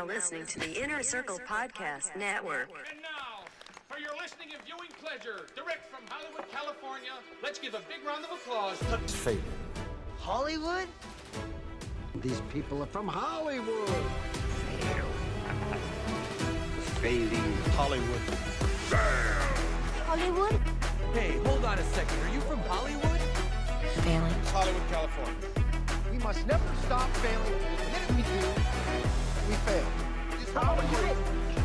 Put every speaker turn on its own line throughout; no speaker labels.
now listening to the Inner Circle Podcast Network.
And now, for your listening and viewing pleasure, direct from Hollywood, California, let's give a big round of applause to
Fading.
Hollywood? These people are from Hollywood.
Fading Hollywood.
Hollywood?
Hey, hold on a second. Are you from Hollywood?
Failing.
Hollywood, California.
We must never stop failing. The minute we do, we fail. It's Hollywood.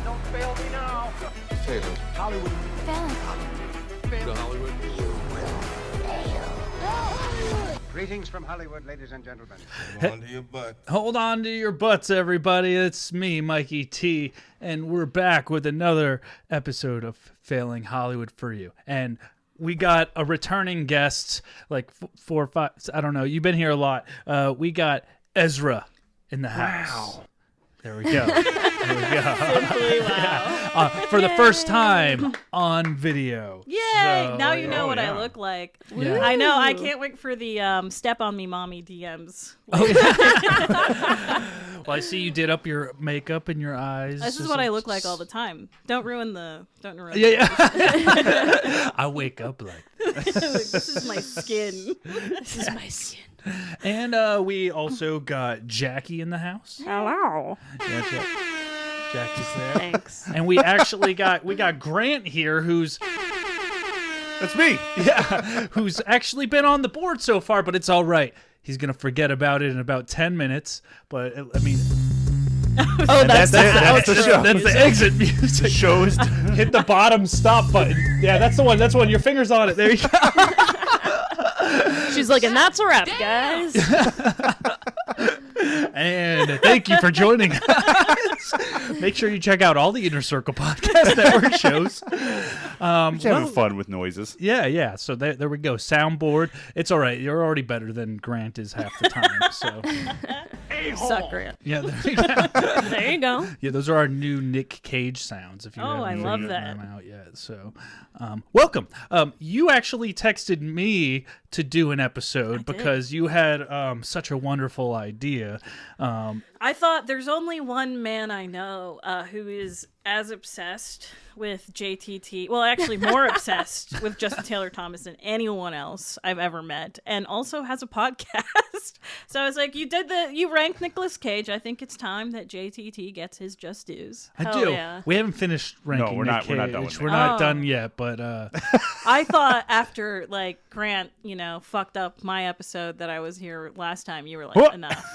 Don't fail me now.
Fading.
Hollywood.
Failing.
Fail.
Hollywood.
Greetings from Hollywood, ladies and gentlemen.
Hold on to your butt.
Hold on to your butts, everybody. It's me, Mikey T, and we're back with another episode of Failing Hollywood for you. And we got a returning guest, like 4 or 5. I don't know. You've been here a lot. We got Esraa in the house. Wow. There we go. There we go.
Simply wow.
For the first time on video.
Yay!
So,
Now you know what I look like.
Yeah.
I know. I can't wait for the step on me mommy DMs.
Oh, yeah. Well, I see you did up your makeup and your eyes.
This is what I look like all the time. Don't ruin the.
Yeah. I wake up like this.
This is my skin.
This is my skin.
And we also got Jackie in the house.
Hello.
Yeah, Jackie's there.
Thanks.
And we actually got Grant here, who's
That's me.
who's actually been on the board so far, but it's all right. He's gonna forget about it in about 10 minutes. But I mean,
Oh, that's
the show. That's the exit music.
The show's
Hit the bottom stop button. Yeah, that's the one. That's one. Your finger's on it. There you go.
She's like, and that's a wrap, guys.
And thank you for joining us. Make sure you check out all the Inner Circle Podcast Network shows.
Just having fun with noises.
Yeah. So there we go. Soundboard. It's all right. You're already better than Grant is half the time. So
Suck, Grant.
yeah, there you go.
There you go.
Yeah, those are our new Nick Cage sounds. If you
Oh, I
haven't
love
figured
that.
them out yet. So, welcome. You actually texted me to do an episode because you had such a wonderful idea.
I thought there's only one man I know who is as obsessed with JTT. Well, actually, more obsessed with Justin Taylor Thomas than anyone else I've ever met, and also has a podcast. So I was like, you ranked Nicolas Cage. I think it's time that JTT gets his just dues.
I
Hell
do.
yeah.
We haven't finished ranking.
we're
Nick
not done
Cage.
with
We're
that.
not done yet, but
I thought after like Grant, fucked up my episode that I was here last time, you were like,
What?
enough.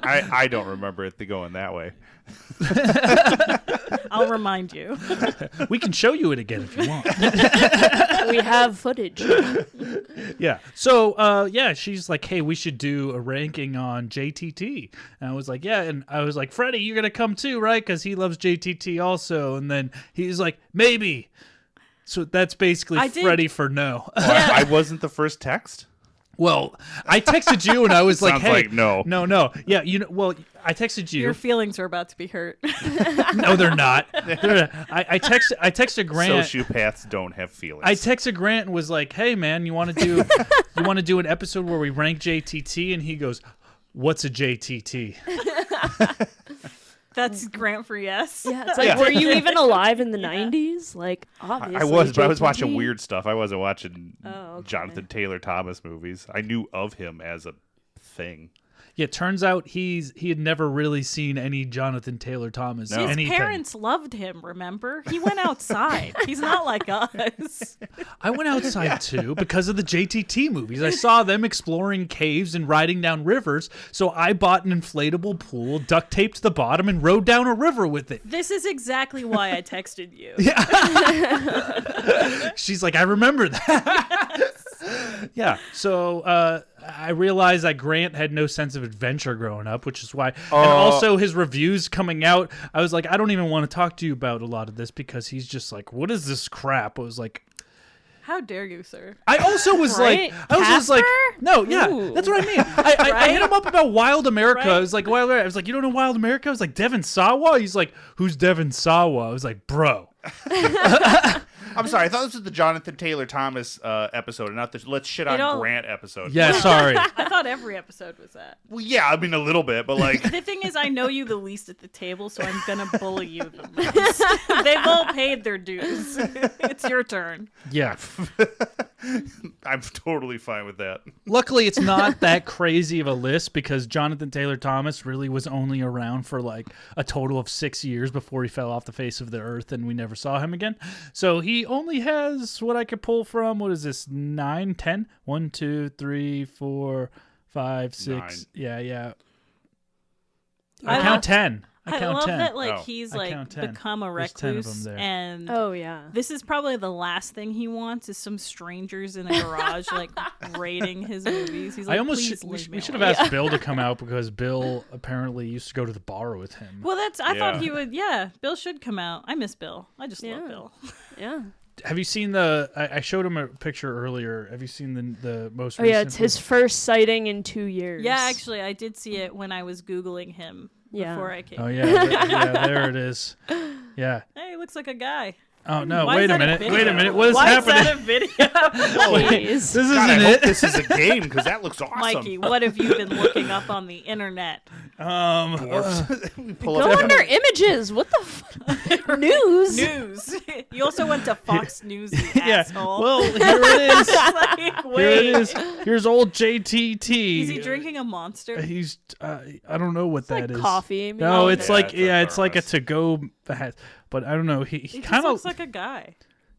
I don't remember it going that way.
I'll remind you.
we can show you it again if you want.
We have footage.
Yeah. So, she's like, hey, we should do a ranking on JTT. And I was like, yeah. And I was like, Freddie, you're going to come too, right? Because he loves JTT also. And then he's like, maybe. So that's basically
I did-
Freddie for no.
I wasn't the first text.
Well, I texted you and I was like,
Sounds
hey.
like no.
No. Yeah, I texted you.
Your feelings are about to be hurt.
No, they're not. I texted Grant.
Sociopaths don't have feelings.
I texted Grant and was like, "Hey, man, you want to do an episode where we rank JTT?" And he goes, "What's a JTT?"
That's Grant for yes.
Yeah, it's like, were you even alive in the 90s? Like, obviously.
I was, but I was
JTT.
watching weird stuff. I wasn't watching
Oh, okay.
Jonathan Taylor Thomas movies. I knew of him as a thing.
Yeah, turns out he had never really seen any Jonathan Taylor Thomas.
No.
His
anything.
parents loved him, remember? He went outside. He's not like us.
I went outside too because of the JTT movies. I saw them exploring caves and riding down rivers, so I bought an inflatable pool, duct taped the bottom, and rode down a river with it.
This is exactly why I texted you.
She's like, I remember that. Yeah, so I realized that Grant had no sense of adventure growing up, which is why. And also his reviews coming out, I was like, I don't even want to talk to you about a lot of this because he's just like, what is this crap? I was like,
How dare you, sir?
I also was
Right?
like, I was just like,
Casper?
no, yeah,
Ooh.
that's what I mean. I hit him up about Wild America.
Right?
I was like, Wild America. I was like, you don't know Wild America? I was like, Devin Sawa? He's like, who's Devin Sawa? I was like, bro.
I'm sorry. I thought this was the Jonathan Taylor Thomas episode, and not the Let's Shit on
all-
Grant episode.
Yeah, sorry.
I thought every episode was that.
Well, yeah, I mean a little bit, but like,
The thing is, I know you the least at the table, so I'm gonna bully you the most. They've all paid their dues. It's your turn.
Yeah.
I'm totally fine with that.
Luckily, it's not that crazy of a list because Jonathan Taylor Thomas really was only around for like a total of 6 years before he fell off the face of the earth and we never saw him again. So he only has what I could pull from. What is this? 9, 10? 1, 2, 3, 4, 5, 6.
9.
Yeah.
I
I count 10. I count
love
10.
that like
Oh.
he's
I
like
count 10.
become a
There's 10 of
recluse,
them there.
and
Oh yeah.
this is probably the last thing he wants is some strangers in a garage like rating his movies. He's like,
I almost
please
we
leave me
should have
alone."
asked Bill to come out because Bill apparently used to go to the bar with him.
Well, I thought
Yeah.
he would. Yeah, Bill should come out. I miss Bill. I just love
Yeah.
Bill.
Yeah.
Have you seen I showed him a picture earlier. Have you seen the most
Oh
recent
yeah, it's his first sighting in 2 years.
Yeah, actually, I did see it when I was Googling him
Yeah.
before I came.
Oh yeah, there it is. Yeah.
Hey, he looks like a guy.
Oh no!
Why is
Wait a
that
minute!
video?
Wait a minute! What is
Why
happening?
is that a video?
Jeez.
This
God,
isn't
I
it.
hope this is a game because that looks awesome.
Mikey, what have you been looking up on the internet?
We pull
Go
up
under images. What the news?
News. You also went to Fox News, you
yeah.
asshole.
Well, here it is.
like,
Here
wait.
it is. Here's old JTT.
Is he drinking a Monster?
He's. I don't know what that
like
is.
coffee. Maybe.
No, it's
Yeah,
like
it's a
it's like a
thermos.
to-go. But I don't know. He
He
kind
just
of
looks like a guy.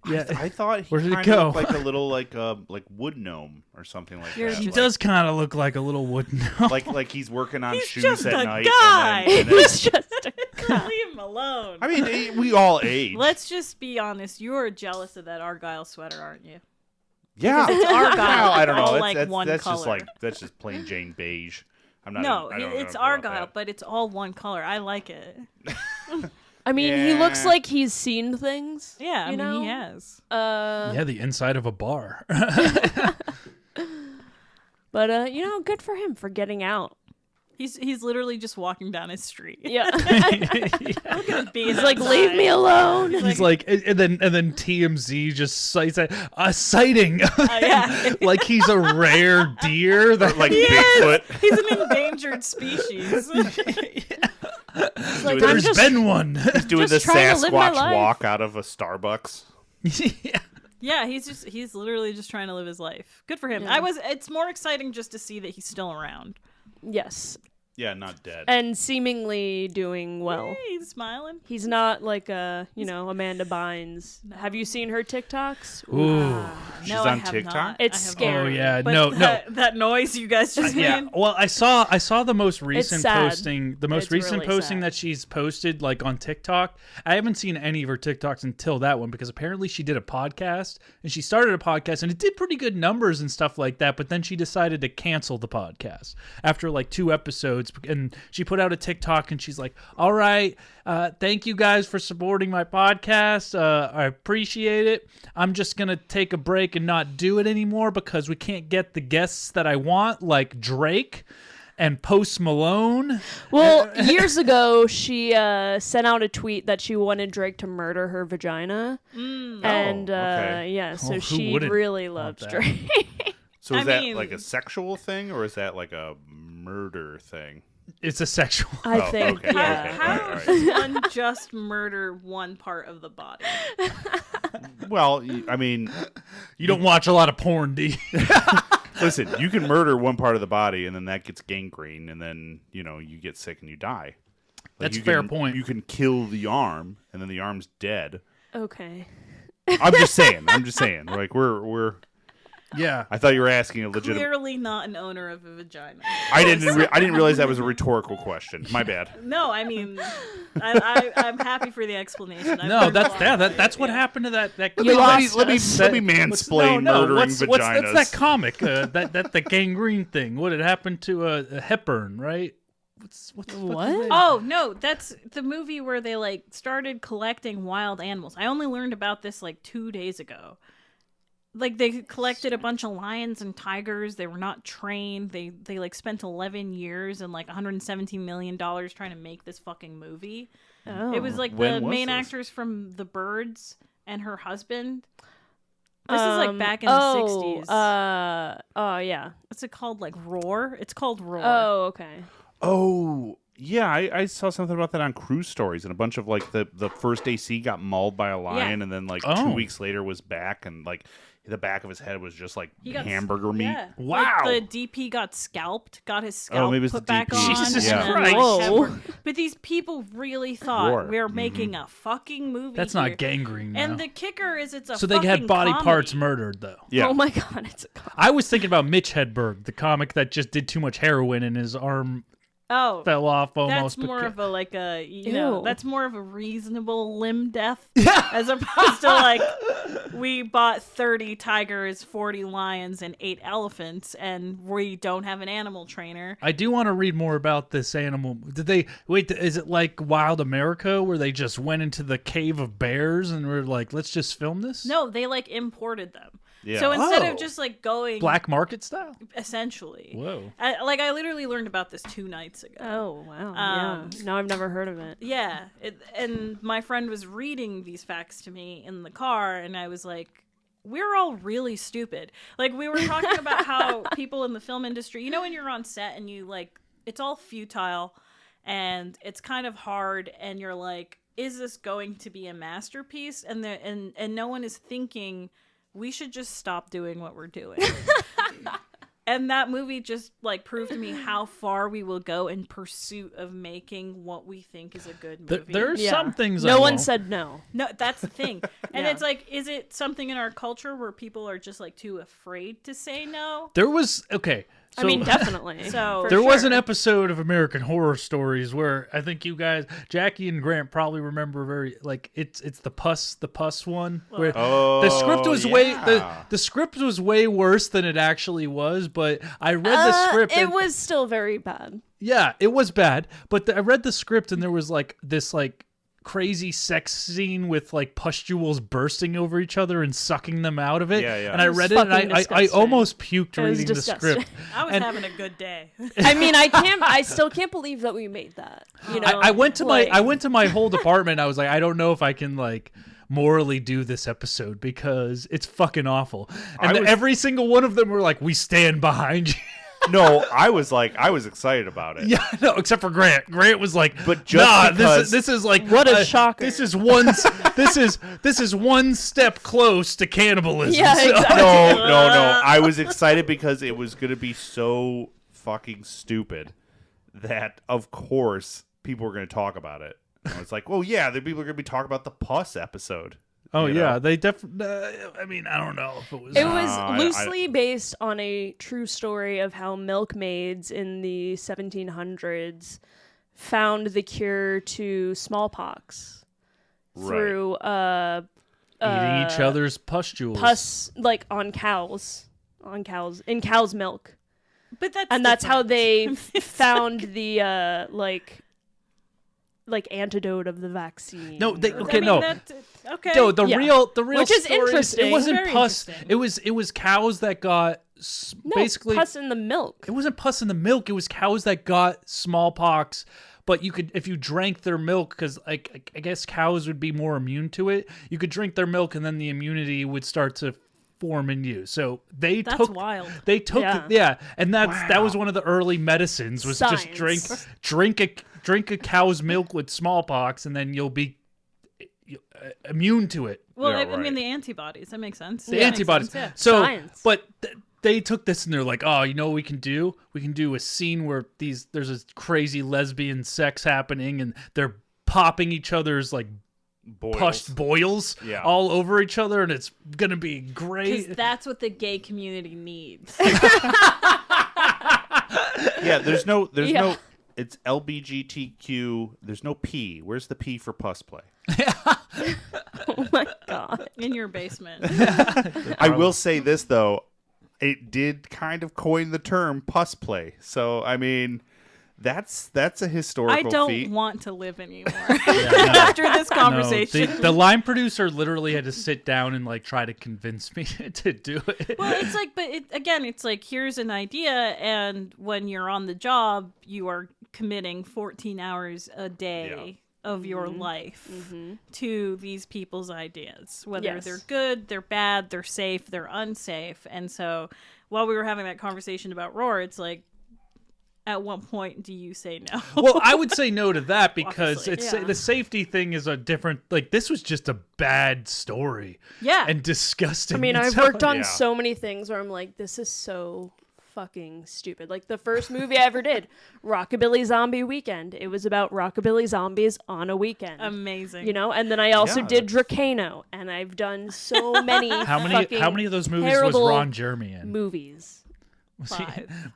yeah.
I thought he
Where did it
kind
go?
of looked like a little like wood gnome or something like
You're
that.
He
Like-
does kind of look like a little wooden. gnome.
like he's working on
He's
shoes
just
at
a
night.
guy.
And then,
He's just
Leave him alone.
I mean, we all age.
Let's just be honest. You are jealous of that Argyle sweater, aren't you?
yeah,
It's Argyle.
Well, I don't know.
all
That's,
like
that's,
one
that's
color.
just like that's just plain Jane beige. I'm not.
No,
I don't
it's
know about
Argyle,
that.
but it's all one color. I like it.
I mean, he looks
Yeah.
like he's seen things.
Yeah, I
you
mean,
know?
he has.
Yeah, the inside of a bar.
But good for him for getting out.
He's literally just walking down his street.
Yeah.
He's
He's like, leave me alone.
He's like, and then TMZ just cites a sighting,
yeah.
like he's a rare deer. That
like Bigfoot.
He's an endangered species.
Like,
Dude,
I'm
there's
just,
He's doing
just
the
trying to live my
Sasquatch
life.
walk out of a Starbucks.
yeah.
Yeah, he's literally just trying to live his life. Good for him.
Yeah.
It's more exciting just to see that he's still around.
yes,
Yeah, not dead.
and seemingly doing well.
Hey, he's smiling.
He's not like Amanda Bynes. Have you seen her TikToks?
Ooh.
She's
No, I
on
have
TikTok?
not.
It's
I have
scary.
Oh yeah.
But
No.
that noise you guys just
Yeah.
made.
Well, I saw the most recent
sad.
posting. The most
It's
recent
really
posting
sad.
that she's posted like on TikTok. I haven't seen any of her TikToks until that one because apparently she did a podcast and she started a podcast and it did pretty good numbers and stuff like that. But then she decided to cancel the podcast after like 2 episodes and she put out a TikTok and she's like, "All right, thank you guys for supporting my podcast. I appreciate it. I'm just gonna take a break and not do it anymore because we can't get the guests that I want, like Drake and Post Malone."
Well, years ago, she sent out a tweet that she wanted Drake to murder her vagina, and
okay.
yeah, so
Oh, who
she
wouldn't
really
want
loved
that?
Drake.
So is
I
that
mean-
like a sexual thing or is that like a murder thing?
It's a sexual.
I
Oh,
think,
okay,
yeah.
okay.
How
All right.
does one just murder one part of the body?
Well, I mean,
You don't watch a lot of porn, do you?
listen, you can murder one part of the body and then that gets gangrene and then, you get sick and you die.
That's
you
a fair
can-
point.
You can kill the arm and then the arm's dead.
Okay.
I'm just saying. Like we're
Yeah.
I thought you were asking a legitimate.
Clearly not an owner of a vagina.
I didn't realize that was a rhetorical question. My bad.
No, I mean, I'm happy for the explanation. I've
No,
learned a
that's
lot.
yeah. That's what happened to that.
You lost
Let me
us.
mansplain murdering vaginas.
What's that comic? That the gangrene thing. What had happened to a Hepburn, right? What's the fuck's his
What?
name?
Oh no, that's the movie where they like started collecting wild animals. I only learned about this like 2 days ago. Like they collected a bunch of lions and tigers. They were not trained. They like spent 11 years and like $117 million trying to make this fucking movie.
Oh.
It was like
When
the
was
main
this?
actors from The Birds and her husband. This is like back in the 60s.
Oh yeah.
What's it called? Like Roar? It's called Roar.
Oh, okay.
Oh, yeah, I saw something about that on Cruise Stories, and a bunch of like the first AC got mauled by a lion, and then like 2 weeks later was back, and like the back of his head was just like hamburger meat.
Yeah.
Wow.
Like, the DP got scalped, got his scalp
maybe it's
put
the
back
DP.
on.
Jesus
and then
Christ.
Whoa.
But these people really thought
Roar.
we were making a fucking movie.
That's
here.
not gangrene.
And
no.
the kicker is it's a
So they had
fucking
body
comedy.
parts murdered, though.
Yeah.
Oh my god, it's a comedy.
I was thinking about Mitch Hedberg, the comic that just did too much heroin and his arm
Oh,
fell off almost.
that's more
beca-
of a like a you know
Ew.
that's more of a reasonable limb death as opposed to like we bought 30 tigers, 40 lions, and 8 elephants, and we don't have an animal trainer.
I do want to read more about this animal. Did they wait? Is it like Wild America, where they just went into the cave of bears and were like, "Let's just film this"?
No, they like imported them.
Yeah.
So instead
Oh.
of just like going
Black market style.
essentially,
Whoa.
I literally learned about this 2 nights ago.
Oh wow. Yeah. No, I've never heard of it.
Yeah, and my friend was reading these facts to me in the car, and I was like, we're all really stupid. Like, we were talking about how people in the film industry, you know, when you're on set and you, like, it's all futile, and it's kind of hard, and you're like, is this going to be a masterpiece? And no one is thinking, we should just stop doing what we're doing. And that movie just like proved to me how far we will go in pursuit of making what we think is a good movie.
There's
Yeah.
some things.
No
I
one
won't.
said no.
No, that's the thing. And
Yeah.
it's like, is it something in our culture where people are just like too afraid to say no?
There was okay. So,
I mean, definitely.
So
there was an
sure.
episode of American Horror Stories where I think you guys, Jackie and Grant, probably remember very like it's the pus one where the script was the script was way worse than it actually was. But I read the script.
It
and-
was still very bad.
Yeah, it was bad. But I read the script and there was like this like crazy sex scene with like pustules bursting over each other and sucking them out of it.
Yeah, yeah.
And I
It was
read it and
fucking
I
disgusting.
almost puked
It was
reading the
disgusting.
script.
I was
and-
having a good day.
I mean, I still can't believe that we made that. You know,
I went to
like,
my whole department. I was like, I don't know if I can like morally do this episode because it's fucking awful. And every single one of them were like, we stand behind you.
No, I was excited about it.
Yeah, no, except for Grant. Grant was like,
But just
nah,
because-
this is like
What a shocker.
This is one this is one step close to cannibalism.
Yeah,
So-
exactly.
No. I was excited because it was going to be so fucking stupid that, of course, people were going to talk about it. And it's like, well, yeah, the people are going to be talking about the pus episode.
Oh
you know?
yeah, they definitely. I mean, I don't know if it was.
It was
I-
loosely based on a true story of how milkmaids in the 1700s found the cure to smallpox through
eating each other's pustules.
pus, like on cows, in cow's milk,
But
that's how
different.
they found the like antidote of the vaccine.
No, they
I
okay.
mean,
no,
okay.
no. The
Yeah.
real
Which is
story
interesting.
It wasn't
Very
pus.
interesting.
It was cows that got
No,
basically.
pus in the milk.
It wasn't pus in the milk. It was cows that got smallpox. But you could, if you drank their milk, because like I guess cows would be more immune to it. You could drink their milk, and then the immunity would start to form in you. So
That's
took
wild.
They took
Yeah.
and that was one of the early medicines was just
Science.
drink a cow's milk with smallpox, and then you'll be immune to it.
Well,
Yeah,
I
right.
mean, the antibodies. That makes sense.
The
That makes
antibodies.
sense, yeah.
So,
Science.
but they took this and they're like, oh, you know what we can do? We can do a scene where there's a crazy lesbian sex happening, and they're popping each other's like boils
Yeah.
all over each other, and it's gonna be great.
Because that's what the gay community needs.
Yeah, there's no,
Yeah.
no, it's LBGTQ. There's no P. Where's the P for pus play?
Oh my god.
In your basement.
I will say this, though. It did kind of coin the term pus play. So, I mean, that's a
I
historical
don't
feat.
want to live anymore after this conversation.
No, the line producer literally had to sit down and like try to convince me to do it.
Well, it's like, but it's like, here's an idea, and when you're on the job, you are committing 14 hours a day of your life to these people's ideas, whether
Yes.
they're good, they're bad, they're safe, they're unsafe. And so while we were having that conversation about Roar, it's like, at what point do you say no?
Well, I would say no to that because
Obviously,
the safety thing is a different. Like, this was just a bad story.
Yeah.
And disgusting.
I mean,
And
I've
so-
worked on
Yeah.
so many things where I'm like, this is so fucking stupid. Like the first movie I ever did, Rockabilly Zombie Weekend. It was about rockabilly zombies on a weekend.
Amazing.
You know, and then I also
Yeah,
did Dracano, and I've done so many.
How many of those movies was
terrible
Ron Jeremy in?
movies.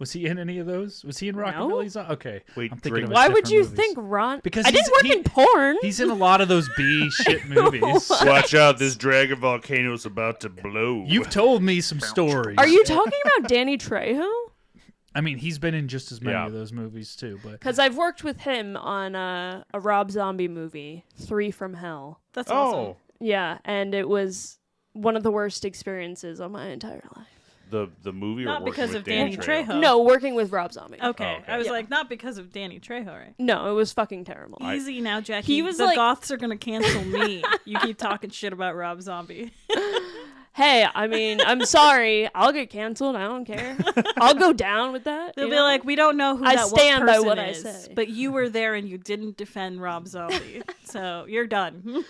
Was he in any of those? Was he in Rockabilly Zombie? Okay.
Wait,
I'm thinking of
Why would
different
you
movies.
think Ron?
Because
I didn't work in porn.
He's in a lot of those B shit movies.
Watch out, this dragon volcano's about to blow.
You've told me some stories.
Are you talking about Danny Trejo?
I mean, he's been in just as many
Yeah.
of those movies too. But
Because I've worked with him on a Rob Zombie movie, 3 from Hell.
That's awesome.
Yeah, and it was one of the worst experiences of my entire life.
the movie
Not
or working
because
with
of Danny Trejo.
No, working with Rob Zombie.
Okay.
okay.
I was
Yeah.
like, not because of Danny Trejo, right?
No, it was fucking terrible.
Easy now, Jackie.
He was
the
like-
Goths are gonna cancel me. You keep talking shit about Rob Zombie.
Hey, I mean, I'm sorry. I'll get canceled. I don't care. I'll go down with that.
They'll
you
be
know?
like, we don't know who
I
that
stand
one
by
person
what I
is,
say.
but you were there and you didn't defend Rob Zombie, so you're done.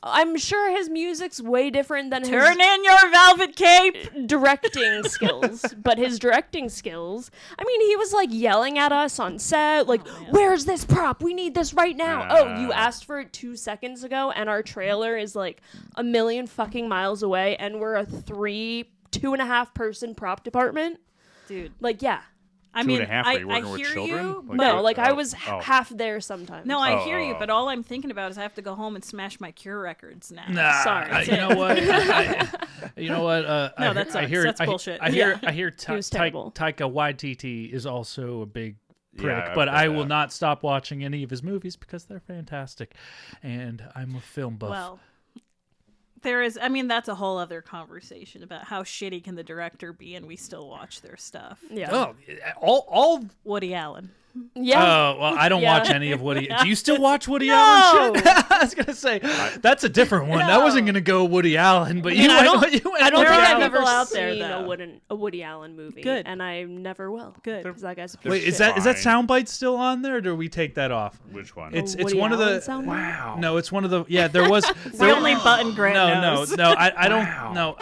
I'm sure his music's way different than
Turn in your velvet cape.
his directing skills. But his directing skills, I mean, he was like yelling at us on set, like, where's this prop? We need this right now. Oh, you asked for it 2 seconds ago, and our trailer is like a million fucking miles away, and we're a 2.5 person prop department.
Dude,
Like, yeah.
I
Two
mean,
and a half,
I
are you working with
hear
children?
you.
Like,
No,
what?
like I
Oh,
was
oh.
half there sometimes.
No, I
Oh,
hear
oh,
you,
oh.
but all I'm thinking about is I have to go home and smash my Cure records now.
Nah,
Sorry.
you know what? You know what?
No, that sucks. That's bullshit.
I hear
He was terrible.
Taika Waititi is also a big prick,
Yeah, I've
but
heard
I will
that.
not stop watching any of his movies because they're fantastic, and I'm a film buff.
Well, there is. I mean, that's a whole other conversation about how shitty can the director be, and we still watch their stuff.
Yeah.
Oh, all.
Woody Allen.
Yeah.
Oh well, I don't
Yeah.
watch any of Woody. Do you still watch Woody Allen? Shit? I was gonna say that's a different one. I wasn't gonna go Woody Allen, but you
I
went.
don't-
you went
I don't
Woody
think I've
Allen.
ever
people out there,
seen
though.
a Woody Allen movie.
Good.
And I never will.
Good.
'Cause that guy's a piece
Wait,
of
is
shit.
that
Fine.
soundbite still on there, or do we take that off?
Which one?
It's
Woody
one of
Allen
the.
sound?
wow.
No, it's one of the. Yeah, there was.
The only button Grant knows.
No. I don't. No,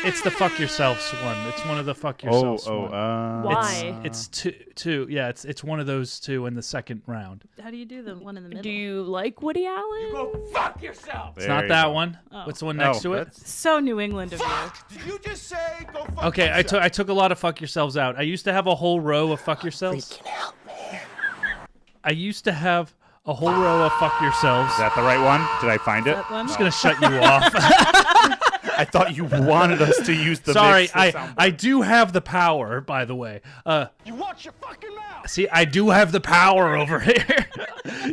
it's the fuck yourselves one. It's one of the fuck yourselves one.
Why?
It's two. Yeah, it's one of those two in the second round.
How do you do the one in the middle?
Do you like Woody Allen?
Fuck yourself!
It's not that one. What's the one next to it?
So New England of you.
Did you just say go fuck
Okay, I took a lot of fuck yourselves out. I used to have a whole row of fuck yourselves. I used to have a whole row of fuck yourselves.
Is that the right one? Did I find it?
That one?
I'm just gonna shut you off.
I thought you wanted us to use the
Sorry,
mix
I do have the power, by the way.
You watch your fucking mouth!
See, I do have the power over here.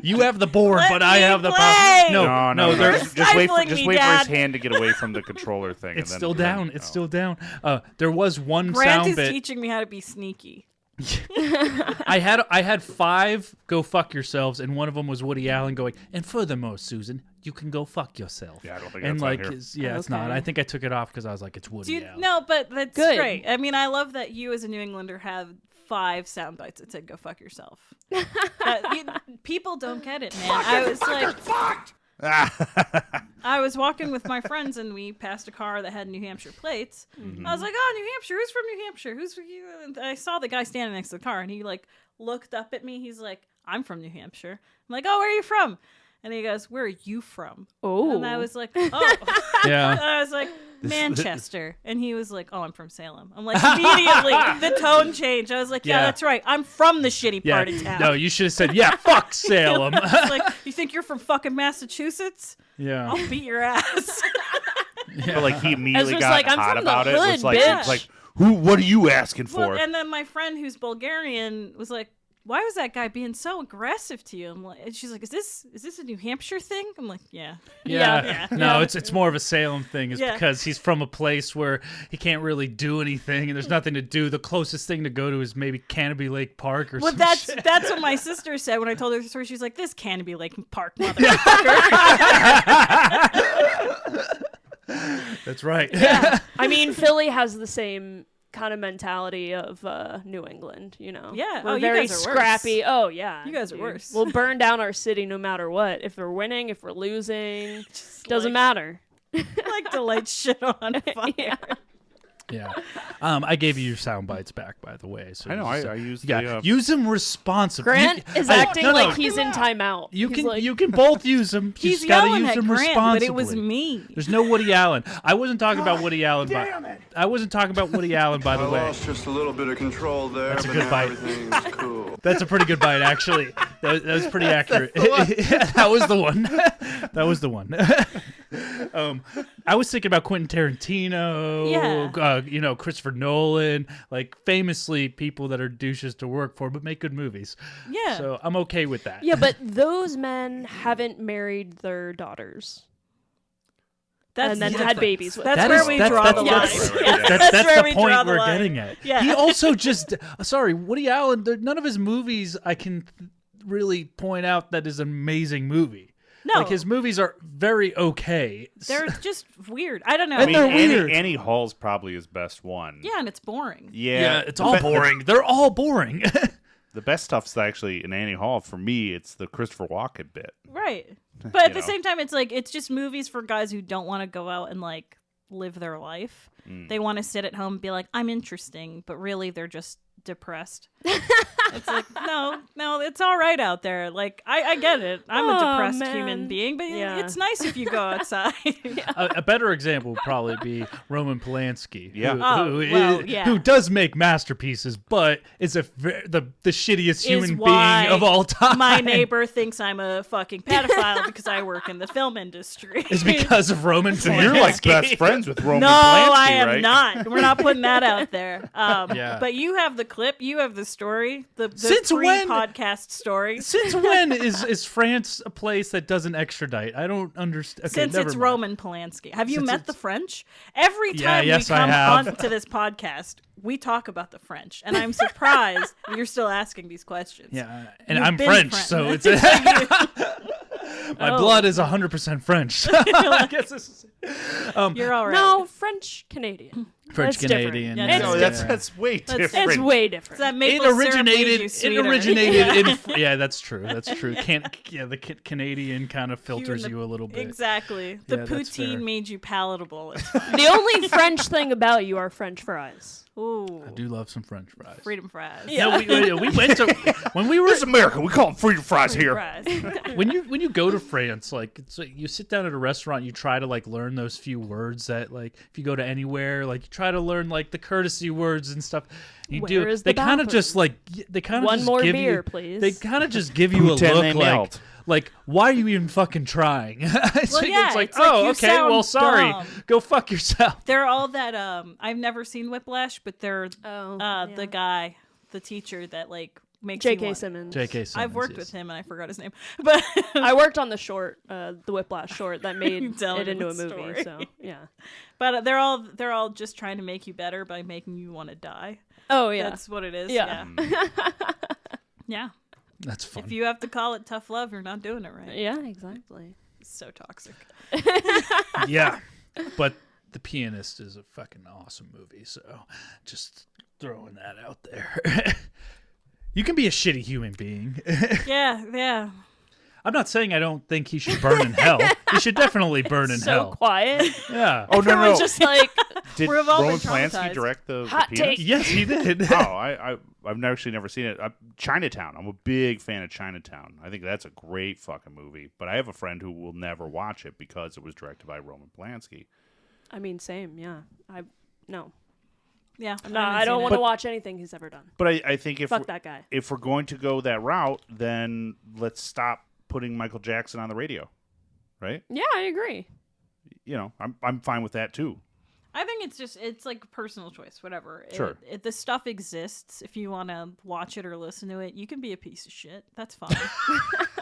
You have the board,
Let
but I
me
have the
play!
power.
No,
there-
just wait for
stifling
just
me,
wait for his
Dad.
hand to get away from the controller thing.
It's
and
still
then,
down. It's still down. There was one
Grant
sound
is
bit.
teaching me how to be sneaky.
I had 5 go fuck yourselves, and one of them was Woody Allen going. And furthermore, Susan, you can go fuck yourself.
Yeah, I don't think
and
that's on
like,
here.
it's not.
Okay.
I think I took it off because I was like, it's Woody
Dude,
Allen.
no, but that's
Good.
great. I mean, I love that you as a New Englander have 5 sound bites that said "Go fuck yourself." People don't get it, man. I was like, I was walking with my friends and we passed a car that had New Hampshire plates. I was like, "Oh, New Hampshire! Who's from New Hampshire? Who's from you?" And I saw the guy standing next to the car, and he like looked up at me. He's like, "I'm from New Hampshire." I'm like, "Oh, where are you from?" And he goes, "Where are you from?"
Oh.
And I was like, "Oh."
Yeah.
And I was like, Manchester. And he was like, "Oh, I'm from Salem." I'm like, immediately, the tone changed. I was like, yeah,
Yeah.
that's right. I'm from the shitty part of town.
No, you should have said, yeah, fuck Salem.
I was like, you think you're from fucking Massachusetts?
yeah.
I'll beat your ass.
But like he immediately
Ezra's
got
like, "I'm
hot
from the
about it.
hood,
Was like,
bitch."
it's like, who? What are you asking
Well,
for?
and then my friend who's Bulgarian was like, why was that guy being so aggressive to you? I'm like, and she's like, is this a New Hampshire thing? I'm like, yeah.
No, it's more of a Salem thing. Is
Yeah.
because he's from a place where he can't really do anything, and there's nothing to do. The closest thing to go to is maybe Canopy Lake Park or
Well,
some shit.
that's what my sister said when I told her the story. She's like, this Canopy Lake Park motherfucker.
That's right.
Yeah. I mean, Philly has the same kind of mentality of New England, you know.
Yeah.
We're
Oh, you
very
guys are worse.
scrappy. Oh yeah.
You guys are
dude.
worse.
We'll burn down our city no matter what. If we're winning, if we're losing, doesn't
like-
matter.
Like to light shit on fire.
Yeah.
Yeah. I gave you your sound bites back, by the way. So
I know.
just,
I used
yeah.
the.
Use them responsibly.
Grant is acting
no,
like he's in timeout.
You
He's
can
like,
you can both use them. You
He's
just gotta
yelling
use
at
them
Grant,
responsibly.
but it was me.
There's no Woody Allen. I wasn't talking about Woody Allen. I wasn't talking about Woody Allen, by the
I
way.
lost just a little bit of control there,
That's a
but
good
now
bite.
everything's cool.
That's a pretty good bite, actually. That was pretty accurate. Yeah, that was the one. That was the one. I was thinking about Quentin Tarantino.
Yeah.
Christopher Nolan, like famously people that are douches to work for, but make good movies.
Yeah.
So I'm okay with that.
yeah, but those men haven't married their daughters and then had babies with
That's
them.
where we draw the line.
That's
where
the
we
point
draw the
we're
line.
getting at.
Yeah.
He also just Woody Allen. None of his movies I can really point out that is an amazing movie.
No.
Like his movies are very okay.
They're just weird. I don't know.
I mean,
they're weird.
Annie Hall's probably his best one.
Yeah, and it's boring.
Yeah,
It's all boring. They're all boring.
The best stuff's actually in Annie Hall. For me, it's the Christopher Walken bit.
Right. But at the
know.
same time, it's like, it's just movies for guys who don't want to go out and like live their life. They want to sit at home and be like, I'm interesting, but really they're just depressed. It's like, no, it's all right out there. Like, I get it. I'm a depressed
man.
human being, but
Yeah.
it's nice if you go outside.
A better example would probably be Roman Polanski.
Yeah.
Who does make masterpieces, but is the shittiest human
why
being of all time.
My neighbor thinks I'm a fucking pedophile because I work in the film industry.
is because of Roman
So
Polanski.
you're like best friends with Roman
No,
Polanski,
I am
right?
not. We're not putting that out there.
Yeah.
But you have the clip. You have the story. The
Since when-
podcast story.
Since when is France a place that doesn't extradite? I don't understand. Okay,
Since
never
it's
mind.
Roman Polanski. Have you
Since
met the French? Every
Yeah,
time
yes,
we
I
come
have.
on to this podcast, we talk about the French. And I'm surprised you're still asking these questions.
Yeah, and
You've
I'm
been
French,
French.
so it's my blood is 100% French. I guess this is
You're all right.
No, French Canadian.
French
That's different.
Canadian.
Yeah,
yeah.
No, that's way different.
It's way different.
That
It
maple syrup made
originated.
you
It
sweeter.
originated in. Yeah, that's true. That's true. The Canadian kind of filters
the-
you a little bit.
Exactly. The
Yeah, that's fair.
poutine made you palatable.
The only French thing about you are French fries.
Ooh.
I do love some French fries.
Freedom fries.
No, we went to when we were
This is America. We call them freedom fries here.
Fries.
when you go to France, like it's like you sit down at a restaurant, you try to like learn those few words that like if you go to anywhere, like you try to learn like the courtesy words and stuff. You
Where
do.
is
They
the
kind of
bathroom?
just like they kind of
One
just
more
give
beer,
you,
please.
They kind of just give you a
Poutine
look
they
like
melt.
why are you even fucking trying? It's
yeah,
like
it's like,
oh
you
okay,
sound
well sorry,
dumb.
go fuck yourself.
They're all that I've never seen Whiplash, but they're
yeah.
the guy, the teacher that like makes
J.K.
you want-
Simmons.
J.K. Simmons.
I've worked
yes.
with him and I forgot his name. But
I worked on the short, the Whiplash short that made
Telling
it into a
the
movie.
story.
So yeah.
but they're all just trying to make you better by making you want to die.
Oh yeah.
That's what it is.
Yeah.
Yeah. Yeah.
That's fun.
If you have to call it tough love, you're not doing it right.
Yeah, exactly.
It's so toxic.
Yeah, but The Pianist is a fucking awesome movie, so just throwing that out there. You can be a shitty human being.
Yeah.
I'm not saying I don't think he should burn in hell. He should definitely burn in
So
hell.
quiet.
Yeah.
Oh, no,
Everyone's
no.
just like
Did
We've all been
Roman Polanski
traumatized.
direct the
Hot
pianist?
take.
Yes, he did.
Oh, I've actually never seen it. Chinatown. I'm a big fan of Chinatown. I think that's a great fucking movie. But I have a friend who will never watch it because it was directed by Roman Polanski.
I mean, same. Yeah. No.
Yeah.
No, I don't want to watch anything he's ever done.
But I think if
Fuck
we're,
that guy.
if we're going to go that route, then let's stop putting Michael Jackson on the radio, right?
Yeah, I agree.
You know, I'm fine with that too.
I think it's like a personal choice, whatever.
Sure.
The stuff exists. If you want to watch it or listen to it, you can be a piece of shit. That's fine.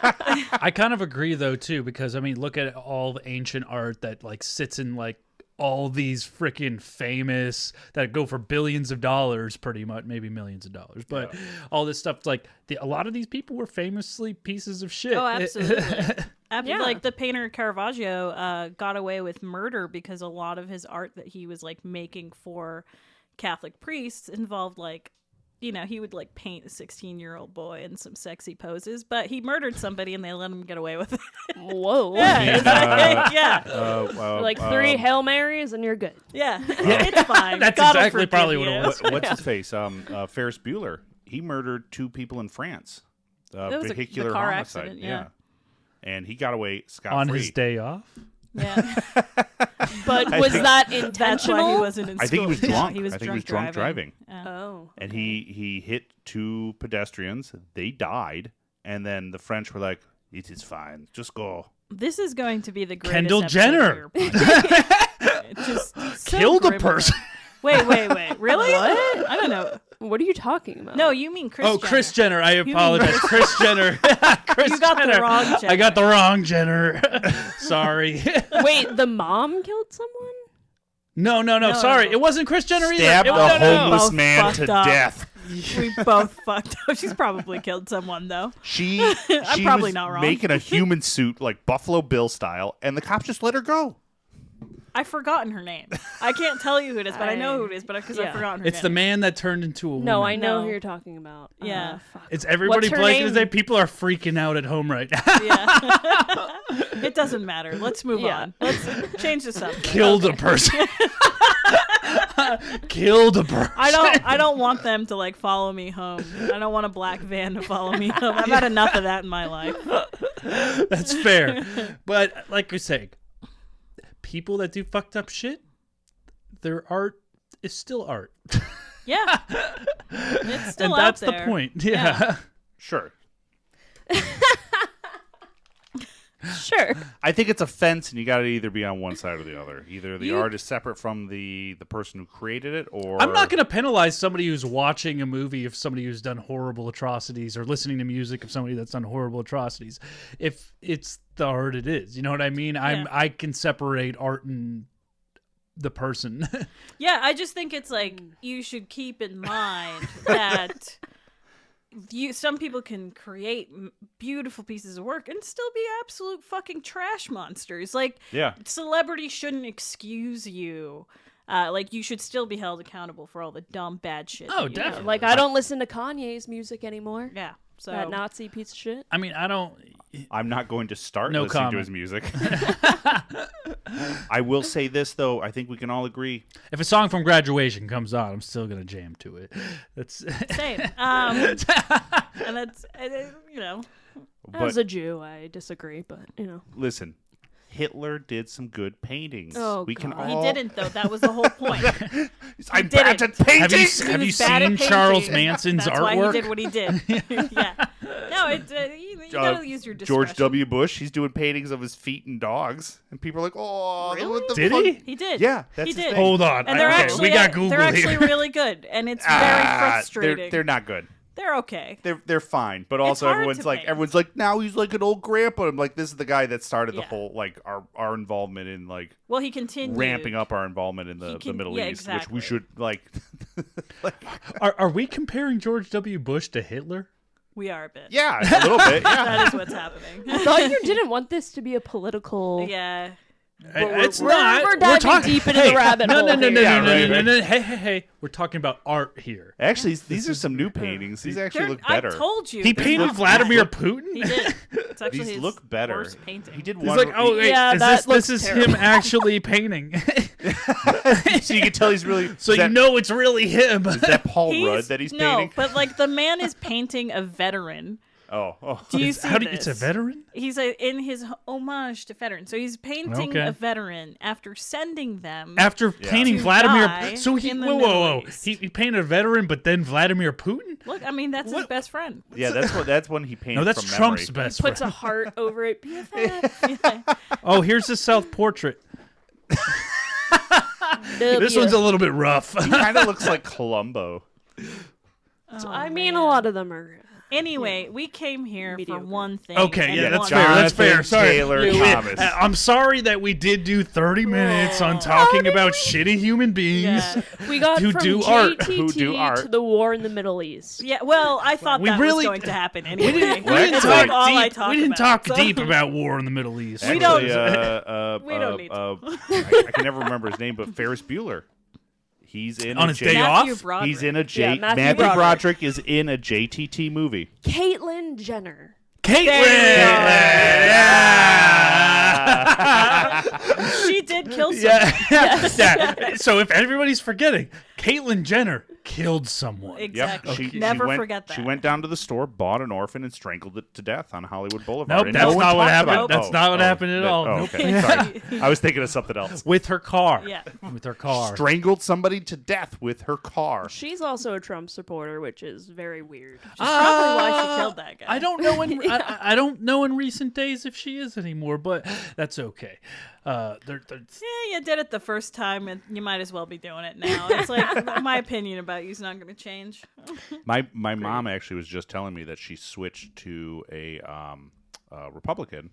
I kind of agree though too, because I mean, look at all the ancient art that like sits in like all these freaking famous that go for billions of dollars, pretty much, maybe millions of dollars, but all this stuff, like a lot of these people were famously pieces of shit.
Oh, absolutely.
Yeah.
Like the painter Caravaggio got away with murder because a lot of his art that he was like making for Catholic priests involved like, he would like paint a 16-year-old boy in some sexy poses, but he murdered somebody and they let him get away with it.
Whoa.
Yeah, exactly. Yeah.
Like 3 Hail Marys and you're good.
Yeah. It's fine.
That's
God will
exactly
forgive
probably what
you.
it was.
What's his face? Ferris Bueller. He murdered 2 people in France.
That was
Vehicular
the car
homicide.
accident, yeah.
And he got away scot-free.
On his day off.
Yeah.
But was that
That's
intentional?
why he wasn't in school.
I think he was
Yeah,
drunk.
he was
I think he was drunk driving.
Yeah.
Oh.
And he hit 2 pedestrians. They died. And then the French were like, it is fine. Just go.
This is going to be the greatest
Kendall
episode
Jenner.
of your podcast. It's just so
Killed a
grim.
person.
Wait. Really? What? I don't know.
What are you talking about?
No, you mean Kris
Oh,
Jenner.
Kris Jenner. I
mean
apologize. Kris Jenner. Kris
You got the
Jenner.
wrong Jenner.
I got the wrong Jenner. Sorry.
Wait, the mom killed someone?
No. Sorry. It wasn't Kris Jenner either.
Stab
It
the
was-
homeless
Both
man to
fucked up.
death.
We both fucked up. She's probably killed someone, though.
She
probably
was
not wrong.
making a human suit like Buffalo Bill style, and the cops just let her go.
I've forgotten her name. I can't tell you who it is, but I know who it is, but because I've forgotten her
It's
name.
the man that turned into a woman.
No, I know
No.
who you're talking about.
Yeah.
Fuck.
It's everybody
What's her
blanking
name?
today. People are freaking out at home right now.
Yeah. It doesn't matter. Let's move
Yeah.
on. Let's change the subject.
Killed a person. Killed a person.
I don't want them to like follow me home. I don't want a black van to follow me home. I've had enough of that in my life.
That's fair. But like we say, people that do fucked up shit, their art is still art.
Yeah. It's still
And
out
that's
there.
the point. Yeah.
Sure.
Sure.
I think it's a fence, and you got to either be on one side or the other. Either the art is separate from the person who created it, or
I'm not going to penalize somebody who's watching a movie of somebody who's done horrible atrocities or listening to music of somebody that's done horrible atrocities. If it's the art it is, you know what I mean? I can separate art and the person.
Yeah, I just think it's like you should keep in mind that some people can create beautiful pieces of work and still be absolute fucking trash monsters. Like, celebrity shouldn't excuse you. Like, you should still be held accountable for all the dumb, bad shit.
Oh,
that you do.
definitely.
Like, I don't listen to Kanye's music anymore.
Yeah. So
That Nazi piece of shit.
I mean,
I'm not going to start
No
listening
comment.
to his music. I will say this though. I think we can all agree.
if a song from Graduation comes on, I'm still going to jam to it. That's
same. And that's
As a Jew, I disagree, but,
Listen, Hitler did some good paintings.
Oh,
we can
God.
he
all.
didn't though. That was the whole point.
I'm bad
didn't.
at painting.
have you
was bad at
seen Charles
painting.
Manson's
That's
artwork?
why he did what he did. Yeah. No, you gotta use your discretion.
George W. Bush, he's doing paintings of his feet and dogs, and people are like, "Oh,
Really?
what the
Did
fuck?"
he?
He did.
Yeah, that's
he
his
did.
thing.
Hold on.
And they're
Okay,
actually
we got Google
they're actually
here.
really good, and it's very frustrating.
They're not good.
They're okay.
They're fine, but also
hard
everyone's
to
like
paint.
now he's like an old grandpa. I'm like, this is the guy that started the
Yeah.
whole like our involvement in like
Well, he continued
ramping up our involvement in the Middle
yeah,
East, which we
exactly.
should like.
Are we comparing George W. Bush to Hitler?
We are a bit.
Yeah, a little bit. Yeah,
That is what's happening.
I thought you didn't want this to be a political.
Yeah.
It's
we're-
not.
we're diving
talking
deep into the rabbit
no,
hole
No, no, no,
here.
no, no,
Yeah,
no,
right,
no, no. Hey. We're talking about art here.
actually, these are some new paintings. These actually look
I
better.
told you.
He
this
painted
looks
Vladimir
bad.
Putin?
He did. It's actually
These
his
look better.
worst painting.
He did
He's
one.
like, oh, wait,
Yeah,
is
that
this
looks
is
terrible.
him actually painting.
so you can tell he's really.
So
is
you
that-
know it's really him.
is that Paul Rudd that he's
no,
painting?
but like the man is painting a veteran.
Oh.
Do you see
It's a
this?
veteran?
He's in his homage to veterans. So he's painting
Okay.
a veteran after sending them.
After painting
To
Vladimir,
die
so he
in the
whoa.
Middle East.
He painted a veteran, but then Vladimir Putin.
Look, I mean, that's his best friend.
Yeah, that's when he painted.
No, that's
from
Trump's
memory.
best
Puts a
friend.
heart over it. BFF.
Oh, here's his self-portrait. This one's a little bit rough.
He kind of looks like Columbo.
I mean, a lot of them are.
Anyway, we came here
Mediocre.
for one thing.
Okay,
and
yeah, that's
one
fair. That's fair.
Jonathan
Sorry.
Taylor Thomas.
I'm sorry that we did do 30 minutes on talking about shitty human beings.
Yeah.
We got
Who
from
do art.
JTT
Who do art.
to the war in the Middle East.
Yeah, well, I thought
We
that
really-
was going to happen anyway.
We didn't
It's
talk
like all I
deep.
talk
We didn't
about,
talk
so-
deep about war in the Middle East.
We don't-
We
don't need to.
I can never remember his name, but Ferris Bueller. He's in
On
a
his day
Matthew
off?
Broderick.
He's in a
Yeah, Matthew
Matthew
Broderick.
Broderick is in a JTT movie.
Caitlyn Jenner.
Caitlyn!
She did kill someone.
Yeah. So if everybody's forgetting, Caitlyn Jenner killed someone.
Exactly.
She
Never
went,
forget that.
She went down to the store, bought an orphan, and strangled it to death on Hollywood Boulevard.
Nope,
And
that's
no one
not what
talks
happened.
about it.
That's not what happened at all.
Oh,
Nope.
okay. Sorry. I was thinking of something else.
With her car.
Yeah.
With her car.
Strangled somebody to death with her car.
She's also a Trump supporter, which is very weird.
Probably why she killed that guy.
I don't know I don't know in recent days if she is anymore, but that's okay.
Yeah, you did it the first time, and you might as well be doing it now. It's like my opinion about you is not going to change.
My mom actually was just telling me that she switched to a Republican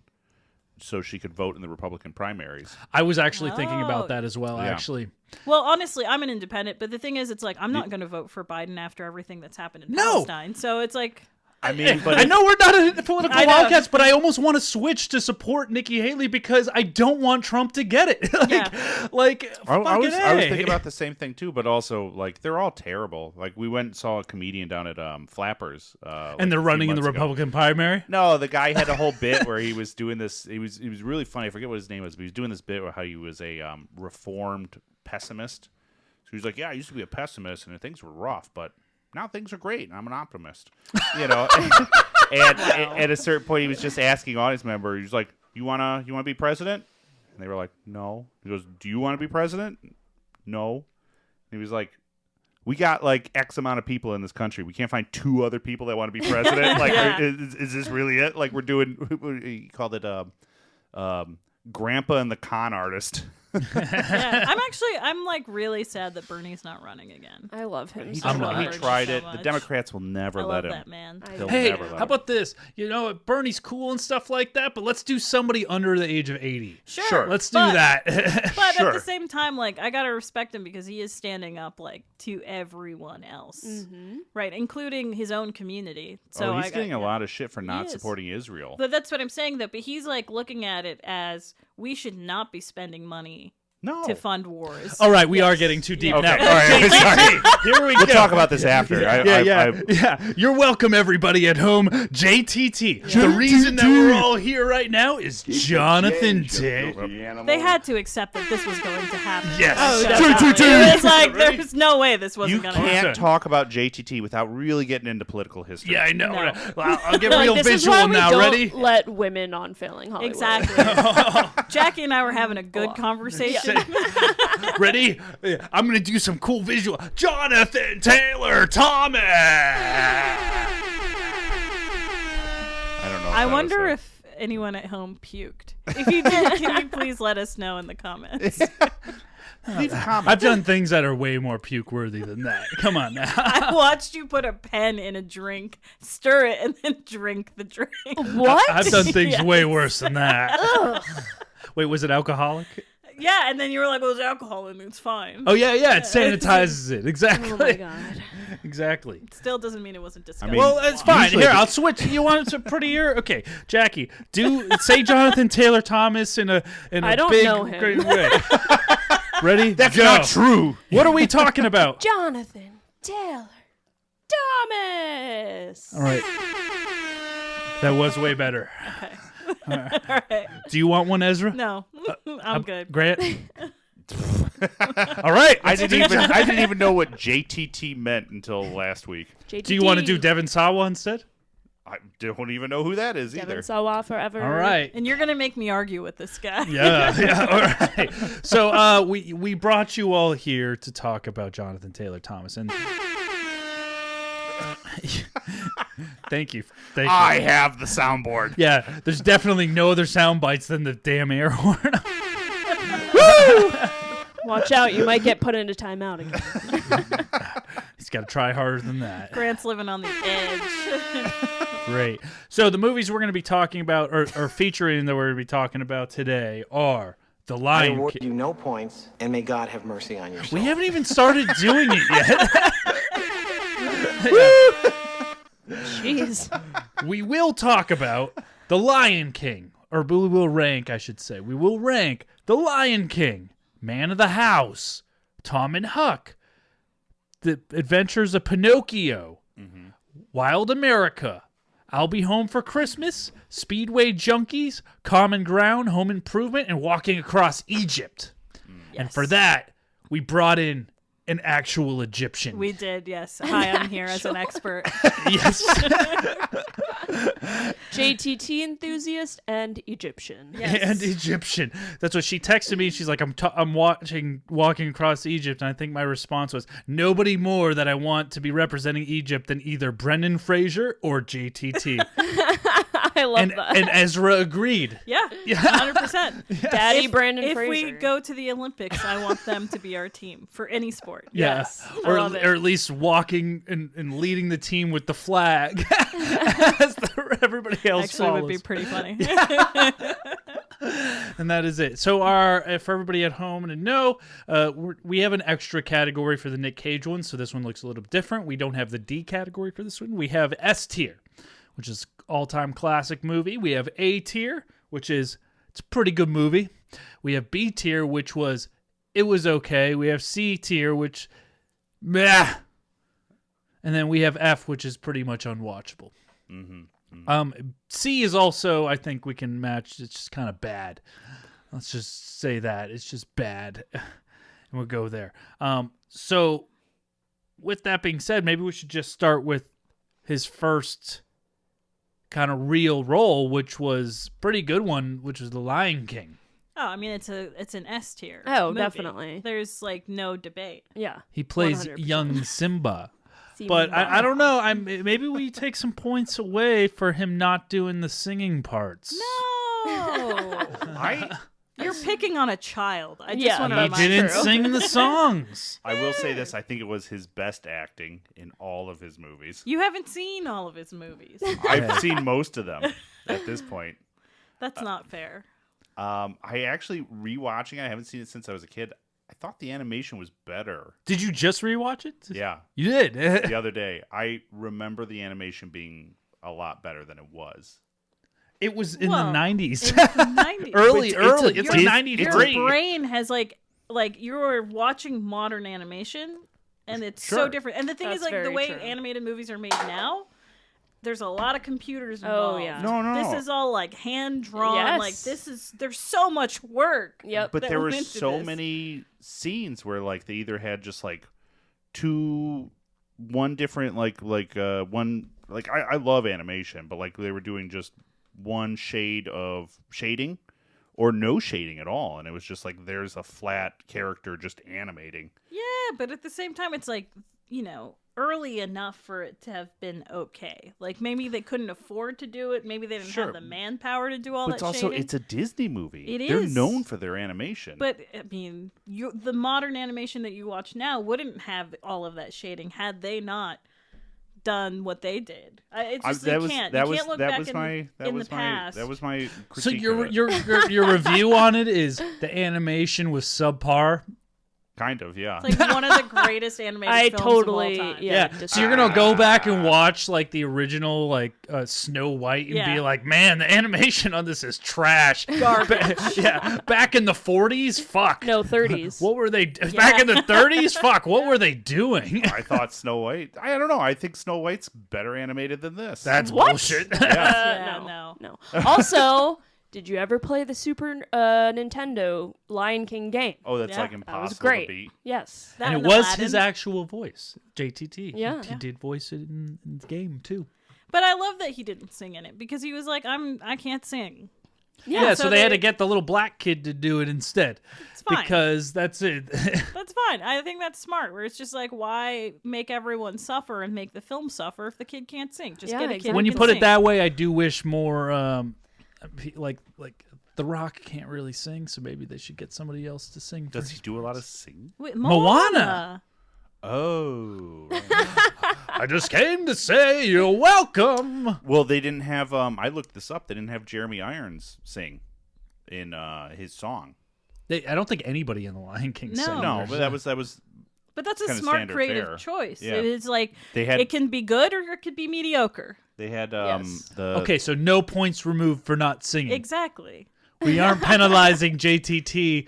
so she could vote in the Republican primaries.
I was actually thinking
Oh.
about that as well,
Yeah.
actually.
Well, honestly, I'm an independent, but the thing is, it's like I'm not going to vote for Biden after everything that's happened in
No.
Palestine. So it's like,
I mean, but
I know we're not a political
I know.
podcast, but I almost want to switch to support Nikki Haley because I don't want Trump to get it. like,
I was
fucking
thinking about the same thing too, but also like they're all terrible. Like we went and saw a comedian down at Flappers,
and they're
a few
running in the
months ago.
Republican primary.
No, the guy had a whole bit where he was doing this. He was really funny. I forget what his name was, but he was doing this bit where how he was a reformed pessimist. So he was like, "Yeah, I used to be a pessimist, and things were rough, but now things are great, and I'm an optimist." You know. And at a certain point, he was just asking audience member. He was like, "You wanna be president?" And they were like, "No." He goes, "Do you want to be president?" "No." And he was like, "We got like X amount of people in this country. We can't find 2 other people that want to be president. Like, is this really it? Like, we're doing." He called it Grandpa and the Con Artist.
yeah, I'm like really sad that Bernie's not running again.
I love him
He
so much.
tried it.
So
The
much.
Democrats will never
I
let
love
him.
that man.
I
They'll
Hey,
never let
how
him.
about this? You know, Bernie's cool and stuff like that, but let's do somebody under the age of 80.
Sure.
Let's do
But-
that.
But
Sure.
at the same time, like I gotta respect him because he is standing up like to everyone else, right, including his own community. So
He's getting a lot of shit for not
is.
supporting Israel.
But that's what I'm saying, though. But he's like looking at it as we should not be spending money
No.
to fund wars.
All right, we are getting too deep
Okay.
now.
All right. Sorry.
Here we
We'll
go.
talk about this after.
Yeah. You're welcome, everybody at home. JTT. The reason that we're all here right now is Jonathan Taylor.
They had to accept that this was going to happen.
Yes.
So
JTT.
it was like there's no way this
You
wasn't going to happen.
can't talk about JTT without really getting into political history.
Yeah, I know.
No.
Well, I'll get
Like,
real
this is why
visual
we
now.
don't
Ready?
let women on Failing Hollywood.
Exactly. Jackie and I were having a good conversation.
Ready? I'm going to do some cool visual. Jonathan Taylor Thomas.
I don't know.
I wonder if anyone at home puked. If you did, can you please let us know in the comments?
leave a comment.
I've done things that are way more puke worthy than that. Come on now.
I watched you put a pen in a drink, stir it, and then drink the drink.
What?
I've done things
Yes.
way worse than that. Wait, was it alcoholic?
Yeah, and then you were like, well, there's alcohol in it, it's fine.
Oh yeah, it sanitizes it. Exactly.
Oh my god.
Exactly.
Still doesn't mean it wasn't disgusting.
mean-
Well, it's fine.
Usually
Here,
the-
I'll switch. You want it to prettier? Okay, Jackie, say Jonathan Taylor Thomas in a
I don't
big
know him.
great way. Ready?
That's
Go.
not true.
What are we talking about?
Jonathan Taylor Thomas.
All right. That was way better.
Okay.
All right. Do you want one, Ezra?
No, I'm good.
Grant? All right.
I didn't even know what JTT meant until last week.
JTT.
Do you want to do Devin Sawa instead?
I don't even know who that is
Devin
either.
Sawa forever.
All right.
And you're going to make me argue with this guy.
Yeah. All right. So we brought you all here to talk about Jonathan Taylor Thomas, and thank you.
I have the soundboard.
Yeah, there's definitely no other sound bites than the damn air horn.
Watch out, you might get put into timeout again.
He's got to try harder than that.
Grant's living on the edge.
Great. So the movies we're going to be talking about, or featuring that we're going to be talking about today, are The
I
Lion
award
King.
you no points, and may God have mercy on your soul.
We haven't even started doing it yet.
Jeez.
We will talk about The Lion King, or we will rank, I should say. We will rank The Lion King, Man of the House, Tom and Huck, The Adventures of Pinocchio, Wild America, I'll Be Home for Christmas, Speedway Junkies, Common Ground, Home Improvement, and Walking Across Egypt. And for that, we brought in an actual Egyptian.
We did, yes. Hi, I'm here as an expert.
Yes.
JTT enthusiast and Egyptian.
Yes.
And Egyptian. That's what she texted me. She's like, I'm watching Walking Across Egypt. And I think my response was, nobody more that I want to be representing Egypt than either Brendan Fraser or JTT.
I love that.
And Ezra agreed.
Yeah, 100%.
Daddy Brandon
if
Fraser.
we go to the Olympics, I want them to be our team for any sport.
Yeah.
Yes.
I love it.
Or at least walking and leading the team with the flag as everybody else
Actually,
follows.
would be pretty funny.
And that is it. So for everybody at home to know, we have an extra category for the Nick Cage one, so this one looks a little different. We don't have the D category for this one. We have S tier, which is all-time classic movie. We have A tier, which is it's a pretty good movie. We have B tier, which was it was okay. We have C tier, which meh. And then we have F, which is pretty much unwatchable. C is also, I think we can match. It's just kind of bad. Let's just say that. It's just bad. And we'll go there. So with that being said, maybe we should just start with his first kind of real role, which was a pretty good one, which was The Lion King.
Oh, I mean, it's an S tier.
Oh,
movie.
Definitely.
There's like no debate.
Yeah.
He plays
100%.
young Simba. But I don't know. Maybe we take some points away for him not doing the singing parts.
No. You're picking on a child. I just
Yeah,
want to
He
remind
didn't
you.
sing the songs.
I will say this: I think it was his best acting in all of his movies.
You haven't seen all of his movies.
I've seen most of them at this point.
That's not fair.
I actually rewatching. I haven't seen it since I was a kid. I thought the animation was better.
Did you just rewatch it?
Yeah,
You did.
the other day. I remember the animation being a lot better than it was.
It was in
Well,
the 90s.
In the 90s.
early. It's
Your-
like 93.
Your brain has like you're watching modern animation, and it's so
Sure.
different. And the thing
That's
is, like the
very
way
true.
animated movies are made now, there's a lot of computers
Oh,
involved.
yeah.
No.
This is all like hand drawn.
Yes.
Like there's so much work.
Yep.
But
that
there were
went into
so
this.
many scenes where like they either had just like one different one like I love animation, but like they were doing just one shade of shading or no shading at all, and it was just like there's a flat character just animating.
Yeah, but at the same time, it's like, early enough for it to have been okay. Like maybe they couldn't afford to do it. Maybe they didn't
Sure.
have the manpower to do all
But
that
it's also
shading.
it's a Disney movie.
It
They're
is.
known for their animation.
But I mean, the modern animation that you watch now wouldn't have all of that shading had they not done what they did. It's just
that
they
was
can't.
that
You
was
can't look
that
back
was
in,
my that
in
was
the
my
past.
that was my critique.
So your
of it.
your review on it is the animation was subpar.
Kind of, yeah.
It's like one of the greatest animated
I
films
totally
of all time.
yeah.
So you're gonna go back and watch like the original like Snow White and be
Yeah.
like, man, the animation on this is trash.
Garbage.
Yeah, back in the 40s, fuck.
No, 30s.
What were they back in the 30s? Fuck, what were they doing?
I thought Snow White. I don't know. I think Snow White's better animated than this.
That's
What?
bullshit.
Yeah,
no. Also, did you ever play the Super Nintendo Lion King game?
Oh, that's
Yeah,
like
that
impossible
That was great.
to beat.
Yes.
That
And it
and
was
Aladdin.
his actual voice, JTT.
Yeah.
He did voice it in the game too.
But I love that he didn't sing in it because he was like, I can't sing.
Yeah, so they had
they-
to get the little black kid to do it instead.
It's fine.
Because that's it.
That's fine. I think that's smart. Where it's just like, why make everyone suffer and make the film suffer if the kid can't sing? Just
Yeah,
get a kid.
exactly.
who
When you
can
put
sing.
it that way, I do wish more like The Rock can't really sing, so maybe they should get somebody else to sing.
Does he do a lot of singing?
Wait,
Moana.
Oh.
I just came to say you're welcome.
Well, they didn't have. I looked this up. They didn't have Jeremy Irons sing in his song.
I don't think anybody in The Lion King sang.
No, but that was.
But that's a
kinda
smart
standard
creative
fare.
choice.
Yeah.
It is like
They
it can be good or it could be mediocre.
They had
Yes.
Okay, so no points removed for not singing.
Exactly.
We aren't penalizing JTT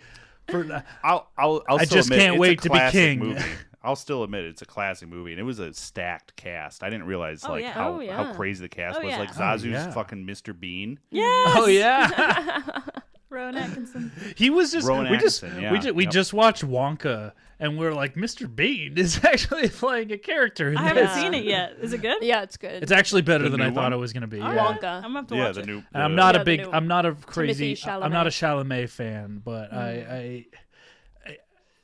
for.
I'll
I
still
just
admit,
can't
it's
wait
a
to be
classic
king.
Movie. I'll still admit it's a classic movie, and it was a stacked cast. I didn't realize
Oh, yeah.
how crazy the cast was.
yeah.
Like
Oh,
Zazu's
yeah.
fucking Mr. Bean.
Yes.
Oh yeah,
Rowan Atkinson.
he was just.
Rowan
we just
Atkinson, yeah.
we
Yep.
just watched Wonka, and we're like, Mr. Bean is actually playing a character. In
I haven't
this.
seen it yet. Is it good?
Yeah, it's good.
It's actually better
The
than I
new
thought
one?
it was going to be.
All
Yeah.
right.
Wonka.
I'm gonna have to
Yeah,
watch
the
it.
new.
And I'm
the-
not
Yeah,
a
the
big.
new
I'm not a crazy.
Chalamet.
I'm not a Chalamet fan, but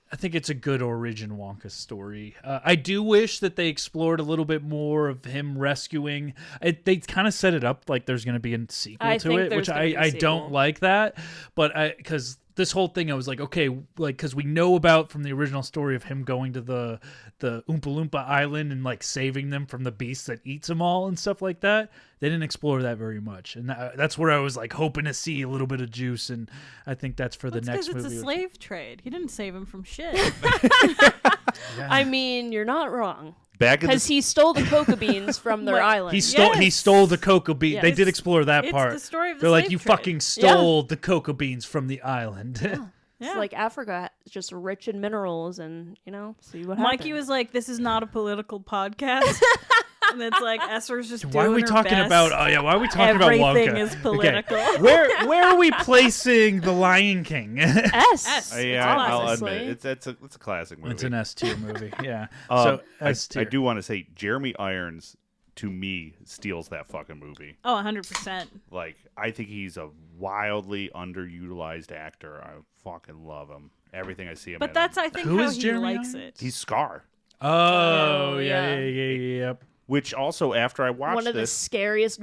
I think it's a good origin Wonka story. I do wish that they explored a little bit more of him rescuing. They kind of set it up like there's going to be a sequel
I
to
think
it,
there's
which
gonna be a
I
sequel.
don't like that. But because this whole thing, I was like, okay, like because we know about from the original story of him going to the Oompa Loompa Island and like saving them from the beast that eats them all and stuff like that. They didn't explore that very much, and that's where I was like hoping to see a little bit of juice, and I think that's for the next
Because
movie.
it's a slave trade. He didn't save him from shit.
I mean, you're not wrong.
Back in
Because
the,
he stole the cocoa beans from their
Like,
island.
He
Yes.
stole the cocoa bean.
Yes.
They did explore that
It's
part.
the story of the
They're like,
slave
you
trade."
fucking stole the cocoa beans from the island.
Yeah.
It's like Africa is just rich in minerals, and see what
Mikey
happens.
was like, "This is not a political podcast," and it's like Esra's just
Why are
doing
we
her
talking
best.
about? Oh yeah, why are we talking about Wonka?
Everything is political.
Okay. Where are we placing the Lion King?
S.
yeah, I'll
honestly.
admit it's a classic movie.
It's an S tier movie. Yeah.
Um,
So
I
S tier.
do want to say Jeremy Irons to me steals that fucking movie.
Oh, 100%.
Like I think he's a wildly underutilized actor. I fucking love him. Everything I see him in.
But that's, I think,
Who
how
is
he
Jeremy
likes
Irons?
it.
He's Scar.
Oh
yeah.
Yep.
Which also after I watched
One of the
this,
scariest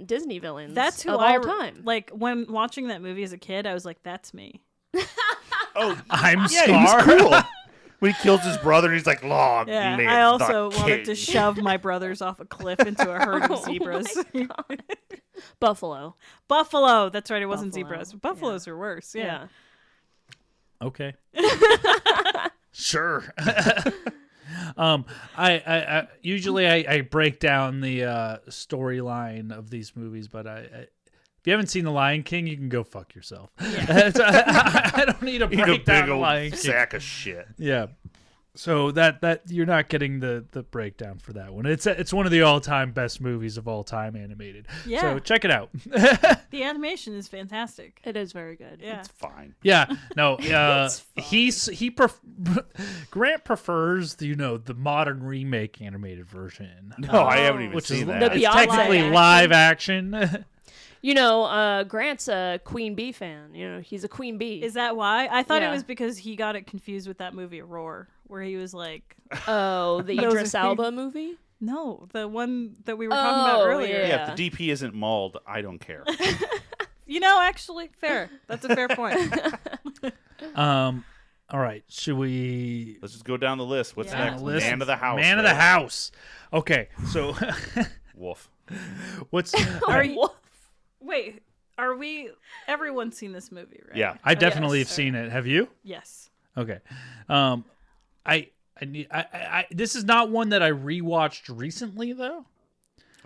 Disney villains
That's who
of
I
all time.
Like, when watching that movie as a kid, I was like, that's me.
I'm
yeah,
Scar.
he was cool. When he kills his brother, and he's like, "Long
Yeah,
live
I also
the
wanted to
king."
shove my brothers off a cliff into a herd of zebras.
Buffalo.
Buffalo. That's right. It wasn't
Buffalo.
zebras. Buffaloes are worse. Yeah.
Okay. Sure. I usually I break down the storyline of these movies, but if you haven't seen The Lion King, you can go fuck yourself. I don't need to
Eat a
break down
big
The
old
Lion King.
sack of shit.
Yeah. So that you're not getting the breakdown for that one. It's one of the all-time best movies of all time animated.
Yeah.
So check it out.
The animation is fantastic.
It is very good.
Yeah.
It's fine.
Yeah. No. Grant prefers the modern remake animated version.
No, I haven't even
Which
seen
is
that.
The
it's
beyond
technically live action.
Grant's a Queen Bee fan. He's a Queen Bee.
Is that why? I thought it
Yeah.
was because he got it confused with that movie Roar, where he was like,
Oh, the
Those
Idris
are
Elba movie?
no, the one that we were talking about
Oh,
earlier.
yeah.
Yeah, if the DP isn't mauled, I don't care.
Actually, fair. That's a fair point.
All right. Should we
Let's just go down the list. What's
Yeah.
next?
list?
Man of the house.
Man of the
right?
house. Okay. So
Wolf.
what's
Are you? Wait, are we? Everyone's seen this movie, right?
Yeah.
I definitely
yes.
have seen it. Have you?
Yes.
Okay. This is not one that I rewatched recently though.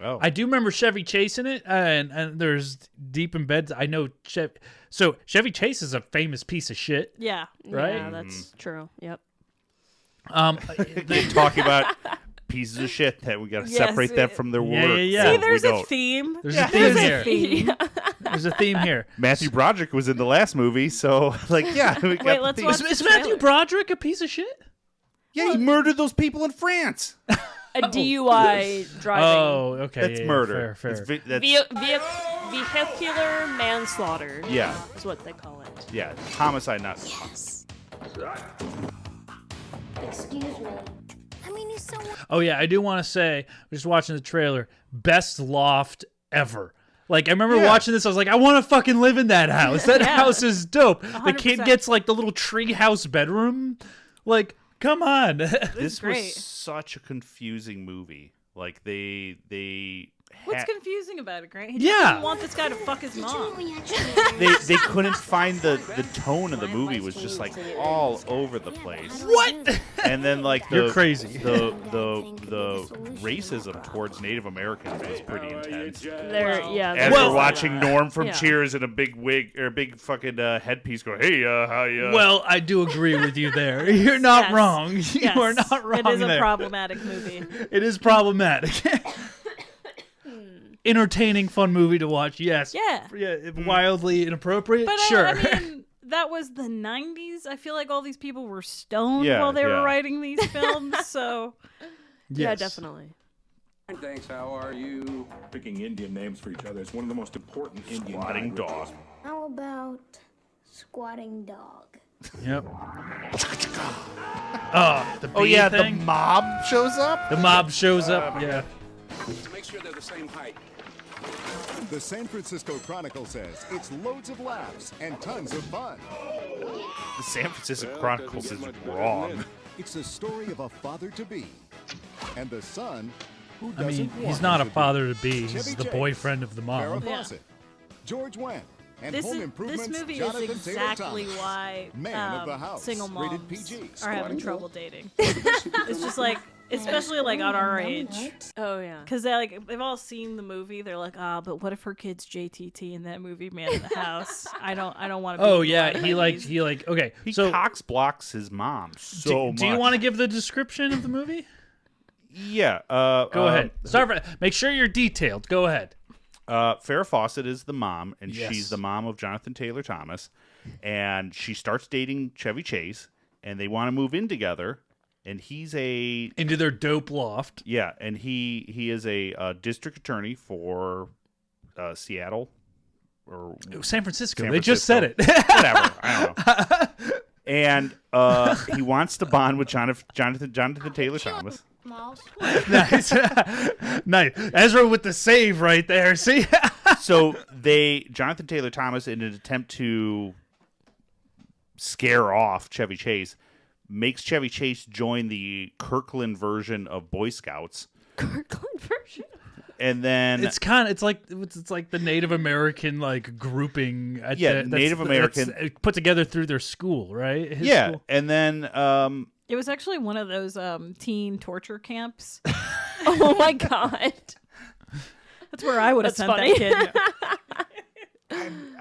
Oh.
I do remember Chevy Chase in it, and there's Deep in Bed. I know Chevy Chase is a famous piece of shit.
Yeah.
Right?
Yeah, that's true. Yep.
They talk about pieces of shit that we got to
Yes,
separate that from their
Yeah,
work.
yeah, yeah.
so
See,
we
there's a
don't.
theme.
There's a theme here.
Theme.
There's a theme here.
Matthew Broderick was in the last movie, so we got
Wait,
the
let's
theme.
watch
Is
the
Matthew
trailer.
Broderick a piece of shit?
Yeah, he murdered those people in France.
A DUI driving.
Oh, okay.
That's
yeah,
murder.
Fair.
It's that's,
Vehicular manslaughter.
yeah,
Is what they call it.
yeah. Homicide, not.
Excuse me. I mean,
Oh yeah, I do want to say, just watching the trailer, best loft ever. Like, I remember watching this, I was like, I want to fucking live in that house. That house is dope. 100%. The kid gets, like, the little tree house bedroom. Like, come on.
This was such a confusing movie. Like, they
What's confusing about it, Grant? He just didn't want this guy to fuck his mom.
they couldn't find the tone of the movie was just like all over the place.
What?
And then like
You're crazy.
The racism towards Native Americans was pretty intense. As we're watching Norm from Cheers in a big wig or a big fucking headpiece go, hey, how you?
Well, I do agree with you there. You're not wrong. You are not wrong.
It is a
there.
problematic movie.
It is problematic. Entertaining, fun movie to watch. Yes.
Yeah.
Wildly inappropriate.
But
sure.
I mean, that was the 90s. I feel like all these people were stoned
Yeah,
while they
yeah.
were writing these films. So
Yeah, definitely.
Thanks. How are you? Picking Indian names for each other is one of the most important Indian
Squatting dog.
How about squatting dog?
Yep. The
Oh yeah,
thing?
the mob shows up.
The mob shows up. Yeah.
To make sure they're the same height.
The San Francisco Chronicle says it's loads of laughs and tons of fun.
The San Francisco Chronicles is wrong.
It's the story of a father-to-be and the son who
I
doesn't
mean,
want
he's not a
to be.
father-to-be. He's
Chevy
the
Chase,
boyfriend of the
Farrah
mom.
Fawcett, George Wendt, and
this
Home Improvements
movie
Jonathan
is
Taylor
exactly
Thomas.
why
Man of the House,
single
rated
moms
PG.
are having trouble dating. It's just like, especially like on our age.
Oh yeah.
Because they've all seen the movie. They're like, but what if her kid's JTT in that movie, Man of the House? I don't want to.
Oh yeah, he okay.
He
So
cox blocks his mom so much.
do you want to give the description of the movie?
Yeah.
Go ahead. Make sure you're detailed. Go ahead.
Farrah Fawcett is the mom, and
Yes.
she's the mom of Jonathan Taylor Thomas, and she starts dating Chevy Chase, and they want to move in together. And he's
into their dope loft.
Yeah, and he is a district attorney for Seattle or
San Francisco.
San
They just said it.
Whatever. I don't know. And he wants to bond with Jonathan Taylor Thomas.
Nice. Nice. Ezra with the save right there. See?
So Jonathan Taylor Thomas, in an attempt to scare off Chevy Chase, makes Chevy Chase join the Kirkland version of Boy Scouts.
Kirkland version?
And then
it's like the Native American like grouping at
Native American
put together through their school, right? His school.
And then
it was actually one of those teen torture camps.
Oh my god.
That's where I would have sent
funny.
that kid.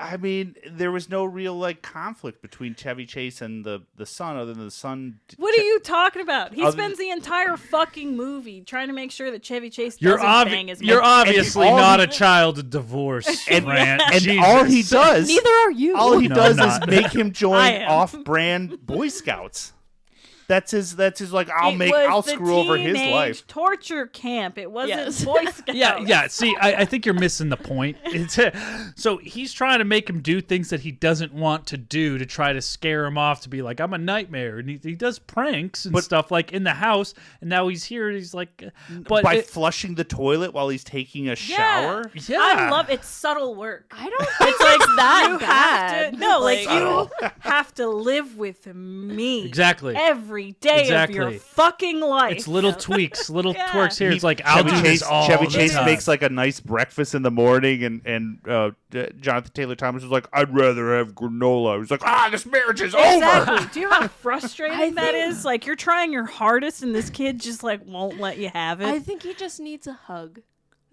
I mean, there was no real like conflict between Chevy Chase and the son, other than the son.
What are you talking about? He spends the entire fucking movie trying to make sure that Chevy Chase
You're
doesn't bang his
You're
mom.
obviously not a child of divorce, Grant.
And
Jesus.
all he does,
Neither are you.
All he
No,
does
I'm
is
not.
make him
I
join
am.
off-brand Boy Scouts. That's his like I'll
was the
screw over his
teenage
life.
torture camp. It wasn't
Yes.
Boy Scouts.
Yeah. See, I think you're missing the point. So he's trying to make him do things that he doesn't want to do to try to scare him off to be like, I'm a nightmare. And he does pranks and stuff like in the house. And now he's here. And he's like, but
By flushing the toilet while he's taking a shower.
Yeah.
I love it's subtle work.
I don't think it's like that
You
bad.
have to, no, like
Subtle.
you have to live with me
Exactly.
every day of your
Exactly.
fucking life.
It's little tweaks, little
Yeah.
twerks here. It's like, I'll do this all
Chevy
the
Chase
time.
makes like a nice breakfast in the morning, and Jonathan Taylor Thomas is like, I'd rather have granola. He's like, this marriage is over.
Exactly. Do you know how frustrating that is? Like you're trying your hardest, and this kid just like won't let you have it.
I think he just needs a hug.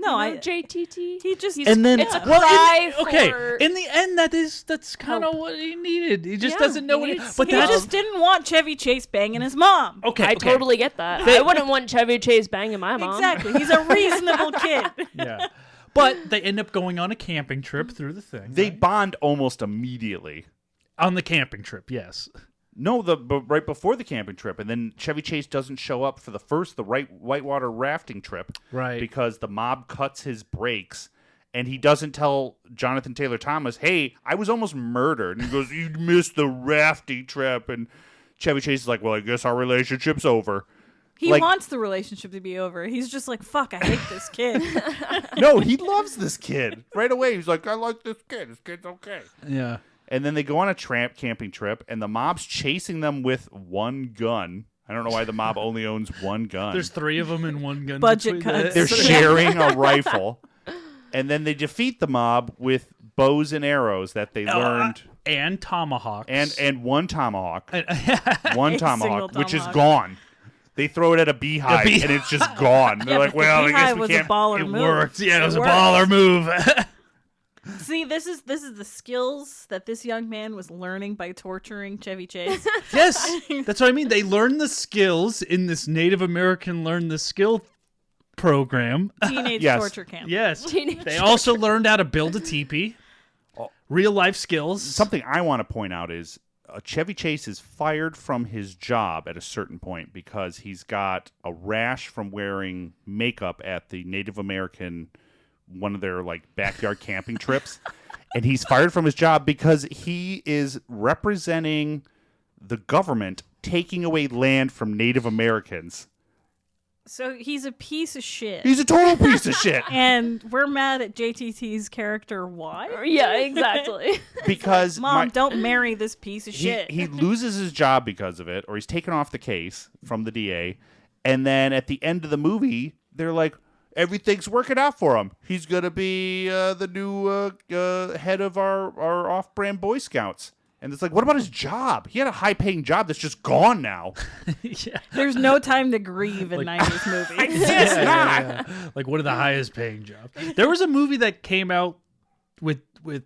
No,
JTT.
He just
And then
it's a
well,
cry
okay,
for
in the end, that's kind of what he needed. He just doesn't know what he. But
he just didn't want Chevy Chase banging his mom.
Okay,
I totally get that. I wouldn't want Chevy Chase banging my mom.
Exactly. He's a reasonable kid.
Yeah, but they end up going on a camping trip through the thing.
They bond almost immediately.
On the camping trip, yes.
No, but right before the camping trip, and then Chevy Chase doesn't show up for the whitewater rafting trip,
Right?
Because the mob cuts his brakes, and he doesn't tell Jonathan Taylor Thomas, "Hey, I was almost murdered." And he goes, "You missed the rafting trip," and Chevy Chase is like, "Well, I guess our relationship's over."
He wants the relationship to be over. He's just like, fuck, I hate this kid.
No, he loves this kid. Right away, he's like, I like this kid. This kid's okay.
Yeah.
And then they go on a camping trip, and the mob's chasing them with one gun. I don't know why the mob only owns one gun.
There's 3 of them in one gun.
Budget cuts.
They're sharing a rifle. And then they defeat the mob with bows and arrows that they learned.
And tomahawks.
And one tomahawk. One
A
tomahawk,
single
which is
tomahawk.
gone. They throw it at a beehive, and it's just gone. They're like,
but
well,
the
I guess
beehive
we
was
can't.
a baller
It
move.
worked. Yeah, it was a
worked.
baller move.
See, this is the skills that this young man was learning by torturing Chevy Chase.
Yes, that's what I mean. They learn the skills in this Native American Learn the Skill program.
Teenage
Yes.
torture camp.
Yes.
Teenage
They also learned how to build a teepee. Real life skills.
Something I want to point out is Chevy Chase is fired from his job at a certain point because he's got a rash from wearing makeup at the Native American, one of their like backyard camping trips. And he's fired from his job because he is representing the government taking away land from Native Americans.
So he's a piece of shit.
He's a total piece of shit.
And we're mad at JTT's character. Why?
Yeah, exactly.
Because
Mom, don't marry this piece of shit.
he loses his job because of it, or he's taken off the case from the DA. And then at the end of the movie, they're like, everything's working out for him. He's going to be the new head of our off-brand Boy Scouts. And it's like, what about his job? He had a high-paying job that's just gone now.
Yeah.
There's no time to grieve in 90s movies.
It's not.
Like one of the highest paying jobs. There was a movie that came out with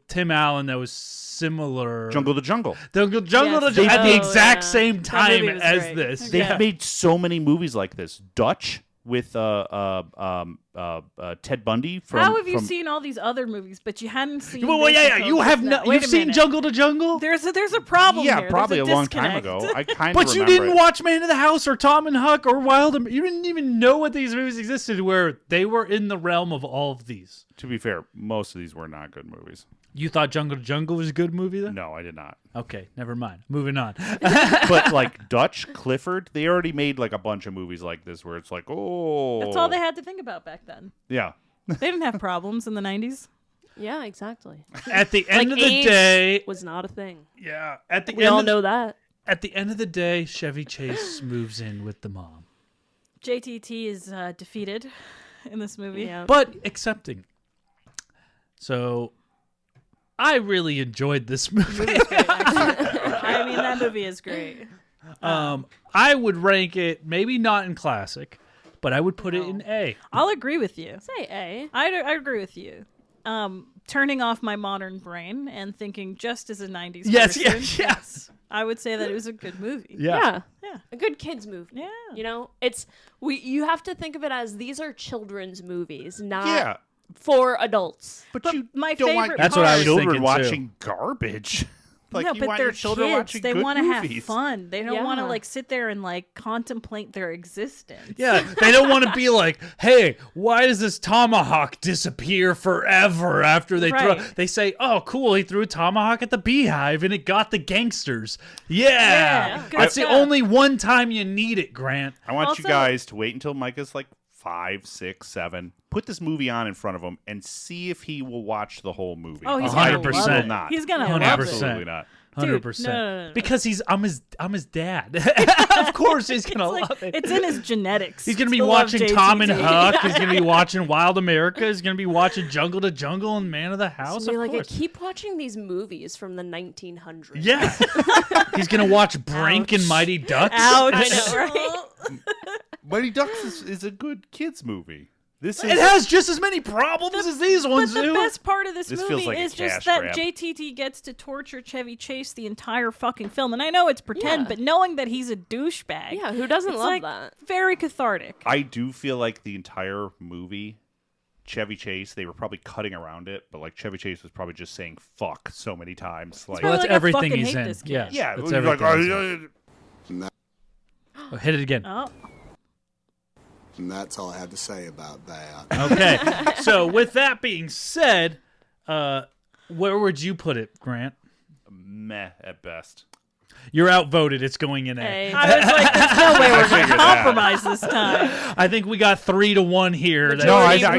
Tim Allen that was similar.
Jungle to Jungle.
Jungle
Yes.
to Jungle at the
Oh,
exact
yeah.
same
That
time
movie was
as
great.
this.
They've
Yeah.
made so many movies like this. Dutch with Ted Bundy from.
How have you
from-
seel all these other movies, but you hadn't seen?
Well,
this
yeah,
until
you
just
have
now?
not.
Wait
You've
a
seen
minute.
Jungle to Jungle.
There's a problem.
Yeah,
here.
probably a
There's
long time
disconnect.
ago. I kind of
But you
remember
didn't
it.
watch Man of the House or Tom and Huck or Wild. You didn't even know what these movies existed, where they were in the realm of all of these.
To be fair, most of these were not good movies.
You thought Jungle to Jungle was a good movie, then?
No, I did not.
Okay, never mind. Moving on.
But like Dutch, Clifford, they already made like a bunch of movies like this where it's like, oh,
That's all they had to think about back then.
Yeah.
They didn't have problems in the 90s.
Yeah, exactly.
At the end of the
AIDS
day,
was not a thing.
yeah. At the
We
end
all
of,
know that.
At the end of the day, Chevy Chase moves in with the mom,
JTT is defeated in this movie.
Yeah.
but accepting. So, I really enjoyed this movie.
I mean, that movie is great.
I would rank it maybe not in classic, but I would put it in A.
I'll agree with you.
Say A.
I agree with you. Turning off my modern brain and thinking just as a 90s
Yes,
person,
yes.
I would say that it was a good movie.
Yeah.
Yeah.
A good kids movie.
Yeah.
You know, you have to think of it as these are children's movies, not
Yeah.
for adults.
But,
But
you
my
don't want
favorite
That's what I was
children
thinking, too.
watching garbage. Like
no,
you
but
want
they're
your children
kids.
watching
They
good
want to have
movies.
fun. They don't want to
Yeah.
like sit there and like contemplate their existence.
Yeah, they don't want to be like, hey, why does this tomahawk disappear forever after they throw?
Right.
They say, oh, cool, he threw a tomahawk at the beehive and it got the gangsters. Yeah,
good
that's the
stuff.
only one time you need it, Grant.
I want you
Also-
guys to wait until Micah's like 5, 6, 7. Put this movie on in front of him and see if he will watch the whole movie.
Oh, he's
I
gonna love
100%.
it.
not.
He's gonna
100%.
love it.
Absolutely not.
100%.
no.
Because I'm his dad. Of course he's gonna
It's like-
love it.
It's in his genetics.
He's gonna be
to love
watching Tom and
JTT.
Huck. He's gonna be watching Wild America. He's gonna be watching Jungle to Jungle and Man of the House.
So
Of
like, I
course.
keep watching these movies from the 1900s.
Yeah. He's going to watch Brink and Mighty Ducks.
Ouch.
I know, right?
Mighty Ducks is a good kids movie. This
It
is
has just as many problems as these ones
But the
do.
best part of this
This
movie
feels like a
is just
cash
that
grab.
JTT gets to torture Chevy Chase the entire fucking film. And I know it's pretend,
Yeah.
but knowing that he's a douchebag.
Yeah, who doesn't
it's
love
like
that?
very cathartic.
I do feel like the entire movie, Chevy Chase, they were probably cutting around it, but like Chevy Chase was probably just saying "fuck" so many times. Like,
well, that's
like, I
everything
fucking
he's
hate
in.
this kid.
Yeah,
yeah,
that's
it was like,
everything he's in. Oh, hit it again.
Oh.
And that's all I have to say about that.
Okay. So with that being said, where would you put it, Grant?
meh at best.
You're outvoted. It's going in A.
Hey. I was like, there's no way we're going to compromise this time.
I think we got 3-1 here.
No, I get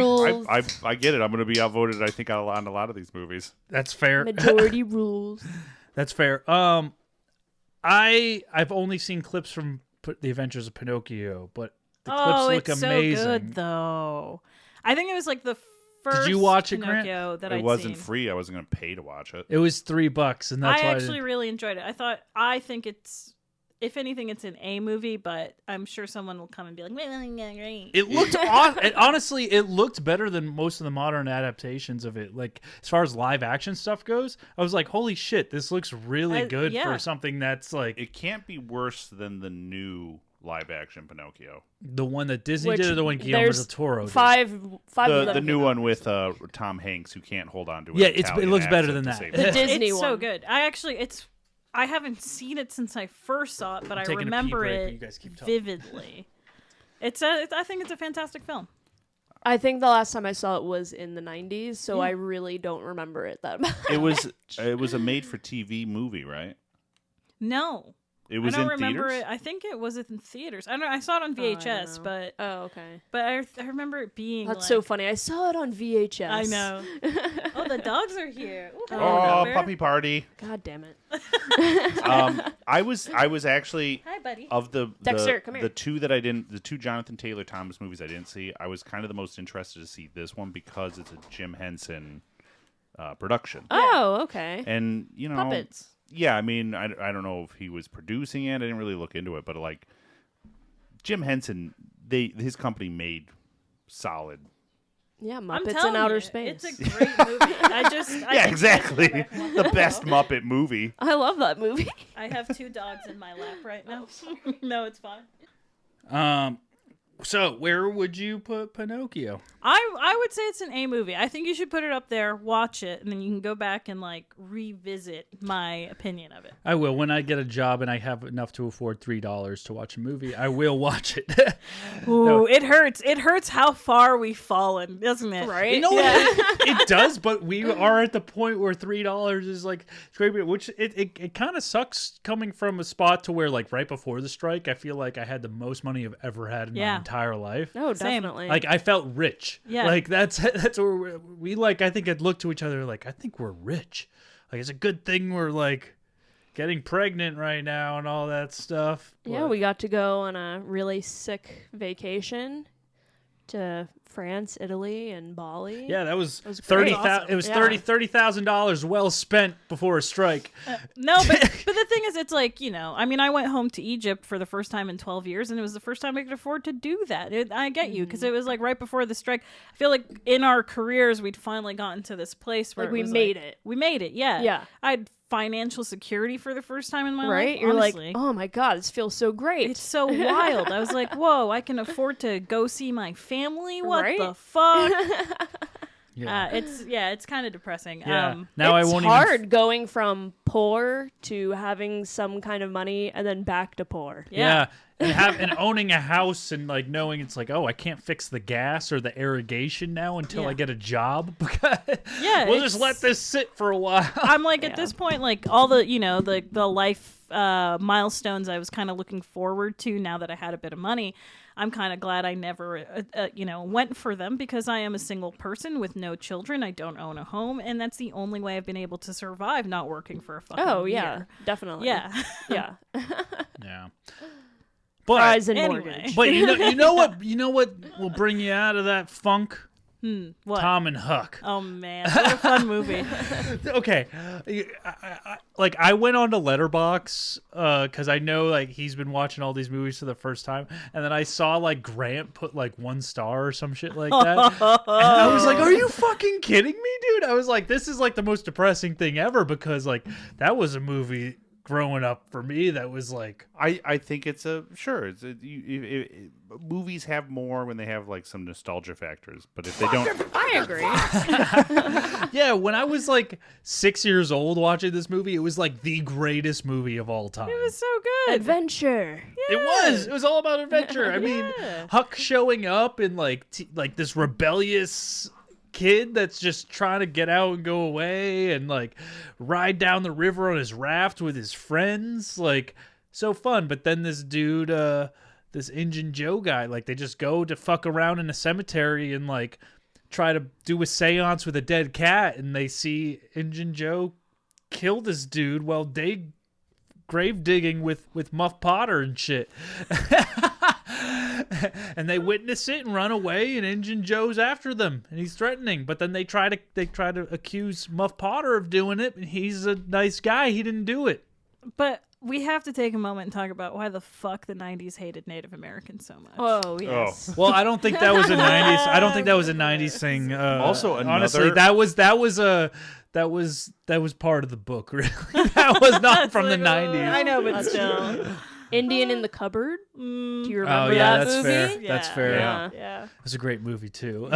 it. I'm going to be outvoted, I think, on a lot of these movies.
That's fair.
Majority rules.
That's fair. I've only seen clips from The Adventures of Pinocchio, but the clips look
it's
amazing.
So good, though. I think it was like the first
Did you watch it,
Pinocchio
Grant?
that
It
I'd
wasn't
seen.
free. I wasn't going to pay to watch it.
It was $3, and that's
I
why
actually really enjoyed it. I think it's, if anything, it's an A movie, but I'm sure someone will come and be like, great.
It looked honestly, it looked better than most of the modern adaptations of it. Like as far as live action stuff goes, I was like, "Holy shit, this looks really good for something that's like."
It can't be worse than the new live action Pinocchio.
The one that Disney did, or the one Guillermo del Toro did?
Five of them.
The new one with Tom Hanks, who can't hold on to it.
Yeah, it looks better than that.
The Disney
it's
one.
so good. I haven't seen it since I first saw it, but I
taking a pee
remember
break, but
it
you guys keep talking.
vividly. I think it's a fantastic film.
I think the last time I saw it was in the 90s, so I really don't remember it that much.
It was a made-for-TV movie, right?
No.
It was
I don't
in
remember
theaters?
it. I think it was in theaters. I saw it on VHS, but
okay.
But I remember it being.
That's so funny. I saw it on VHS.
I know. Oh, the dogs are here. Ooh,
Oh, puppy party!
God damn it.
I was actually
Hi, buddy.
of the
Dexter, come here.
the two Jonathan Taylor Thomas movies I didn't see. I was kind of the most interested to see this one because it's a Jim Henson production.
Oh, okay.
And
puppets.
Yeah, I mean, I don't know if he was producing it. I didn't really look into it, but like Jim Henson, his company made solid.
Yeah,
I'm
Muppets
telling
in Outer
you,
Space.
It's a great movie.
Yeah, exactly. The best Muppet movie.
I love that movie.
I have 2 dogs in my lap right now. No, it's fine.
So where would you put Pinocchio?
I would say it's an A movie. I think you should put it up there, watch it, and then you can go back and like revisit my opinion of it.
I will. When I get a job and I have enough to afford $3 to watch a movie, I will watch it.
Ooh,
No.
it hurts. It hurts how far we've fallen, doesn't it?
Right?
You know what? It does, but we are at the point where $3 is like great, which it kind of sucks coming from a spot to where like right before the strike, I feel like I had the most money I've ever had in my entire life.
Oh,
Same.
definitely.
Like I felt rich.
Yeah.
Like that's where we like. I think I'd look to each other like I think we're rich. Like it's a good thing we're like getting pregnant right now and all that stuff.
Yeah,
But-
we got to go on a really sick vacation to France, Italy, and Bali.
Yeah, that was
great.
$30,000. It was
Yeah.
$30,000 well spent before a strike.
No, but the thing is, it's like, I mean, I went home to Egypt for the first time in 12 years, and it was the first time I could afford to do that. I get you, because it was like right before the strike. I feel like in our careers, we'd finally gotten to this place where
Like, we
it was
made it.
We made it, yeah.
Yeah.
I had financial security for the first time in my life.
Right? You're
honestly.
like, oh my God, this feels so great.
It's so wild. I was like, whoa, I can afford to go see my family? What
Right?
the fuck?
Yeah.
It's kind of depressing.
Yeah. Now
it's
I won't
hard going from poor to having some kind of money and then back to poor.
Yeah. And owning a house and like knowing it's like, oh, I can't fix the gas or the irrigation now until I get a job.
Yeah,
We'll just let this sit for a while.
I'm like at this point, like all the the life milestones I was kind of looking forward to now that I had a bit of money. I'm kind of glad I never, went for them because I am a single person with no children. I don't own a home, and that's the only way I've been able to survive not working for a fucking year.
Definitely.
Yeah.
Yeah.
Yeah. But
Prize and
anyway.
mortgage.
But you know what will bring you out of that funk?
What?
Tom and Huck.
Oh man, what a fun movie.
Okay, I went on to Letterboxd because I know like he's been watching all these movies for the first time, and then I saw like Grant put like 1 star or some shit like that, and I was like, "Are you fucking kidding me, dude?" I was like, "This is like the most depressing thing ever," because like that was a movie growing up for me that was like
I think it's movies have more when they have like some nostalgia factors, but if they don't,
I agree.
yeah, when I was like 6 years old watching this movie, it was like the greatest movie of all time.
It was so good.
Adventure.
It was all about adventure. I mean, Huck showing up in like this rebellious kid that's just trying to get out and go away and like ride down the river on his raft with his friends. Like, so fun. But then this dude, this Injun Joe guy, like they just go to fuck around in a cemetery and like try to do a seance with a dead cat, and they see Injun Joe kill this dude while grave digging with Muff Potter and shit. And they witness it and run away, and Injun Joe's after them and he's threatening. But then they try to accuse Muff Potter of doing it, and he's a nice guy. He didn't do it.
But we have to take a moment and talk about why the fuck the 90s hated Native Americans so much.
Oh, yes.
Well, I don't think that was a 90s. I don't think that was a 90s thing.
Also,
honestly, that was part of the book. Really, that was not from the 90s.
I know, but still.
Indian in the Cupboard. Do you remember
yeah,
that
that's
movie?
fair.
Yeah.
That's fair.
Yeah.
It was a great movie too.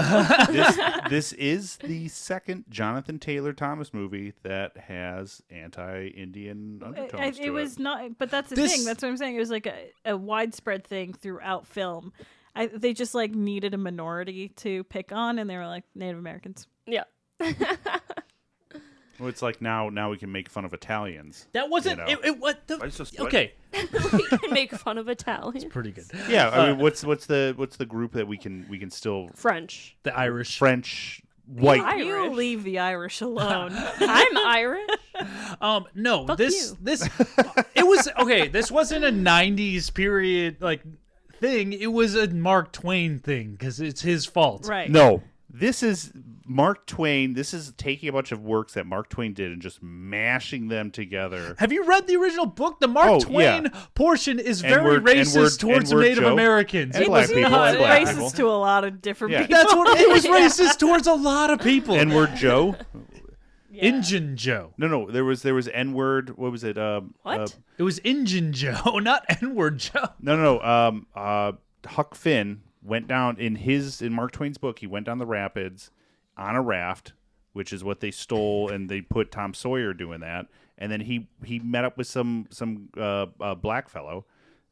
This is the second Jonathan Taylor Thomas movie that has anti-Indian undertones to
It was not, but that's the thing. That's what I'm saying. It was like a widespread thing throughout film. They just like needed a minority to pick on, and they were like Native Americans.
Yeah.
Well, it's like now we can make fun of Italians.
That wasn't
you know?
okay.
We can make fun of Italians.
It's pretty good.
Yeah, I mean, what's the group that we can still
French.
The Irish.
French white.
Irish.
You leave the Irish alone.
I'm Irish.
No,
Fuck
this
you.
it was okay. This wasn't a 90s period like thing. It was a Mark Twain thing because it's his fault.
Right.
No, this is Mark Twain. This is taking a bunch of works that Mark Twain did and just mashing them together.
Have you read the original book? The Mark Twain portion is very racist towards Native Americans.
And black people. And black people.
Racist to a lot of different people.
That's what it was. Racist towards a lot of people.
N-word Joe.
Injun Joe.
No. There was N-word. What was it?
What?
It was Injun Joe, not N-word Joe.
No. Huck Finn went down in Mark Twain's book. He went down the rapids on a raft, which is what they stole, and they put Tom Sawyer doing that. And then he met up with some black fellow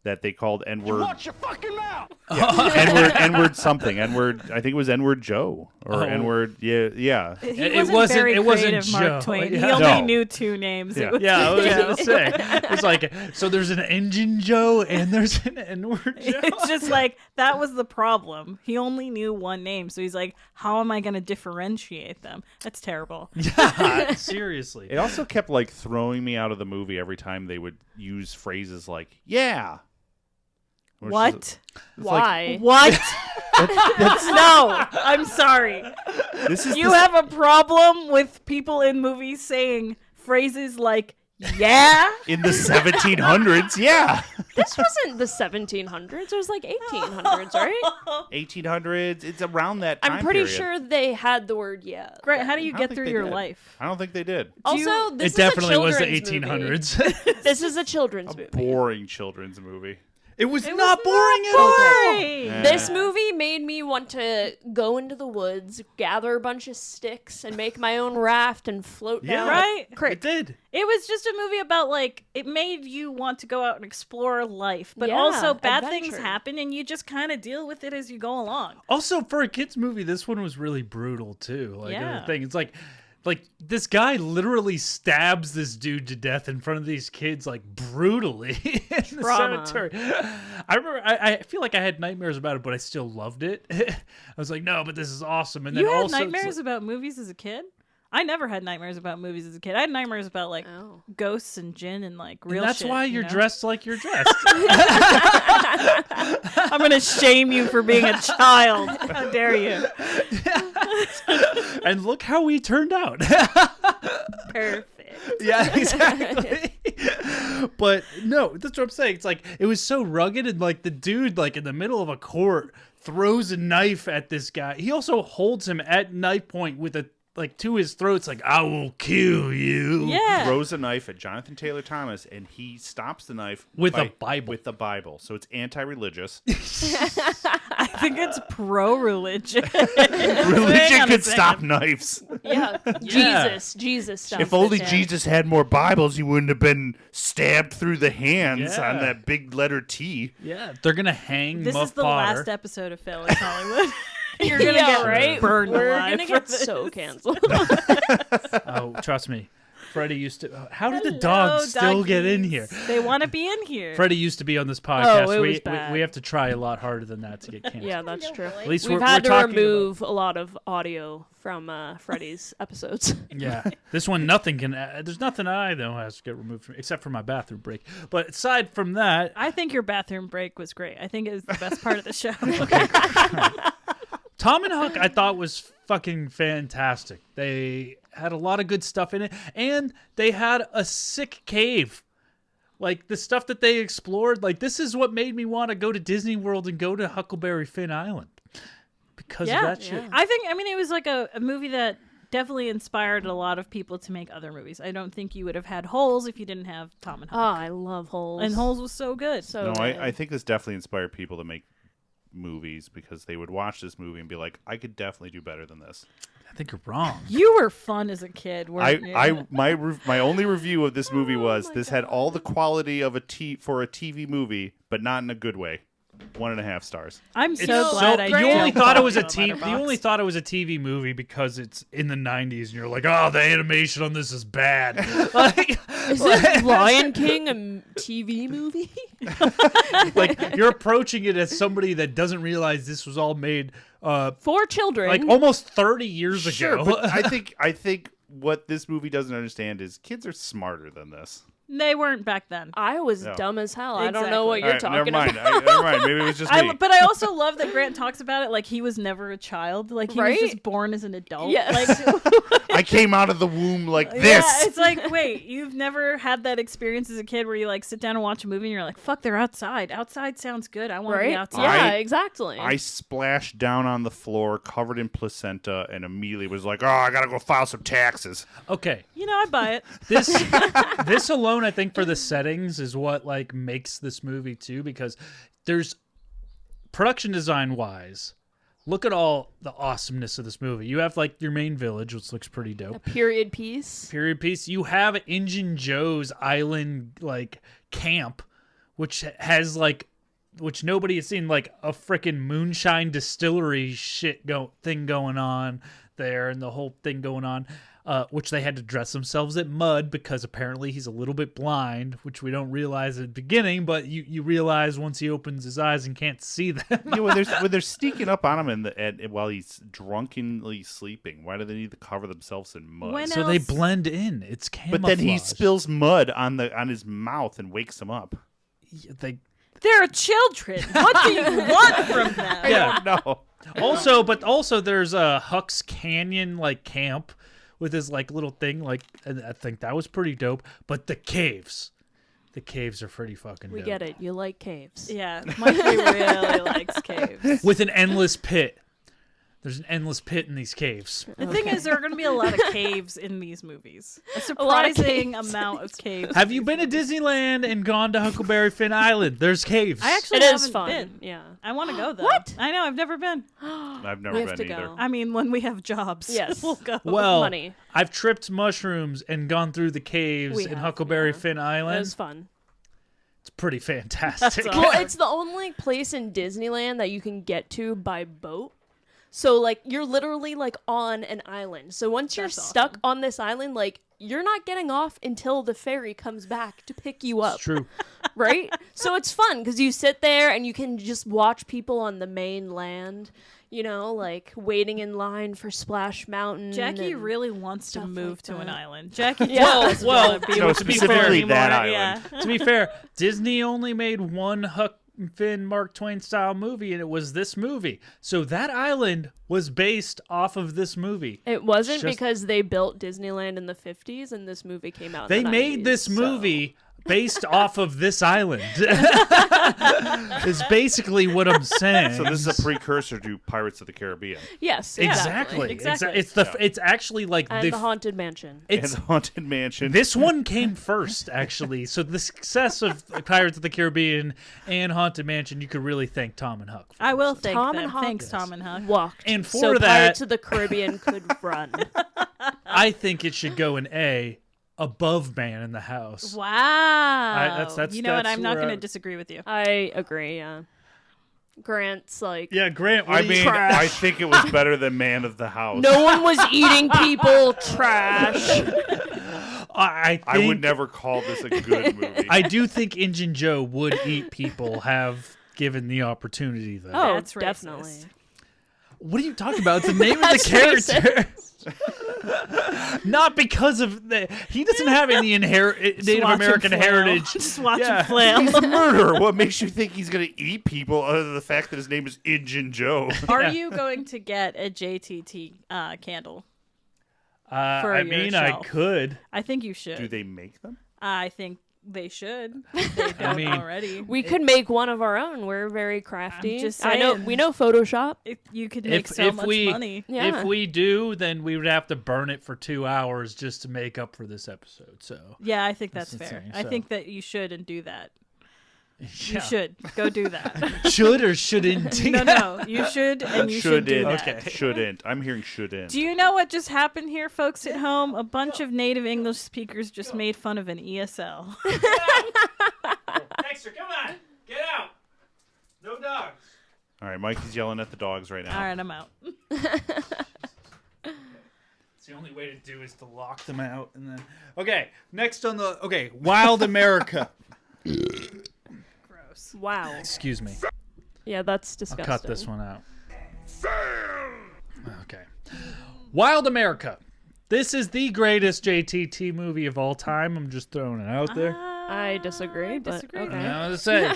that they called N-word.
Watch your fucking mouth.
Yeah. N-word something. N-word. I think it was N-word Joe or N-word. Yeah.
It wasn't
Joe.
Mark Twain.
Yeah.
He only knew two names.
Yeah.
I was gonna say. It's like, so there's an Injun Joe and there's an N-word Joe.
It's just like that was the problem. He only knew one name, so he's like, "How am I going to differentiate them?" That's terrible.
Yeah, seriously.
It also kept like throwing me out of the movie every time they would use phrases like "yeah."
What?
Why?
What? No, I'm sorry. You have a problem with people in movies saying phrases like "yeah"
in the 1700s. Yeah,
this wasn't the 1700s. It was like 1800s, right?
1800s. It's around that time
I'm pretty
period.
sure they had the word "yeah."
Grant, how do you
I don't
get
think
through
they
your
did.
life?
I don't think they did.
Also, this
It
is
definitely
a
was the
children's
1800s.
movie. This is a children's movie.
Boring children's movie.
It was not boring at all.
Yeah.
This movie made me want to go into the woods, gather a bunch of sticks, and make my own raft and float down.
Right?
It did.
It was just a movie about like it made you want to go out and explore life, but
Yeah,
also bad things
adventure.
happen and you just kind of deal with it as you go along.
Also, for a kids movie, this one was really brutal too. Like
Yeah.
the thing, it's like this guy literally stabs this dude to death in front of these kids, like brutally in the
Trauma.
cemetery. I remember, I feel like I had nightmares about it, but I still loved it. I was like, no, but this is awesome. And then
You had
also, it's
nightmares about movies as a kid? I never had nightmares about movies as a kid. I had nightmares about like ghosts and gin and like real
that's
shit.
why
you
you're
know?
dressed like you're dressed.
I'm gonna shame you for being a child. How dare you?
And look how we turned out.
Perfect.
Yeah, exactly. But no, that's what I'm saying. It's like it was so rugged, and like the dude, like in the middle of a court, throws a knife at this guy. He also holds him at knife point with a to his throat. It's like, I will kill you.
Yeah.
Throws a knife at Jonathan Taylor Thomas, and he stops the knife
With a Bible.
With the Bible, so it's anti-religious.
I think it's pro-religion.
Religion could stop knives.
Yeah, Jesus stuff.
If only Jesus had more Bibles, he wouldn't have been stabbed through the hands
Yeah.
on that big letter T.
Yeah, they're gonna hang
This
Muff
is the
Potter.
last episode of Failing Hollywood. You're gonna get burned
We're
alive
gonna
for
get
this.
so canceled.
Oh, trust me. Freddie used to. How did the dogs still get in here?
They want to be in here.
Freddie used to be on this podcast.
Oh, it was bad.
We have to try a lot harder than that to get canceled.
Yeah, that's true.
At least
we've
we're
had to
talking
remove a lot of audio from Freddie's episodes.
Yeah, this one nothing can. There's nothing I know has to get removed from, except for my bathroom break. But aside from that,
I think your bathroom break was great. I think it was the best part of the show.
Tom and Huck, I thought was fucking fantastic. They had a lot of good stuff in it, and they had a sick cave. Like, the stuff that they explored, like, this is what made me want to go to Disney World and go to Huckleberry Finn Island. Because of that shit.
I mean, it was like a movie that definitely inspired a lot of people to make other movies. I don't think you would have had Holes if you didn't have Tom and Huck.
Oh, I love Holes.
And Holes was so good.
No, I think this definitely inspired people to make movies because they would watch this movie and be like, I could definitely do better than this.
I think you're wrong.
You were fun as a kid, weren't you?
My only review of this movie was this had all the quality of for a TV movie, but not in a good way. 1.5 stars.
I'm so glad I
You only
jumped
thought it
off
was a
your
TV.
letterbox.
You only thought it was a TV movie because it's in the '90s, and you're like, "Oh, the animation on this is bad." Like,
is this Lion King a TV movie?
like you're approaching it as somebody that doesn't realize this was all made
for children,
like almost 30 years
Sure,
ago.
but I think what this movie doesn't understand is kids are smarter than this.
They weren't back then.
I was
No.
dumb as hell. I don't know what you're talking
never mind.
about.
Never mind. Maybe it was just me.
But I also love that Grant talks about it like he was never a child. Like he was
Right?
just born as an adult.
Yes.
Like,
I came out of the womb like this.
yeah, it's like, wait, you've never had that experience as a kid where you like sit down and watch a movie and you're like, fuck, they're outside. Outside sounds good. I want to be
Right?
outside.
Yeah, exactly.
I splashed down on the floor covered in placenta and immediately was like, oh, I got to go file some taxes.
Okay,
You know, I buy it.
this alone, I think, for the settings is what like makes this movie too, because there's production design wise. Look at all the awesomeness of this movie. You have like your main village, which looks pretty dope.
A period piece.
Period piece. You have Injun Joe's island like camp, which has like, which nobody has seen, like a freaking moonshine distillery thing going on there, and the whole thing going on. Which they had to dress themselves at Mud because apparently he's a little bit blind, which we don't realize at the beginning, but you realize once he opens his eyes and can't see them.
When they're sneaking up on him while he's drunkenly sleeping, why do they need to cover themselves in mud?
So they blend in. It's camouflage.
But then he spills mud on his mouth and wakes him up.
They're children. What do you want from them?
I don't know.
Also there's a Huck's Canyon like camp with his like little thing, like, and I think that was pretty dope. But the caves are pretty fucking dope.
We get it. You like caves.
Yeah, Mikey really likes caves.
With an endless pit. There's an endless pit in these caves.
The thing is, there are going to be a lot of caves in these movies. A surprising amount of caves.
Have you been to Disneyland and gone to Huckleberry Finn Island? There's caves.
I actually
It is
haven't
fun.
been.
Yeah.
I want to go though.
What?
I know. I've never been.
I've
We
never
have
been
to
either.
go.
I mean, when we have jobs,
Yes.
we'll go.
Well,
Money.
I've tripped mushrooms and gone through the caves
We
in
have,
Huckleberry
yeah.
Finn
It
Island.
was fun.
It's pretty fantastic.
Well, it's the only place in Disneyland that you can get to by boat. So, like, you're literally, like, on an island. So once you're stuck on this island, like, you're not getting off until the ferry comes back to pick you up.
It's true.
Right? So it's fun because you sit there and you can just watch people on the main land, you know, like, waiting in line for Splash Mountain.
Jackie
and
really wants to
stuff
move
like
to an
that.
island. Jackie
Yeah.
just doesn't
Well,
want to be
no,
with people
specifically
anymore.
that
Yeah.
island.
To be fair, Disney only made one Huck Finn Mark Twain style movie, and it was this movie. So that island was based off of this movie.
It wasn't
Just-
because they built Disneyland in the 50s and this movie came out
They
in the
made
90s,
this
so-
movie based off of this island. Is basically what I'm saying.
So this is a precursor to Pirates of the Caribbean.
Yes,
Exactly. It's actually like
And the Haunted Mansion.
And the Haunted Mansion.
This one came first, actually. So the success of Pirates of the Caribbean and Haunted Mansion, you could really thank Tom and Huck.
I will thank
Tom
them.
and Huck
Thanks, Tom and Huck.
walked.
And for
so
that-
Pirates of the Caribbean could run.
I think it should go an A above Man in the House.
Wow.
that's
you know what?
that's
I'm not
where
going to
I-
disagree with you.
I agree, yeah. Grant's like,
Yeah, Grant.
I mean, I think it was better than Man of the House.
no one was eating people. Trash.
I
would never call this a good movie.
I do think Injun Joe would eat people have given the opportunity, though.
Oh,
That's
definitely.
racist.
What are you talking about? It's the name of the character. Not because of he doesn't have any Native American heritage.
Just watch him flail.
He's a murderer. What makes you think he's going to eat people other than the fact that his name is Injun Joe?
Are you going to get a JTT candle?
I mean, I could.
I think you should.
Do they make them?
I think they should. If they don't already.
We could make one of our own. We're very crafty.
I'm just
I know
saying.
We know Photoshop.
You could make so much money.
Yeah.
If we do, then we would have to burn it for 2 hours just to make up for this episode. So
Yeah, I think that's fair.
insane,
I
so.
think that you should and do that.
Yeah.
You should go do that.
Should or shouldn't?
No, you should and you should do that.
Okay. Shouldn't. I'm hearing shouldn't.
Do you know what just happened here, folks at home? A bunch of native English speakers just made fun of an ESL.
Dexter, come on. Get out. No dogs.
All right, Mikey's yelling at the dogs right now.
All right, I'm out.
It's the only way to do is to lock them out and then. Okay, next on the Wild America.
Gross.
Wow.
Excuse me.
Yeah, that's disgusting.
I'll cut this one out. Okay. Wild America. This is the greatest JTT movie of all time. I'm just throwing it out there.
I disagree, but okay.
I was saying.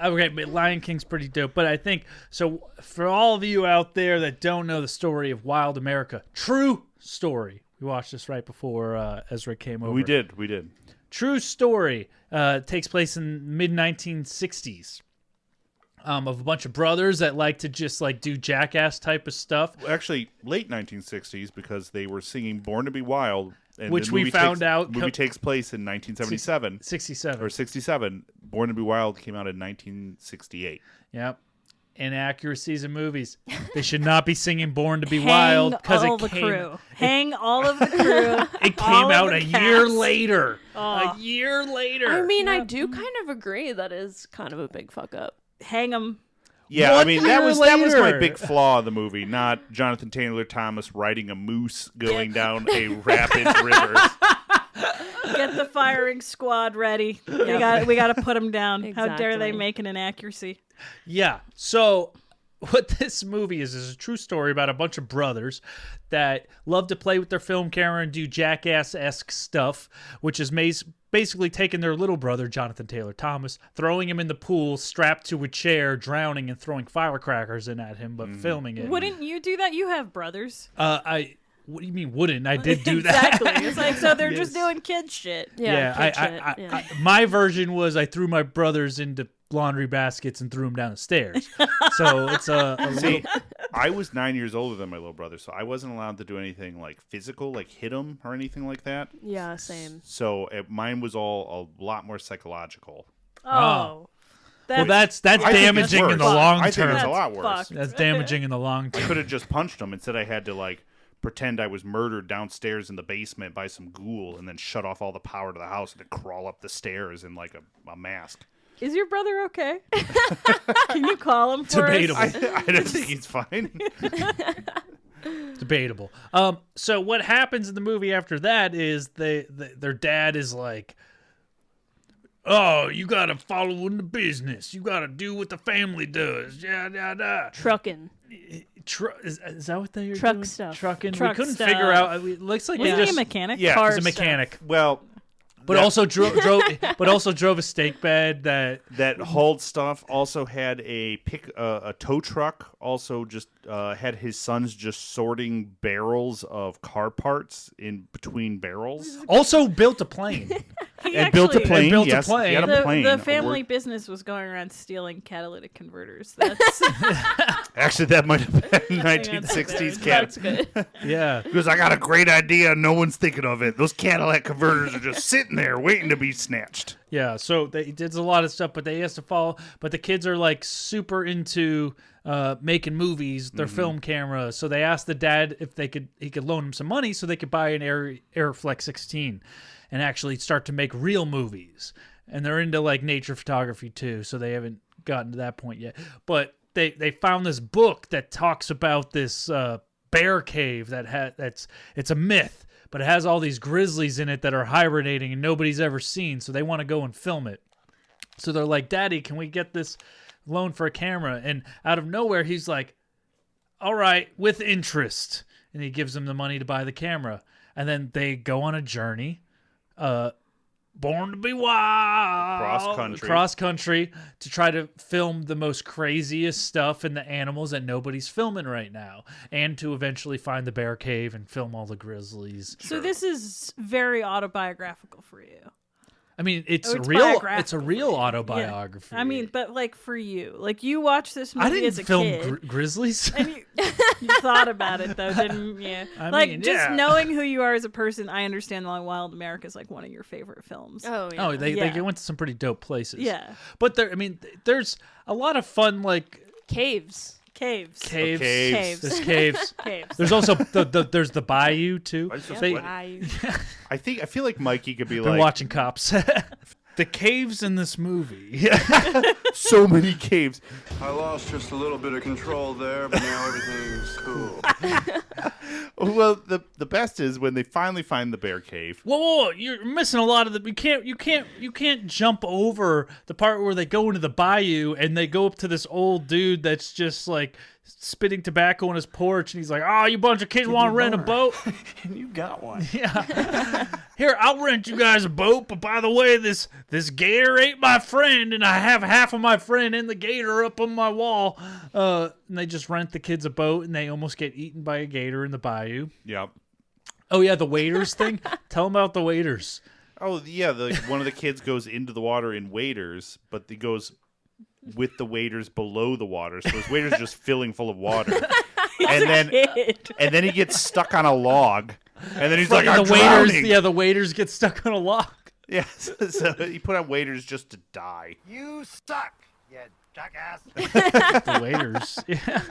Okay, but Lion King's pretty dope. But I think, so for all of you out there that don't know the story of Wild America, true story. We watched this right before Ezra came over.
We did.
True story. Takes place in mid-1960s. Of a bunch of brothers that like to just like do jackass type of stuff.
Actually, late 1960s because they were singing "Born to Be Wild," and
which
the
we
movie
found out
the movie takes place in 1977.
67
or 67. "Born to Be Wild" came out in 1968.
Yep. Inaccuracies in movies. They should not be singing "Born to Be Wild" because
all the crew. Hang all of the crew.
It came out a
cast.
year later.
Oh.
A year later.
I mean, I do kind of agree that is kind of a big fuck up.
Hang them.
Yeah, I mean that was my
later.
big flaw of the movie, not Jonathan Taylor Thomas riding a moose going down a rapid river.
Get the firing squad ready. We got to put them down. How dare they
Exactly.
make an inaccuracy?
Yeah. So what this movie is a true story about a bunch of brothers that love to play with their film camera and do jackass-esque stuff, which is basically taking their little brother, Jonathan Taylor Thomas, throwing him in the pool, strapped to a chair, drowning, and throwing firecrackers in at him, but filming it.
Wouldn't you do that? You have brothers.
What do you mean wouldn't? I did do that.
Exactly. It's like, so they're just doing kid shit.
Yeah, my version was I threw my brothers into laundry baskets and threw them down the stairs. So it's a
See, I was 9 years older than my little brother, so I wasn't allowed to do anything like physical, like hit him or anything like that.
Yeah, same.
So mine was all a lot more psychological.
Oh.
Well, that's damaging in the long term.
I think it's a lot worse.
That's damaging in the long term.
I could have just punched him. Instead, I had to like pretend I was murdered downstairs in the basement by some ghoul, and then shut off all the power to the house and then crawl up the stairs in like a mask.
Is your brother okay? Can you call him for
Debatable.
us?
I don't think he's fine.
Debatable. So what happens in the movie after that is their dad is like, "Oh, you gotta follow in the business. You gotta do what the family does." Yeah.
Trucking.
Is that what they're
Truck
doing?
stuff.
Trucking.
Truck
we couldn't
stuff.
figure out. It looks like
Wasn't
they
he
just
a mechanic?
Yeah,
he's a mechanic.
Well,
But also drove a stake bed
that hauled stuff. Also had a tow truck. Also just had his sons just sorting barrels of car parts in between barrels.
Also built a plane.
And built a plane.
built a
Yes,
plane.
he had a plane.
The family business was going around stealing catalytic converters. That's
Actually, that might have been 1960s
That's good.
Yeah.
Because I got a great idea, no one's thinking of it. Those Cadillac converters are just sitting there waiting to be snatched.
Yeah, so they did a lot of stuff, but they has to follow. But the kids are like super into making movies, their film camera. So they asked the dad if he could loan him some money so they could buy an Airflex 16 and actually start to make real movies. And they're into like nature photography too, so they haven't gotten to that point yet. But they found this book that talks about this bear cave it's a myth, but it has all these grizzlies in it that are hibernating and nobody's ever seen. So they want to go and film it. So they're like, Daddy, can we get this loan for a camera? And out of nowhere, he's like, all right, with interest. And he gives them the money to buy the camera. And then they go on a journey, born to be wild, cross country to try to film the most craziest stuff in the animals that nobody's filming right now, and to eventually find the bear cave and film all the grizzlies.
So this is very autobiographical for you.
I mean, it's a real autobiography.
Yeah. I mean, but like for you, like you watched this movie
I didn't
as a
film
kid.
grizzlies.
And you thought about it though, didn't you? Just knowing who you are as a person, I understand why Wild America is like one of your favorite films.
Oh yeah.
Oh, they went to some pretty dope places.
Yeah.
But there's a lot of fun like
caves.
Caves.
There's caves. There's also there's the bayou too.
I feel like Mikey could be
been
like
watching Cops. The caves in this movie.
So many caves.
I lost just a little bit of control there, but now everything's cool.
Well, the best is when they finally find the bear cave.
Whoa, you're missing a lot of the. You can't jump over the part where they go into the bayou and they go up to this old dude that's just like spitting tobacco on his porch, and he's like, "Oh, you bunch of kids want to rent a boat?
You got one.
Yeah. Here, I'll rent you guys a boat. But by the way, this gator ate my friend, and I have half of my friend and the gator up on my wall." And they just rent the kids a boat, and they almost get eaten by a gator in the bayou.
Yep.
Oh yeah, the waders thing. Tell them about the waders.
Oh yeah, one of the kids goes into the water in waders, but he goes with the waders below the water, so his waders are just filling full of water. And then he gets stuck on a log, and then he's like, "I'm drowning."
Yeah, the waders get stuck on a log.
Yeah, so he put on waders just to die.
You suck, you jackass.
The waders. Yeah.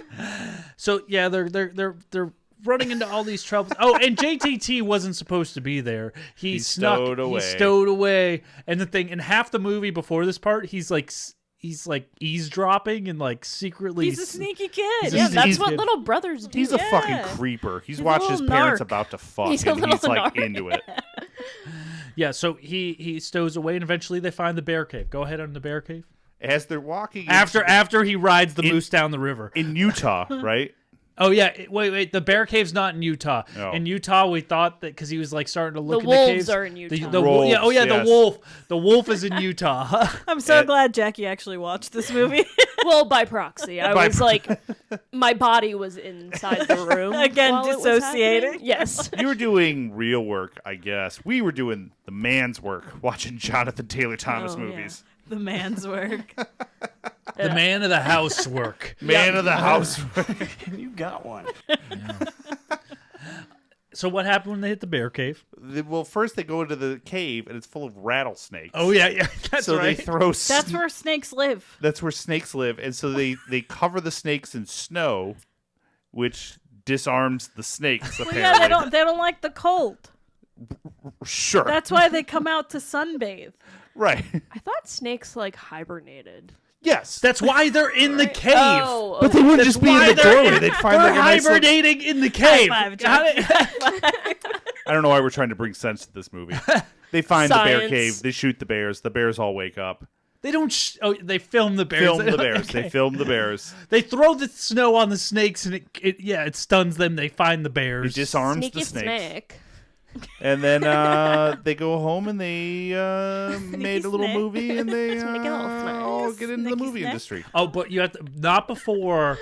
So yeah, they're running into all these troubles. Oh, and JTT wasn't supposed to be there. He stowed away. And the thing, in half the movie before this part, he's like eavesdropping and like secretly.
He's a sneaky kid.
That's what little brothers do.
He's a fucking creeper. He's watched his parents about to fuck,
He's
and he's like
narc.
into it.
Yeah, so he stows away, and eventually they find the bear cave. Go ahead on the bear cave.
As they're walking
After he rides the moose down the river
in Utah, right?
Oh yeah, wait. The bear cave's not in Utah.
Oh.
In Utah, we thought that because he was like starting to look
The
in the
wolves
caves.
are in Utah.
The
Wolves,
the wolf. The wolf is in Utah.
I'm so glad Jackie actually watched this movie.
Well, by proxy. I was like, my body was inside the room.
Again,
while it was
dissociating.
happening. Yes.
You were doing real work, I guess. We were doing the man's work, watching Jonathan Taylor Thomas movies.
The man's work.
The man of the housework.
Man of the housework.
You got one.
So what happened when they hit the bear cave?
Well, first they go into the cave, and it's full of rattlesnakes.
Oh yeah, that's
so
right.
they throw.
That's where snakes live.
That's where snakes live, and so they cover the snakes in snow, which disarms the snakes.
Well,
Apparently,
yeah, they don't like the cold.
Sure.
That's why they come out to sunbathe.
Right.
I thought snakes like hibernated.
Yes.
That's why they're in the cave.
Oh,
But they wouldn't
That's
just be
why
in the
they're
doorway. They'd find
They're
like a nice little...
hibernating in the cave.
High five,
Got it?
I don't know why we're trying to bring sense to this movie. They find the bear
Science.
cave. They shoot the bears. The bears all wake up.
They don't. They film the bears.
Film the bears.
Okay.
They film the bears.
They throw the snow on the snakes, and it stuns them. They find the bears.
It disarms
Sneaky
the snakes.
snake.
And then they go home and they made a little
snake.
movie, and they
Sneaky little snake.
all get into the
Sneaky
movie
snake.
industry.
Oh, but you have to not before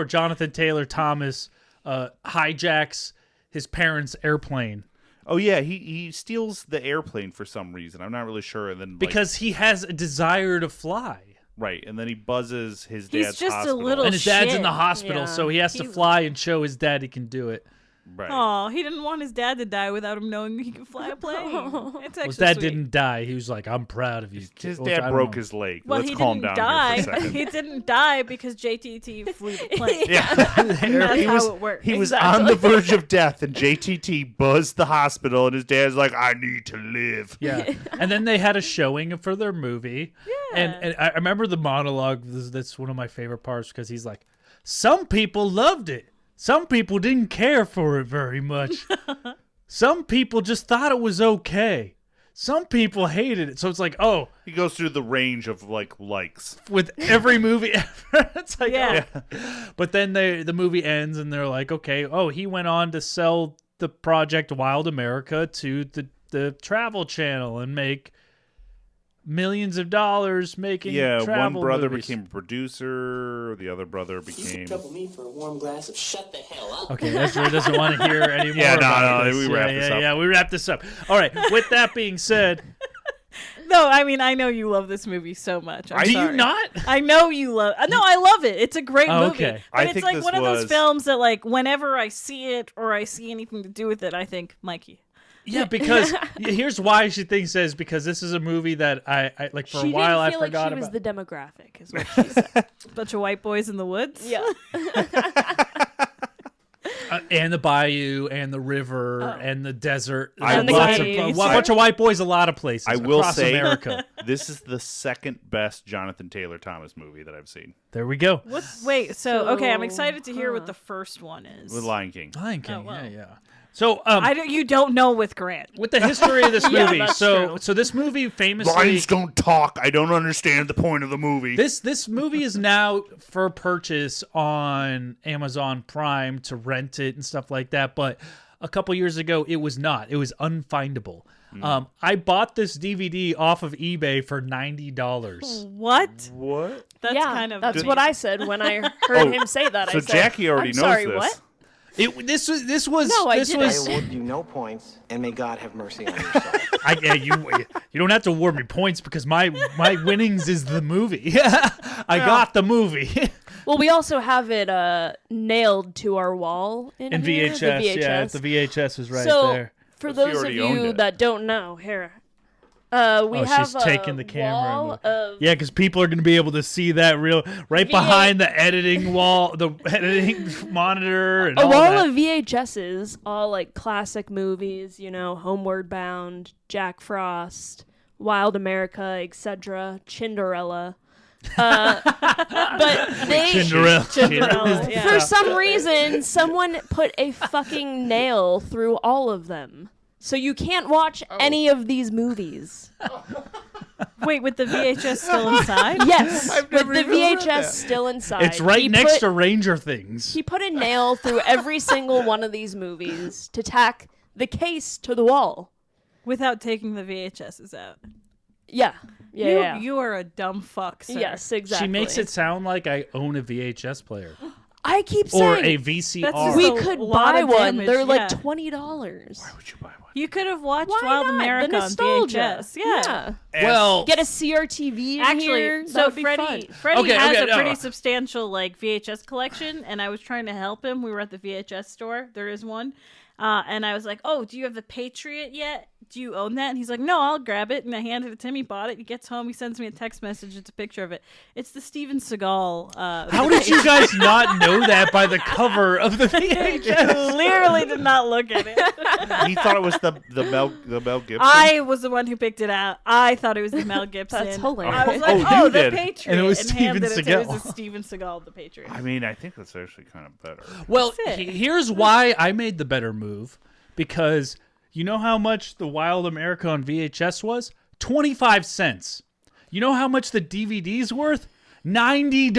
Jonathan Taylor Thomas hijacks his parents' airplane.
Oh yeah, he steals the airplane for some reason. I'm not really sure. And then
Because he has a desire to fly.
right, and then he buzzes his
He's
dad's
just a
hospital.
little
And his dad's in
shit.
the hospital,
Yeah.
so he has to fly and show his dad he can do it.
Right.
Oh, he didn't want his dad to die without him knowing he could fly a plane. It's actually
His dad
sweet.
didn't die. He was like, "I'm proud of you."
His
Which I
dad
don't
broke
know.
his leg.
Well,
Let's
he
calm
didn't
down
die.
here for a second.
He didn't die because JTT flew the plane.
Yeah.
That's
he
how
was,
it works.
He was on the verge of death, and JTT buzzed the hospital, and his dad's like, "I need to live."
Yeah, and then they had a showing for their movie. And I remember the monologue. That's one of my favorite parts because he's like, some people loved it. Some people didn't care for it very much. Some people just thought it was okay. Some people hated it. So it's like, oh.
He goes through the range of likes.
With every movie ever. It's like, yeah. But then the movie ends and they're like, okay, he went on to sell the Project Wild America to the Travel Channel and make millions of dollars making travel
one brother
movies.
became a producer, the other brother became...
trouble me for a warm glass of shut the hell up.
Okay, Ezra doesn't want to hear any more
no,
this.
we wrap this up.
Yeah, we wrap this up. All right, with that being said...
No, I mean, I know you love this movie so much.
Do you not?
I know you love... No, I love it. It's a great movie.
Okay.
But it's like one of those films that, like, whenever I see it or I see anything to do with it, I think, Mikey.
Yeah, because here's why she thinks is because this is a movie that I like for a while I forgot about.
She was the demographic, is what she said.
Bunch of white boys in the woods?
Yeah.
And the bayou and the river and the desert.
And the
a bunch of white boys a lot of places
I will
across
say
America.
This is the second best Jonathan Taylor Thomas movie that I've seen.
There we go.
Wait, so okay, I'm excited to hear what the first one is.
With Lion King.
Lion King,
Oh, well.
yeah. So
you don't know with Grant.
With the history of this movie,
that's
so
true.
this movie famously
Lions don't talk. I don't understand the point of the movie.
This movie is now for purchase on Amazon Prime to rent it and stuff like that. But a couple years ago, it was not. It was unfindable. I bought this DVD off of eBay for $90.
What?
What?
That's kind of
that's
amazing.
what I said when I heard him say that.
So
I said,
Jackie already
I'm
knows
sorry,
this.
What?
This was
No, I
this
didn't.
was
I award you no points, and may God have mercy on your soul.
you don't have to award me points because my winnings is the movie. I got the movie.
Well, we also have it nailed to our wall in here,
VHS.
the VHS.
Yeah, the VHS is right
so,
there.
for
Well, she
those of
already owned
you
it.
that don't know, here, we have
she's taking the camera.
wall of
Yeah, because people are going to be able to see that right behind the editing wall, the editing monitor, and
a
all
wall
that.
of VHSs, all like classic movies, Homeward Bound, Jack Frost, Wild America, etc., Cinderella. But
Cinderella.
Yeah.
for some reason, someone put a fucking nail through all of them. So you can't watch any of these movies.
Wait, with the VHS still inside?
Yes,
I've
with
never
the
even heard
VHS
that.
still inside.
It's right
He
next
put-
to Ranger Things.
He put a nail through every single one of these movies to tack the case to the wall.
Without taking the VHSs out.
Yeah. Yeah.
You are a dumb fuck, sir.
Yes, exactly.
She makes it sound like I own a VHS player
I keep
or
saying
a VCR.
That's
we
a
could
lot
buy
of
one.
damage,
They're like
yeah.
$20.
Why would you buy one?
You could have watched
Why
Wild
not?
America
The
on
nostalgia.
VHS. Yeah.
Well,
Get a CRTV in
Actually,
here.
so
That would be
Freddie
fun.
Okay,
has
okay,
a pretty
no.
substantial VHS collection, and I was trying to help him. We were at the VHS store. There is one. And I was like, "Oh, do you have the Patriot yet? Do you own that?" And he's like, "No, I'll grab it." And I handed it to him. He bought it. He gets home. He sends me a text message. It's a picture of it. It's the Steven Seagal.
how did you guys not know that by the cover of the VHS?
Clearly did not look at it.
He thought it was the Mel Gibson.
I was the one who picked it out. I thought it was the Mel Gibson.
That's hilarious.
I was like,
Oh, you
the
did.
Patriot.
And it was
handed
Steven
it to him. It
Seagal.
was Steven Seagal, the Patriot.
I mean, I think that's actually kind of better.
Well,
That's it.
here's why I made the better move. Because you know how much the Wild America on VHS was? 25 cents. You know how much the DVD's worth? $90.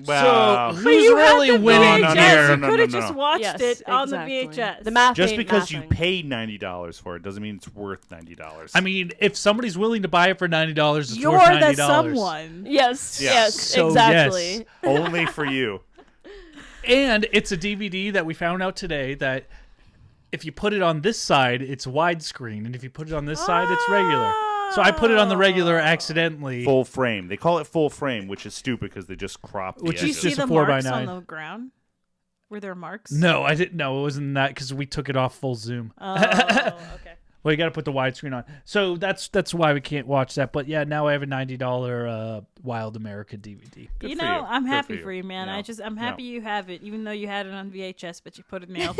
Wow.
So
But
who's
you
really
had the
winning
VHS.
here?
You could have
No.
just watched
Yes,
it on
exactly.
the VHS.
The math
Just
ain't
because you
mathing.
paid $90 for it doesn't mean it's worth $90.
I mean, if somebody's willing to buy it for $90, it's
You're
worth $90.
the someone.
Yes,
Yeah.
yes,
So,
exactly.
yes.
Only for you.
And it's a DVD that we found out today that if you put it on this side, it's widescreen, and if you put it on this side, it's regular. So I put it on the regular accidentally.
Full frame. They call it full frame, which is stupid because they just crop the
Which
Did you
is
edges.
see
just
the
a 4:9.
marks on the ground? Were there marks?
No, I didn't know. It wasn't that because we took it off full zoom.
Oh, okay.
Well, you got to put the widescreen on. So that's why we can't watch that. But yeah, now I have a $90 Wild America DVD.
Good
You
for
know,
you.
I'm
Good
happy
for
for you, man.
Yeah.
I'm happy
Yeah.
you have it, even though you had it on VHS, but you put a nail.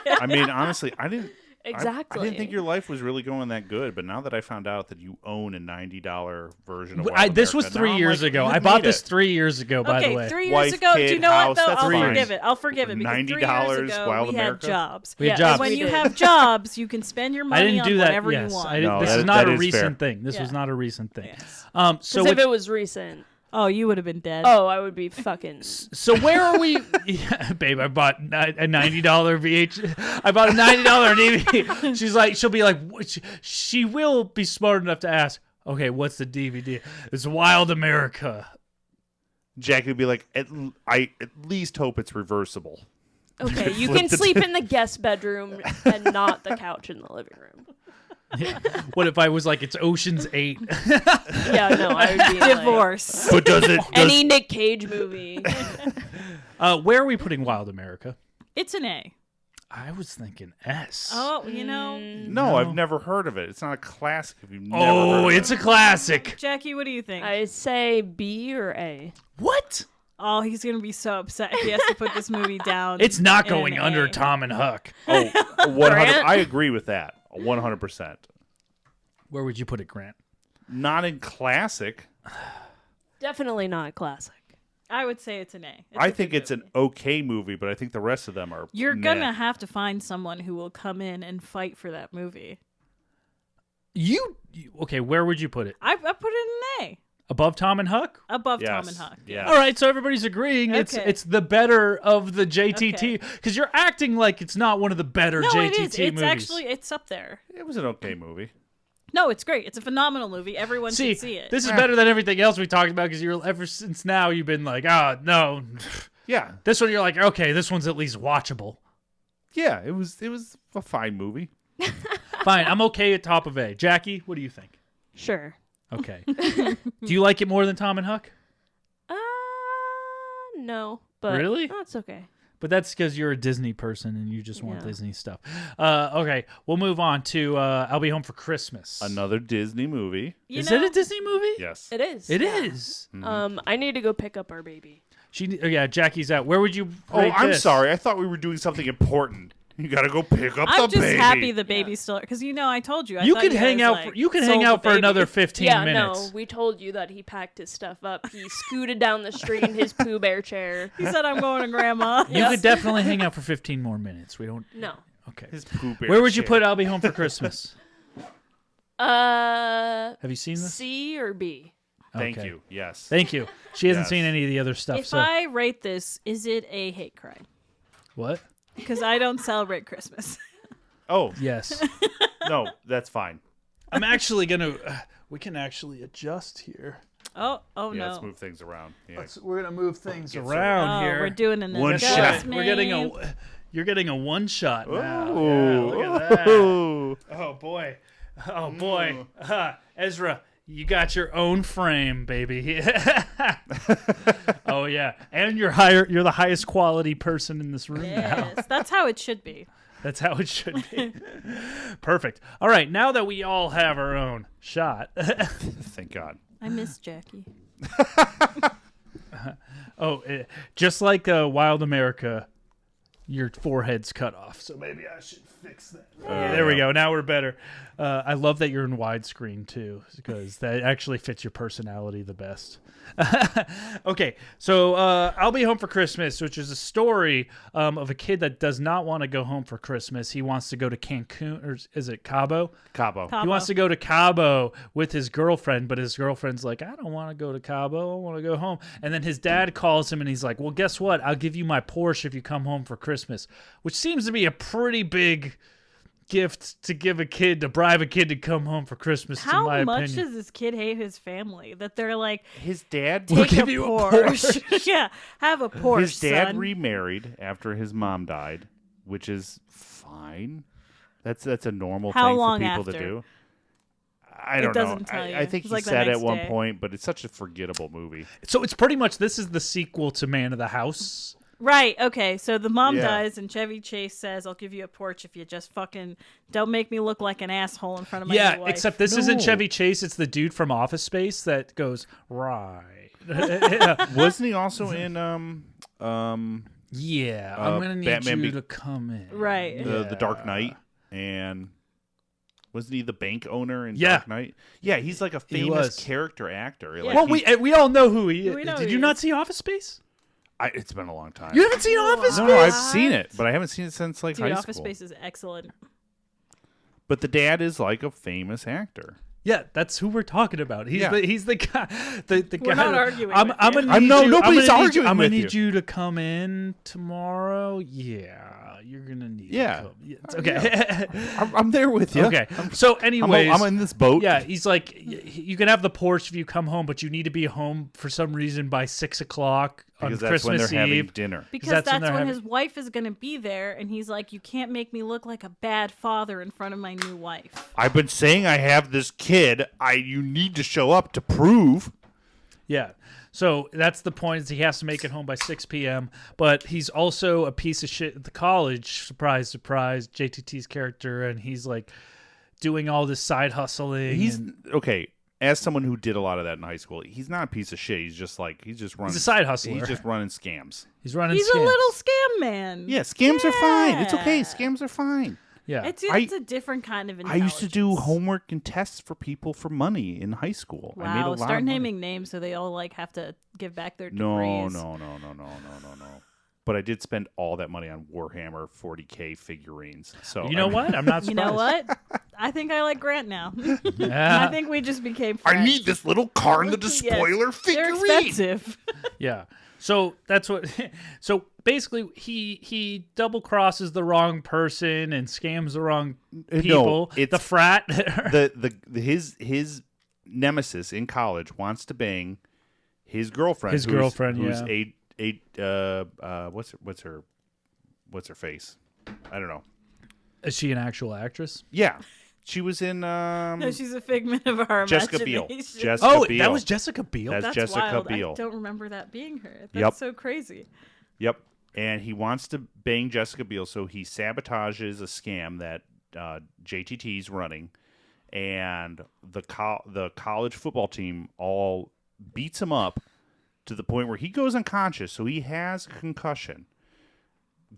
I mean, honestly, I didn't.
Exactly.
I didn't think your life was really going that good, but now that I found out that you own a $90 version of
This was 3 years ago. I bought this 3 years ago, by the way.
3 years
Wife,
ago.
kid,
Do you know
house,
what, though?
that's
I'll
fine.
forgive it. I'll forgive it because 3 years
$90
ago
Wild
we
America?
had jobs.
We had jobs.
When you have jobs, you can spend your
I
money
didn't
on
do that.
whatever
Yes,
you want.
this is not a recent thing. This was not a recent thing. So
if it was recent,
oh, you would have been dead.
oh, I would be fucking.
So where are we? Yeah, babe, I bought a $90 VH. I bought a $90 DVD. She's like, she'll be like, she will be smart enough to ask, okay, what's the DVD? It's Wild America.
Jackie would be like, I at least hope it's reversible.
Okay, you can sleep in the guest bedroom and not the couch in the living room.
Yeah. What if I was like, it's Ocean's 8?
Yeah, no, I would be
divorce.
But does
any Nick Cage movie?
Where are we putting Wild America?
It's an A.
I was thinking S.
Oh, you know.
No, I've never heard of it. It's not a classic if you've never
Oh,
heard of
it's a classic.
Jackie, what do you think?
I say B or A.
What?
Oh, he's going to be so upset if he has to put this movie down.
It's not
in an
going under
A.
Tom and Huck.
Oh, 100. I agree with that. 100%.
Where would you put it, Grant?
Not in classic.
Definitely not a classic.
I would say it's an A.
I think it's an okay movie, but I think the rest of them are.
You're
meh.
going to have to find someone who will come in and fight for that movie.
Okay, where would you put it?
I put it in an A.
Above Tom and Huck?
Above Tom and Huck.
Yeah.
All right, so everybody's agreeing
Okay.
it's the better of the JTT because you're acting like it's not one of the better
No,
JTT
it is. It's
movies.
actually, it's up there.
It was an okay movie.
No, it's great. It's a phenomenal movie. Everyone should see it.
This is better than everything else we talked about because you're ever since now you've been like, no.
Yeah.
This one you're like, okay, this one's at least watchable.
Yeah, it was a fine movie.
Fine, I'm okay at top of A. Jackie, what do you think?
Sure.
Okay. Do you like it more than Tom and Huck?
No, but
Really?
that's okay.
But that's because you're a Disney person and you just want Disney stuff. Okay, we'll move on to I'll Be Home for Christmas.
Another Disney movie.
Is it a Disney movie?
Yes.
It is.
It
yeah.
is.
I need to go pick up our baby.
Jackie's out. Where would you
Oh,
rate
I'm
this?
sorry. I thought we were doing something important. You got to go pick up
I'm
the
just
baby.
happy the baby's still because I told you.
You could hang out. You can hang out for another 15
yeah,
minutes.
no, we told you that he packed his stuff up. He scooted down the street in his Pooh Bear chair.
He said, "I'm going to Grandma."
You could definitely hang out for 15 more minutes. We don't.
No.
Okay.
His Pooh Bear
Where would you
chair.
put I'll Be Home for Christmas?
Have
you seen this?
C or B?
Thank
Okay.
you. Yes.
Thank you. She hasn't
Yes.
seen any of the other stuff.
If
so
I rate this, is it a hate crime?
what?
Because I don't celebrate Christmas.
Oh,
Yes.
no, that's fine.
I'm actually gonna. We can actually adjust here.
Oh
Yeah,
no.
let's move things around. Yeah.
We're gonna move things
Get
around
Oh,
here.
we're doing an
One shot.
adjustment.
We're getting a. You're getting a one shot now. Yeah,
Ooh.
look at that.
Ooh.
Oh boy. Oh boy. Ezra, you got your own frame, baby. Oh yeah, and you're the highest quality person in this room now.
Yes, that's how it should be.
That's how it should be. Perfect. All right, now that we all have our own shot.
Thank God.
I miss Jackie.
Just like Wild America, your forehead's cut off. So maybe I should fix that. There we go. Now we're better. I love that you're in widescreen too, because that actually fits your personality the best. Okay, so I'll Be Home for Christmas, which is a story of a kid that does not want to go home for Christmas. He wants to go to Cancun, or is it Cabo?
Cabo.
He wants to go to Cabo with his girlfriend, but his girlfriend's like, I don't want to go to Cabo. I want to go home. And then his dad calls him and he's like, well, guess what? I'll give you my Porsche if you come home for Christmas, which seems to be a pretty big gift to give a kid, to bribe a kid to come home for Christmas,
How
in my
much
opinion.
does this kid hate his family that they're like,
His dad
We'll
take
give
a
you a
Porsche.
Porsche.
Yeah, have a Porsche,
His dad
son.
remarried after his mom died, which is fine. That's a normal
How
thing
long
for people
after?
to do. I don't
doesn't
know.
tell you.
I think
It's
he
like the
said at
next
one
day.
point, but it's such a forgettable movie.
So it's pretty much, this is the sequel to Man of the House.
Right, okay, so the mom
Yeah.
dies and Chevy Chase says, I'll give you a Porsche if you just fucking don't make me look like an asshole in front of my
Yeah,
new wife.
except this isn't Chevy Chase. It's the dude from Office Space that goes, right. Yeah.
Wasn't he also in
Yeah, I'm going to need
Batman
you to come in.
Right.
the Dark Knight? and wasn't he the bank owner in
Yeah.
Dark Knight? Yeah, he's like a famous character actor.
Yeah.
Like,
Well, we all know who he is.
We know
Did
who
you
he
not
is.
see Office Space?
It's been a long time.
You haven't seen Office
No,
Space?
I've seen it, but I haven't seen it since like
Dude,
high
Office
school.
Space is excellent.
But the dad is like a famous actor.
Yeah, that's who we're talking about. He's
Yeah.
the guy. The
We're
guy.
not arguing
I'm
with
gonna
you.
need
No,
you.
nobody's
I'm
arguing
gonna
with
need
you.
you to come in tomorrow. Yeah, you're gonna need.
Yeah.
To come. Yeah, it's okay.
I'm there with you.
Okay. So, anyways,
I'm in this boat.
Yeah, he's like, you can have the Porsche if you come home, but you need to be home for some reason by 6 o'clock on
Because that's
Christmas
when they're having
Eve.
dinner.
Because that's
they're
when
having-
his wife is going to be there, and he's like, you can't make me look like a bad father in front of my new wife.
I've been saying I have this kid. You need to show up to prove.
Yeah. So that's the point, is he has to make it home by 6 p.m. But he's also a piece of shit at the college. Surprise, surprise. JTT's character, and he's like doing all this side hustling.
He's okay. As someone who did a lot of that in high school, he's not a piece of shit. He's just running.
He's a side hustler.
He's just running scams.
He's running.
He's
scams.
a little scam man.
Yeah, scams are fine. It's okay.
Yeah.
Scams are fine.
Yeah.
It's a different kind of
I
intelligence.
used to do homework and tests for people for money in high school. I made a
Wow,
lot
start
of money.
naming names so they all like have to give back their
No.
degrees.
But I did spend all that money on Warhammer 40K figurines. So
You know what? I'm not surprised.
You know what? I think I like Grant now.
Yeah.
I think we just became friends.
I need this little car in the
Yes,
spoiler figurine.
They're expensive.
Yeah. So that's what. So basically, he double crosses the wrong person and scams the wrong people.
it's
the frat.
his nemesis in college wants to bang his girlfriend.
His girlfriend,
who's
yeah.
what's her face? I don't know.
Is she an actual actress?
Yeah, she was in.
No, she's a figment of our
Jessica Biel.
imagination.
Jessica Biel.
That was Jessica Biel.
That's Jessica
wild.
Biel.
I don't remember that being her. That's
Yep.
so crazy.
Yep. And he wants to bang Jessica Biel, so he sabotages a scam that JTT's running, and the college football team all beats him up to the point where he goes unconscious, so he has a concussion,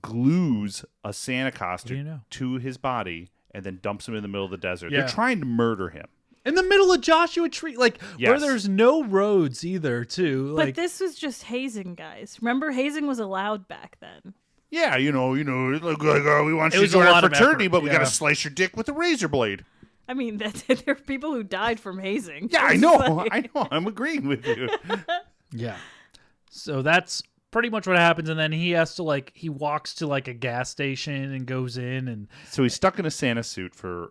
glues a Santa costume to his body, and then dumps him in the middle of the desert.
Yeah.
They're trying to murder him.
In the middle of Joshua Tree, like where
Yes.
there's no roads either, too.
But
Like
this was just hazing, guys. Remember, hazing was allowed back then.
Yeah, it looked like we want
It
you to
was a
join our
lot of
fraternity,
effort,
but we got
yeah.
to slice your dick with a razor blade.
I mean, there are people who died from hazing.
Yeah, I
It's
know.
like-
I know. I'm agreeing with you.
yeah. So that's pretty much what happens, and then he has to he walks to a gas station and goes in, and
So he's stuck in a Santa suit for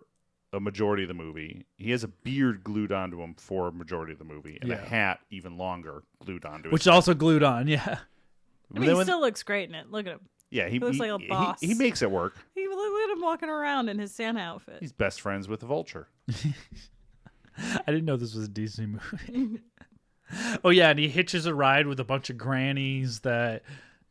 a majority of the movie. He has a beard glued onto him for a majority of the movie, and a
Yeah.
hat even longer glued onto
which
his
is also glued on. Yeah.
I mean, he still looks great in it. Look at him.
Yeah, he
looks like a boss.
He makes it work.
Look at him walking around in his Santa outfit.
He's best friends with the Vulture.
I didn't know this was a Disney movie. Oh yeah, and he hitches a ride with a bunch of grannies that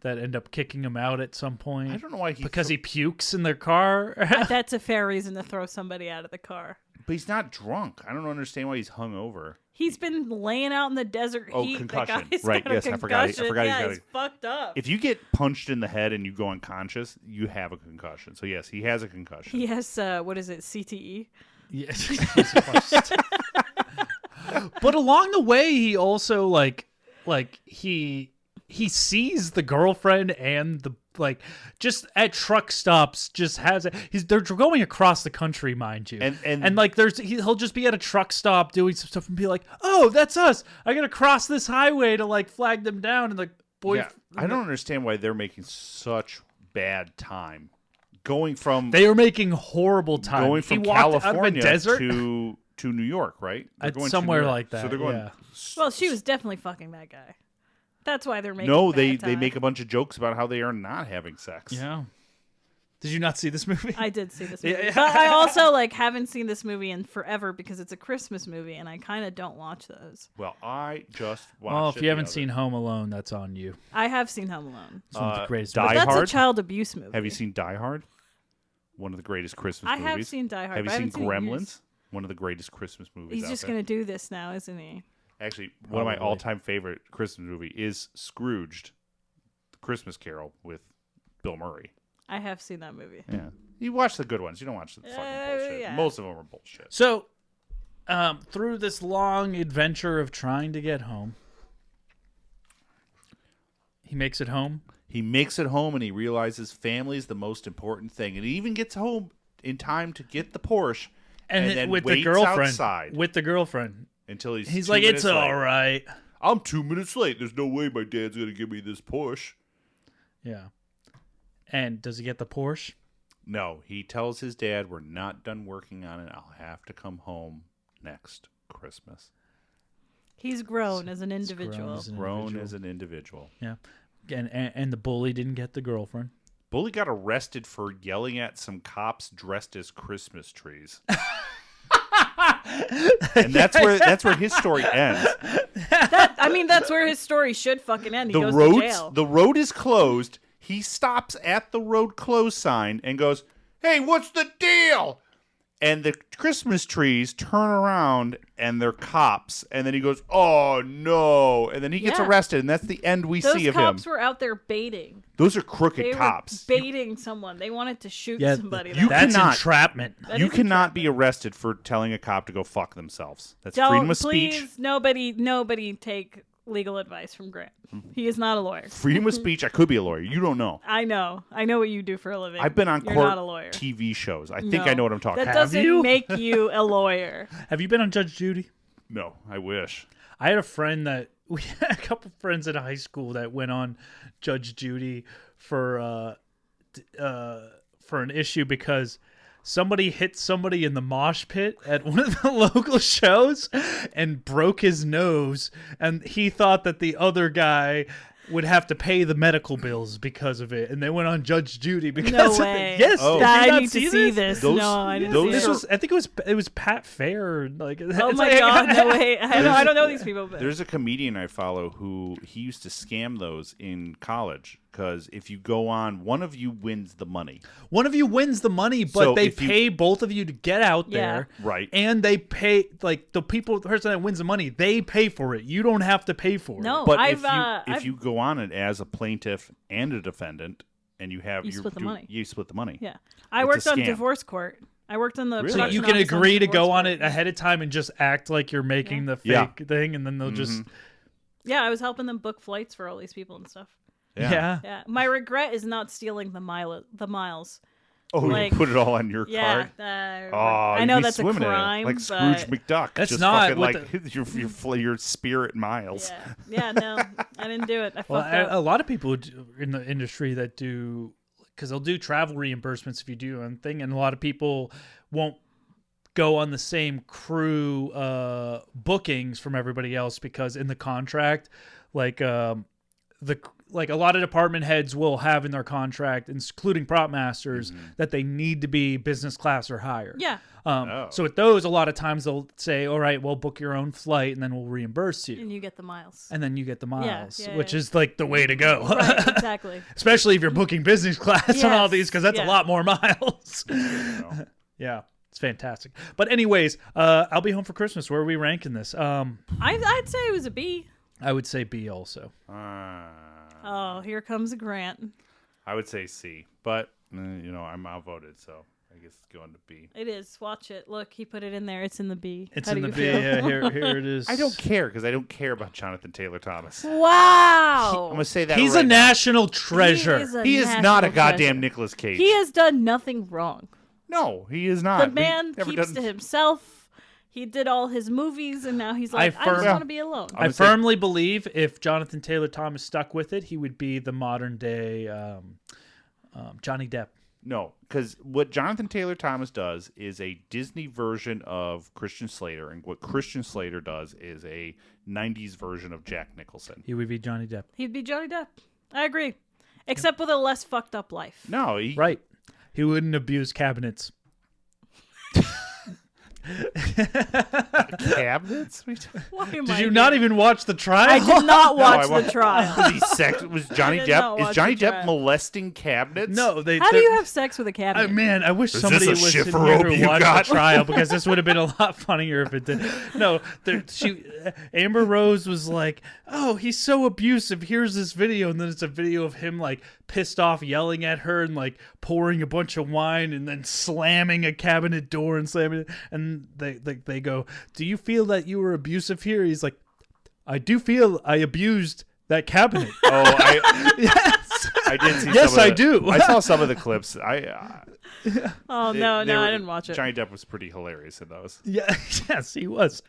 end up kicking him out at some point.
I don't know why
because he pukes in their car.
That's a fair reason to throw somebody out of the car.
But he's not drunk. I don't understand why he's hungover.
He's been laying out in the desert
Oh,
heat.
concussion.
The guy's
Right,
got a
yes, I forgot he- I
concussion.
forgot he's
yeah,
got
he's
a-
fucked up.
If you get punched in the head and you go unconscious, you have a concussion. So yes, he has a concussion.
He has what is it? CTE.
Yes. But along the way, he also he sees the girlfriend and the just at truck stops just has it. They're going across the country, mind you, and he'll just be at a truck stop doing some stuff and be like, "Oh, that's us! I gotta cross this highway to flag them down." And
Yeah, I don't understand why they're making such bad time.
They are making horrible time.
Going from
he walked out of a
California
desert
to New York, right? They're
It's
going to
somewhere
New York.
like that.
So they're going.
Yeah.
Well, she was definitely fucking that guy. That's why they're making.
No,
bad
they
time.
make a bunch of jokes about how they are not having sex.
Yeah. Did you not see this movie?
I did see this movie,
Yeah.
but I also haven't seen this movie in forever because it's a Christmas movie, and I kind of don't watch those.
Well, I just watched.
Well, if
it
you
the
haven't
other-
seen Home Alone, that's on you.
I have seen Home Alone.
It's one of the greatest.
Die
But that's
Hard?
a child abuse movie.
Have you seen Die Hard? One of the greatest Christmas
I
movies.
have seen Die Hard,
Have you
but I
seen
haven't seen it in years.
Gremlins? One of the greatest Christmas movies.
He's
out
just
there.
gonna do this now, isn't he?
Actually, one of my
Probably.
all-time favorite Christmas movie is Scrooged, The Christmas Carol with Bill Murray.
I have seen that movie.
Yeah, You watch the good ones. You don't watch the fucking bullshit.
Yeah.
Most of them are bullshit.
So, through this long adventure of trying to get home, he makes it home.
He makes it home, and he realizes family is the most important thing. And he even gets home in time to get the Porsche, and then
with
waits
the girlfriend.
outside
With the girlfriend.
until he's 2
like,
minutes
it's
late.
all right.
I'm 2 minutes late. There's no way my dad's gonna give me this Porsche.
Yeah. And does he get the Porsche?
No, he tells his dad, "We're not done working on it. I'll have to come home next Christmas."
He's grown as an individual.
Grown as an individual.
Yeah. And the bully didn't get the girlfriend.
Bully got arrested for yelling at some cops dressed as Christmas trees. And that's where his story ends.
That's where his story should fucking end. He goes to jail.
The road is closed. He stops at the road closed sign and goes, "Hey, what's the deal?" And the Christmas trees turn around and they're cops. And then he goes, "Oh, no." And then he gets arrested. And that's the end we see of him.
Those cops were out there baiting.
Those are crooked
They
cops.
were baiting someone. They wanted to shoot somebody.
That's entrapment.
You cannot be arrested for telling a cop to go fuck themselves. That's freedom of speech.
Please, nobody take legal advice from Grant. He is not a lawyer.
Freedom of speech. I could be a lawyer. You don't know.
I know what you do for a living.
I've been on
You're
court
not a lawyer.
TV shows. I think I know what I'm talking
That
about.
doesn't make you a lawyer.
Have you been on Judge Judy?
No, I wish.
I had a friend we had a couple friends in high school that went on Judge Judy for an issue because somebody hit somebody in the mosh pit at one of the local shows and broke his nose, and he thought that the other guy would have to pay the medical bills because of it, and they went on Judge Judy because
No
of
way.
it. Yes,
Oh.
did you
I
not
need to see this. No, I didn't see
This
it.
was, I think it was Pat Fair. Like,
Oh my god, no way. I don't know these people. But.
There's a comedian I follow who he used to scam those in college because if you go on, one of you wins the money.
One of you wins the money, but
So
they
if you-
pay both of you to get out
Yeah.
there.
Right.
And they pay, like, the person that wins the money, they pay for it. You don't have to pay for it.
No,
But
I've
if you go on it as a plaintiff and a defendant, and you have
You split the money.
You split the money.
Yeah, I
It's
worked
a
on
scam.
divorce court. I worked on the
Really?
So
production
you can
office on
agree to
divorce
go on
court.
it ahead of time and just act like you're making the fake
Yeah.
thing, and then they'll just...
Yeah, I was helping them book flights for all these people and stuff.
Yeah.
Yeah, my regret is not stealing the miles.
Oh,
Like-
you put it all on your
Yeah,
card?
I
you'd
know
be
that's a
swimming in it,
crime,
like
but-
Scrooge McDuck.
That's
just
not
fucking
what
like your spirit miles.
Yeah, no, I didn't do it. I
Well,
fucked up.
a lot of people in the industry that do... Because they'll do travel reimbursements if you do one thing, and a lot of people won't go on the same crew bookings from everybody else because in the contract, like a lot of department heads will have in their contract, including prop masters, that they need to be business class or higher.
Yeah.
So with those, a lot of times they'll say, "All right, we'll book your own flight, and then we'll reimburse you."
And you get the miles.
And then you get the miles,
yeah,
which
yeah.
is like the way to go.
Right, exactly.
Especially if you're booking business class on all
Yes,
these, because that's a
yeah.
lot more miles. Yeah, it's fantastic. But anyways, I'll be home for Christmas. Where are we ranking this?
I'd say it was a B.
I would say B also.
Oh, here comes a Grant.
I would say C, but I'm outvoted, so I guess it's going to B.
It is. Watch it. Look, he put it in there. It's in the B.
It's
How
in
do
the
you
B.
feel?
Yeah, here it is.
I don't care because I don't care about Jonathan Taylor Thomas.
Wow.
I'm gonna say that
He's
right
a
now.
national treasure.
He is not a goddamn Nicolas Cage.
He has done nothing wrong.
No, he is not.
The man
He never
keeps
done-
to himself. He did all his movies, and now he's like, I just want to be alone.
I firmly believe if Jonathan Taylor Thomas stuck with it, he would be the modern day Johnny Depp.
No, because what Jonathan Taylor Thomas does is a Disney version of Christian Slater, and what Christian Slater does is a 90s version of Jack Nicholson.
He would be Johnny Depp.
He'd be Johnny Depp. I agree. Except with a less fucked up life.
No,
Right. He wouldn't abuse cabinets.
Cabinets?
Why am
Did
I
you not
here?
even watch the trial?
I did not watch
No, I
the trial.
Was Johnny
I did not
Depp? Is
watch
Johnny
the
Depp
trial.
molesting cabinets?
No,
How do you have sex with a cabinet?
Man, I wish
Is
somebody
this a
was in
shiffer
here
robe
to
you
watch
got?
the trial because this would have been a lot funnier if it did. No, Amber Rose was like, "Oh, he's so abusive. Here's this video," and then it's a video of him like pissed off, yelling at her, and like pouring a bunch of wine, and then slamming a cabinet door and slamming it. And they go, "Do you feel that you were abusive here?" He's like, "I do feel I abused that cabinet."
Yes. I did see.
Yes,
some of
I
the-
do.
I saw some of the clips.
Oh no, I didn't watch it.
Johnny Depp was pretty hilarious in those.
Yeah, yes, he was.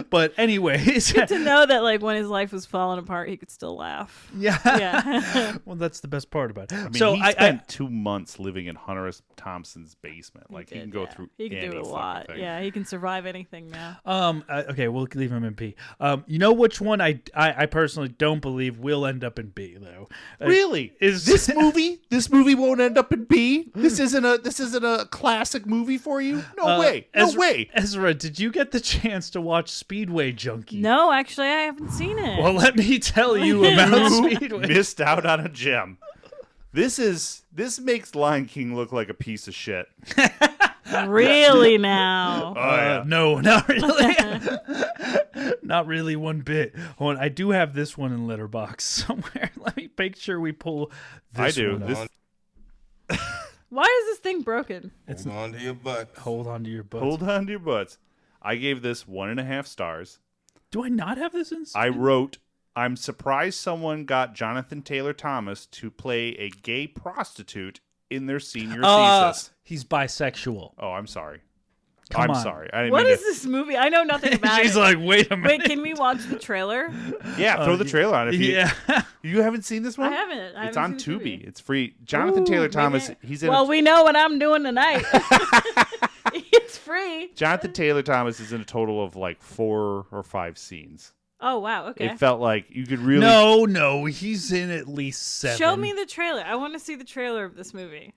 But anyways,
Good to know that like when his life was falling apart, he could still laugh.
Yeah. Well, that's the best part about it.
I mean,
So
he spent 2 months living in Hunter S. Thompson's basement. Like he can go through.
He can
any
do a
fucking
lot.
thing.
Yeah, he can survive anything now.
Okay, we'll leave him in B. You know which one I personally don't believe will end up in B though.
Really?
Is
This movie? This movie won't end up in B. This isn't a classic movie for you. No way. No way.
Ezra, did you get the chance to watch Speedway Junkie?
No, actually, I haven't seen it.
Well, let me tell you about
You
Speedway.
missed out on a gem. This makes Lion King look like a piece of shit.
Really now?
Oh, yeah.
No, not really. Not really one bit. Hold on, I do have this one in Letterboxd somewhere. Let me make sure we pull this
I do.
one
This
up.
Why is this thing broken?
Hold on to your butt.
Hold on to your butt.
Hold on to your butts. I gave this 1.5 stars.
Do I not have this in?
I wrote, I'm surprised someone got Jonathan Taylor Thomas to play a gay prostitute in their senior thesis.
He's bisexual.
Oh, I'm sorry.
Come
I'm
on.
sorry. I didn't
What
mean
is this movie? I know nothing about
She's
it.
like, wait a minute.
Wait, can we watch the trailer?
Yeah, throw the trailer on. If you,
yeah.
You haven't seen this one?
I haven't. I
It's
haven't
on
seen the
Tubi.
movie.
It's free. Jonathan
Ooh,
Taylor
maybe
Thomas.
I-
He's in.
Well, we know what I'm doing tonight. It's free.
Jonathan Taylor Thomas is in a total of like 4 or 5 scenes.
Oh wow. Okay.
It felt like you could really.
No, he's in at least 7.
Show me the trailer. I want to see the trailer of this movie.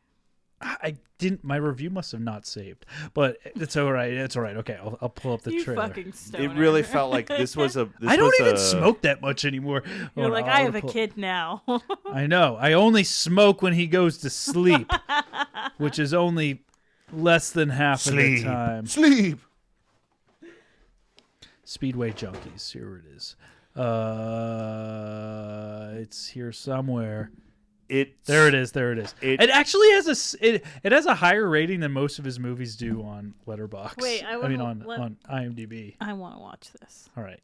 I didn't. My review must have not saved, but it's all right. It's all right. Okay, I'll pull up the
You
trailer.
fucking stoner.
It really felt like this was a. This
I don't
was
even
a-
smoke that much anymore.
You're
Hold on,
like,
I'll
I have a
pull-
kid now.
I know. I only smoke when he goes to sleep, which is only less than half of the time.
Sleep.
Speedway Junkies. Here it is. It's here somewhere. There it is. It actually has it has a higher rating than most of his movies do on Letterboxd.
Wait,
on IMDb.
I want to watch this.
All right,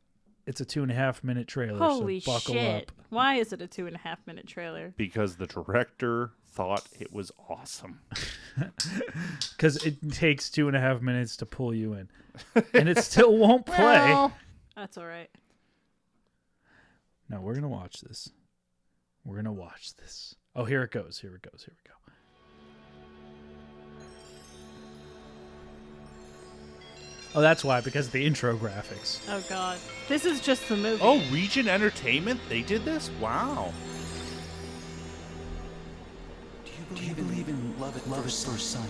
it's a 2.5-minute trailer.
Holy
so buckle
shit!
up.
Why is it a 2.5-minute trailer?
Because the director thought it was awesome.
Because it takes 2.5 minutes to pull you in, and it still won't play.
Well,
That's all right.
No, we're gonna watch this. We're gonna watch this. Oh, here it goes. Here we go. Oh, that's why, because of the intro graphics.
Oh god, this is just the movie.
Oh, Region Entertainment? They did this? Wow.
Do you believe in love at first sight?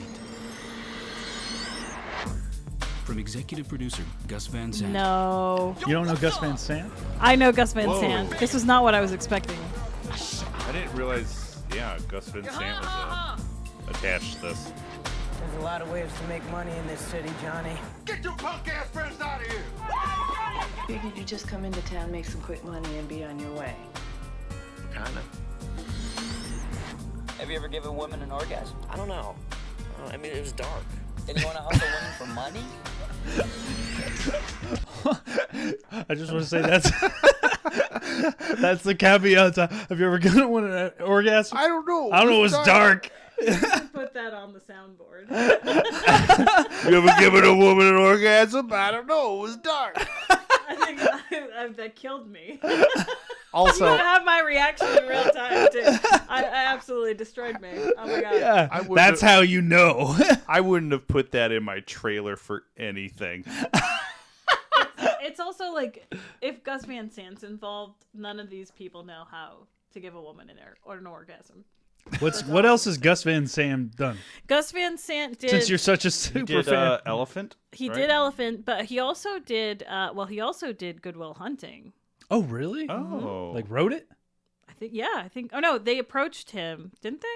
From executive producer Gus Van Sant.
No.
You don't know Gus Van Sant?
I know Gus Van
Whoa.
Sant. This was not what I was expecting.
I didn't realize, Gus Van Sant was attached to this.
There's a lot of ways to make money in this city, Johnny.
Get your punk ass friends out of here!
Figured you'd just come into town, make some quick money, and be on your way.
Kinda.
Have you ever given women an orgasm?
I don't know. I mean, it was dark.
Then you want to hustle women for money?
I just want to say that's the caveat. Have you ever given one an orgasm?
I don't know.
I don't know. It was dark.
Put that on the soundboard.
You ever given a woman an orgasm? I don't know. It was dark.
I think that killed me.
Also,
you have my reaction in real time too. I absolutely destroyed me. Oh my god.
Yeah, that's how you know.
I wouldn't have put that in my trailer for anything.
It's also like if Gus Van Sant's involved, none of these people know how to give a woman an orgasm.
What else has Gus Van Sant done?
Gus Van Sant did.
Since you're such a super fan,
Elephant.
He did Elephant, but he also did. He also did Good Will Hunting.
Oh, really?
Oh,
like wrote it?
I think. Oh no, they approached him, didn't they?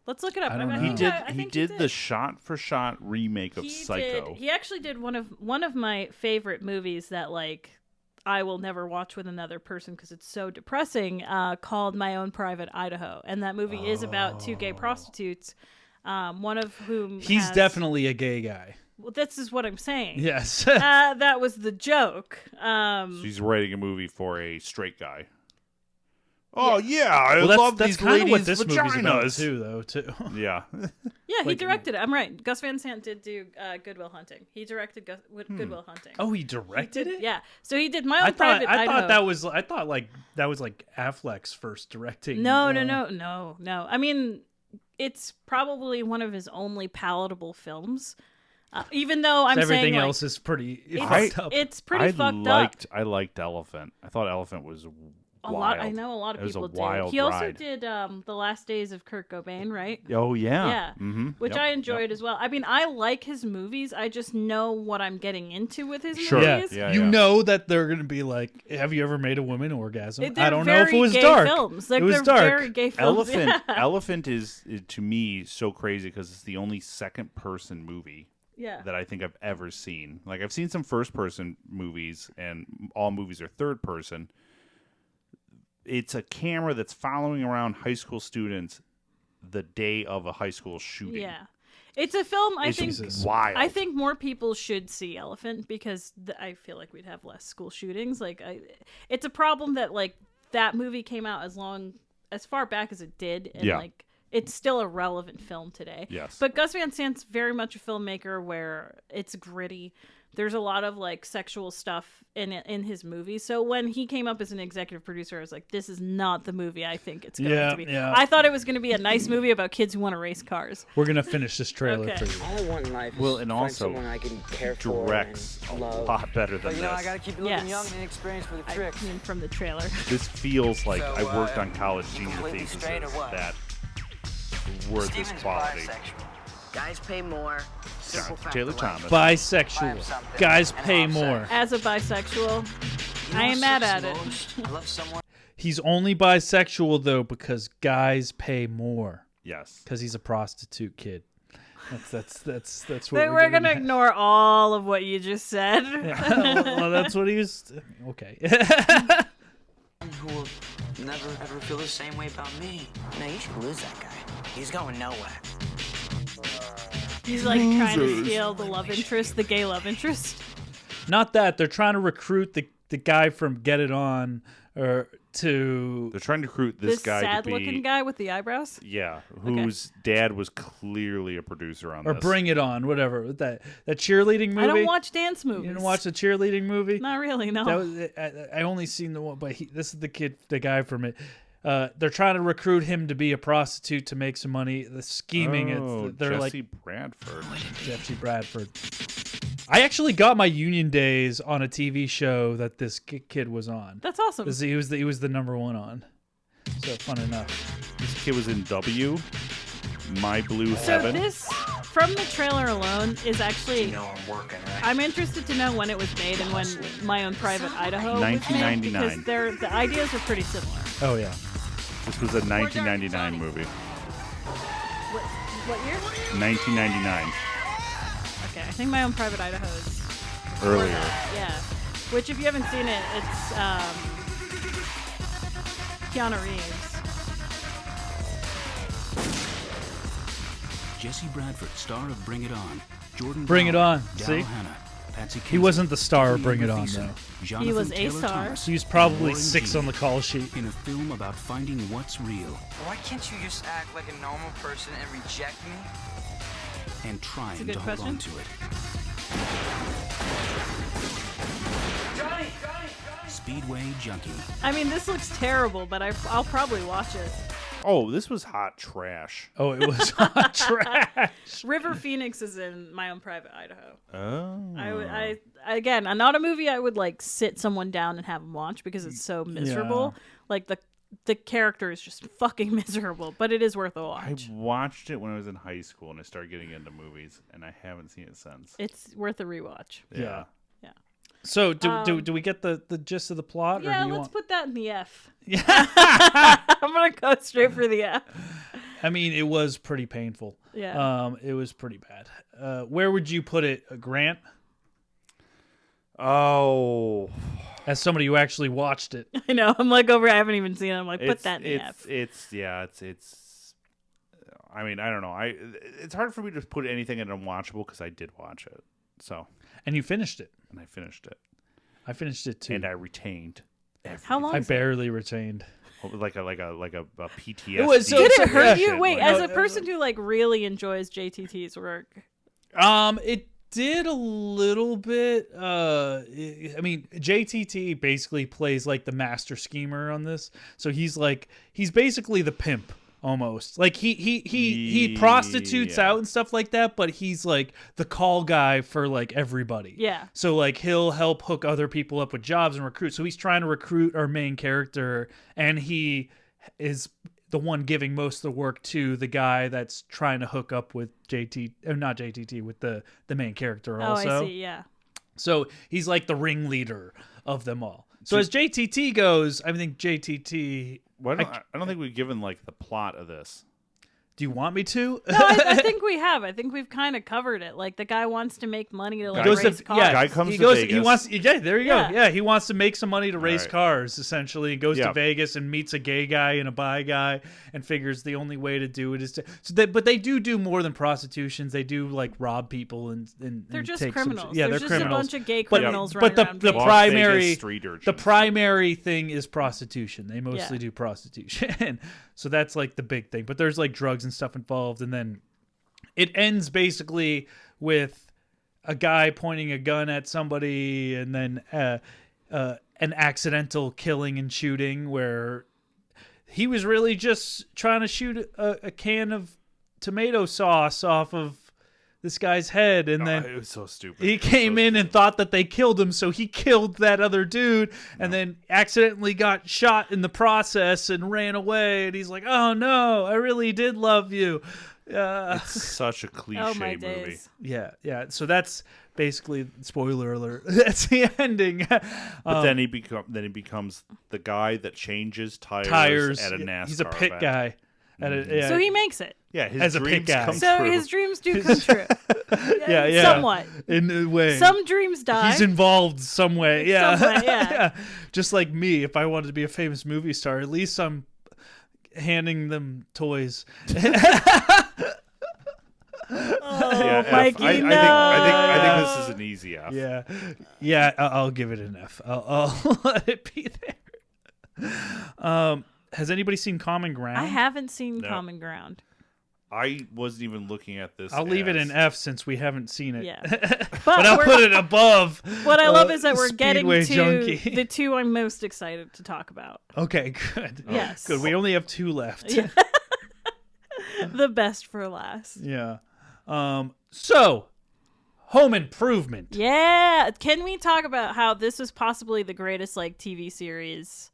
Let's look it up.
I don't know.
He did the shot-for-shot remake of Psycho.
He actually did one of my favorite movies that I will never watch with another person because it's so depressing. Called My Own Private Idaho, and that movie is about two gay prostitutes, one of whom
he's definitely a gay guy.
Well, this is what I'm saying.
Yes,
that was the joke.
So he's writing a movie for a straight guy. Oh yeah, I love
that's
these
kind of
ladies'
what this movie's about
vaginas
too.
Yeah.
Yeah, he directed it. I'm right. Gus Van Sant did do Good Will Hunting. He directed Good Will Hunting.
Oh, he directed it?
Yeah. So he did My Own Private Idaho.
I thought that was like Affleck's first directing.
No. I mean, it's probably one of his only palatable films. Even though I'm
everything
saying
else is pretty fucked up.
It's pretty fucked up.
I liked Elephant. I thought Elephant was wild.
I know a lot of people did.
Wild
he also
ride.
did The Last Days of Kurt Cobain, right?
Oh yeah.
Yeah.
Mm-hmm.
Which I enjoyed as well. I mean, I like his movies. I just know what I'm getting into with his movies.
Yeah. You know that they're going to be like, have you ever made a woman orgasm?
They're
I don't know if it was
gay
dark.
Films.
It was
they're
dark.
Very gay films.
Elephant is to me so crazy because it's the only second-person movie that I think I've ever seen. Like I've seen some first-person movies, and all movies are third-person. It's a camera that's following around high school students the day of a high school shooting.
Yeah. It's a film I
It's
think
wild.
I think more people should see Elephant because I feel like we'd have less school shootings. It's a problem that that movie came out as far back as it did, and it's still a relevant film today.
Yes.
But Gus Van Sant's very much a filmmaker where it's gritty. There's a lot of sexual stuff in his movies. So when he came up as an executive producer, I was like, this is not the movie I think it's going to be.
Yeah.
I thought it was going to be a nice movie about kids who want to race cars.
We're going to finish this trailer
Okay.
for you.
All I want in life is
Well, and
to find
also
someone I can care for
directs
and
a
love.
lot better than
But,
this.
I gotta keep you looking young and inexperienced for the tricks.
From the trailer.
This feels like
So,
I worked on college senior
completely
theses
straight or what?
that were this quality.
Guys pay more.
John Taylor Thomas.
Bisexual. Guys pay more.
As a bisexual, I ain't mad at it.
I love someone.
He's only bisexual though because guys pay more.
Yes.
Because he's a prostitute kid. That's what
We're gonna ignore all of what you just said.
Well, that's what he was. Okay.
Who will never ever feel the same way about me.
No, you should lose that guy. He's going nowhere.
He's trying to steal the love interest, the gay love interest.
Not that they're trying to recruit the guy from Get It On, or to.
They're trying to recruit this guy to be
sad-looking guy with the eyebrows.
Yeah, whose dad was clearly a producer on
Or
this.
Bring It On, whatever. That cheerleading movie.
I don't watch dance movies.
You didn't watch the cheerleading movie?
Not really, no.
That was, I only seen the one, but this is the guy from it. They're trying to recruit him to be a prostitute to make some money. The scheming, they're
Jesse Bradford.
Jesse Bradford. I actually got my union days on a TV show that this kid was on.
That's awesome.
He was the number one on. So fun enough.
This kid was in W, My Blue
So
Heaven.
this, from the trailer alone, is actually.
I'm working, right?
I'm interested to know when it was made and when My Own Private Idaho was made
1999.
because the ideas are pretty similar.
Oh yeah.
This was a 1999 movie.
What year?
1999.
Okay, I think My Own Private Idaho is
Earlier.
Yeah. Which, if you haven't seen it, it's Keanu Reeves.
Jesse Bradford, star of Bring It On. Jordan
Bring It
Brown,
On.
Daryl
See?
Hannah, Patsy
He wasn't the star of Bring It On,
Thiessen,
though.
Jonathan
He was a
Taylor
star.
Thomas,
He was probably
Warren
6
G.
on the call sheet.
In a film about finding what's real
Why can't you just act like a normal person and reject me?
and trying
good
to hold
question.
on to it.
Johnny!
Speedway Junkie.
I mean, this looks terrible, but I'll probably watch it.
Oh, this was hot trash.
Oh, it was hot trash.
River Phoenix is in My Own Private Idaho.
Oh.
I again, not a movie I would sit someone down and have them watch because it's so miserable.
Yeah.
the character is just fucking miserable, but it is worth a watch.
I watched it when I was in high school, and I started getting into movies, and I haven't seen it since.
It's worth a rewatch.
Yeah.
So do we get the gist of the plot?
Yeah,
or do you
let's
want...
put that in the F. Yeah. I'm gonna go straight for the F.
I mean, it was pretty painful.
Yeah.
It was pretty bad. Where would you put it, Grant?
Oh.
As somebody who actually watched it.
I know. I'm like over. I haven't even seen it. I'm like, put that in the F.
It's. I mean, I don't know. It's hard for me to put anything in unwatchable because I did watch it. So.
And you finished it.
And I finished it.
I finished it too.
And I retained everything.
How long?
I barely retained.
Like a PTSD.
It was, so
did it hurt
shit.
you? Wait, as a person who like really enjoys JTT's work.
It did a little bit. I mean, JTT basically plays like the master schemer on this. So he's basically the pimp. Almost like he prostitutes out and stuff like that, but he's like the call guy for like everybody.
Yeah.
So like he'll help hook other people up with jobs and recruit. So he's trying to recruit our main character, and he is the one giving most of the work to the guy that's trying to hook up with not JTT, with the main character also.
Oh, I see. Yeah.
So he's like the ringleader of them all. So as JTT goes, I think JTT.
I don't think we've given like the plot of this.
Do you want me to?
No, I think we have. I think we've kind of covered it. Like the guy wants to make money to like race cars.
Yeah,
guy comes to Vegas.
He wants. Yeah, there you
Yeah.
go. Yeah, he wants to make some money to race
right.
cars. Essentially, he goes
Yeah.
to Vegas and meets a gay guy and a bi guy, and figures the only way to do it is to. But they do more than prostitutions. They do like rob people and
They're just
take
criminals.
Some, yeah,
There's
they're
just
criminals.
a bunch of gay criminals
but
running around
the
Vegas.
primary
street urchins.
the primary thing is prostitution. They mostly
Yeah.
do prostitution. So that's like the big thing. But there's like drugs and stuff involved, and then it ends basically with a guy pointing a gun at somebody, and then an accidental killing and shooting where he was really just trying to shoot a can of tomato sauce off of this guy's head, and then
it was so stupid.
He came in and thought that they killed him, so he killed that other dude, and then accidentally got shot in the process and ran away. And he's like, "Oh no, I really did love you."
It's such a cliche
my
movie.
days.
Yeah. So that's basically, spoiler alert. That's the ending.
But then he becomes the guy that changes tires at a NASCAR.
He's a pit
event.
guy.
So he makes it.
Yeah, his
as a
dreams
pit guy.
come
So
true.
his dreams do come true.
Yeah.
Somewhat.
In a way.
Some dreams die.
He's involved some way. Yeah.
Some way, yeah.
Just like me, if I wanted to be a famous movie star, at least I'm handing them toys.
Oh, Mikey,
I think this is an easy F.
Yeah. I'll give it an F. I'll let it be there. Has anybody seen Common Ground?
I haven't seen
No.
Common Ground.
I wasn't even looking at this.
I'll leave it an F since we haven't seen it.
Yeah.
But I'll put it above.
What I love is that we're getting
Speedway
to
Junkie.
the two I'm most excited to talk about.
Okay, good.
Yes.
Good. We only have 2 left.
Yeah. The best for last.
Yeah. So, Home Improvement.
Yeah. Can we talk about how this was possibly the greatest like TV series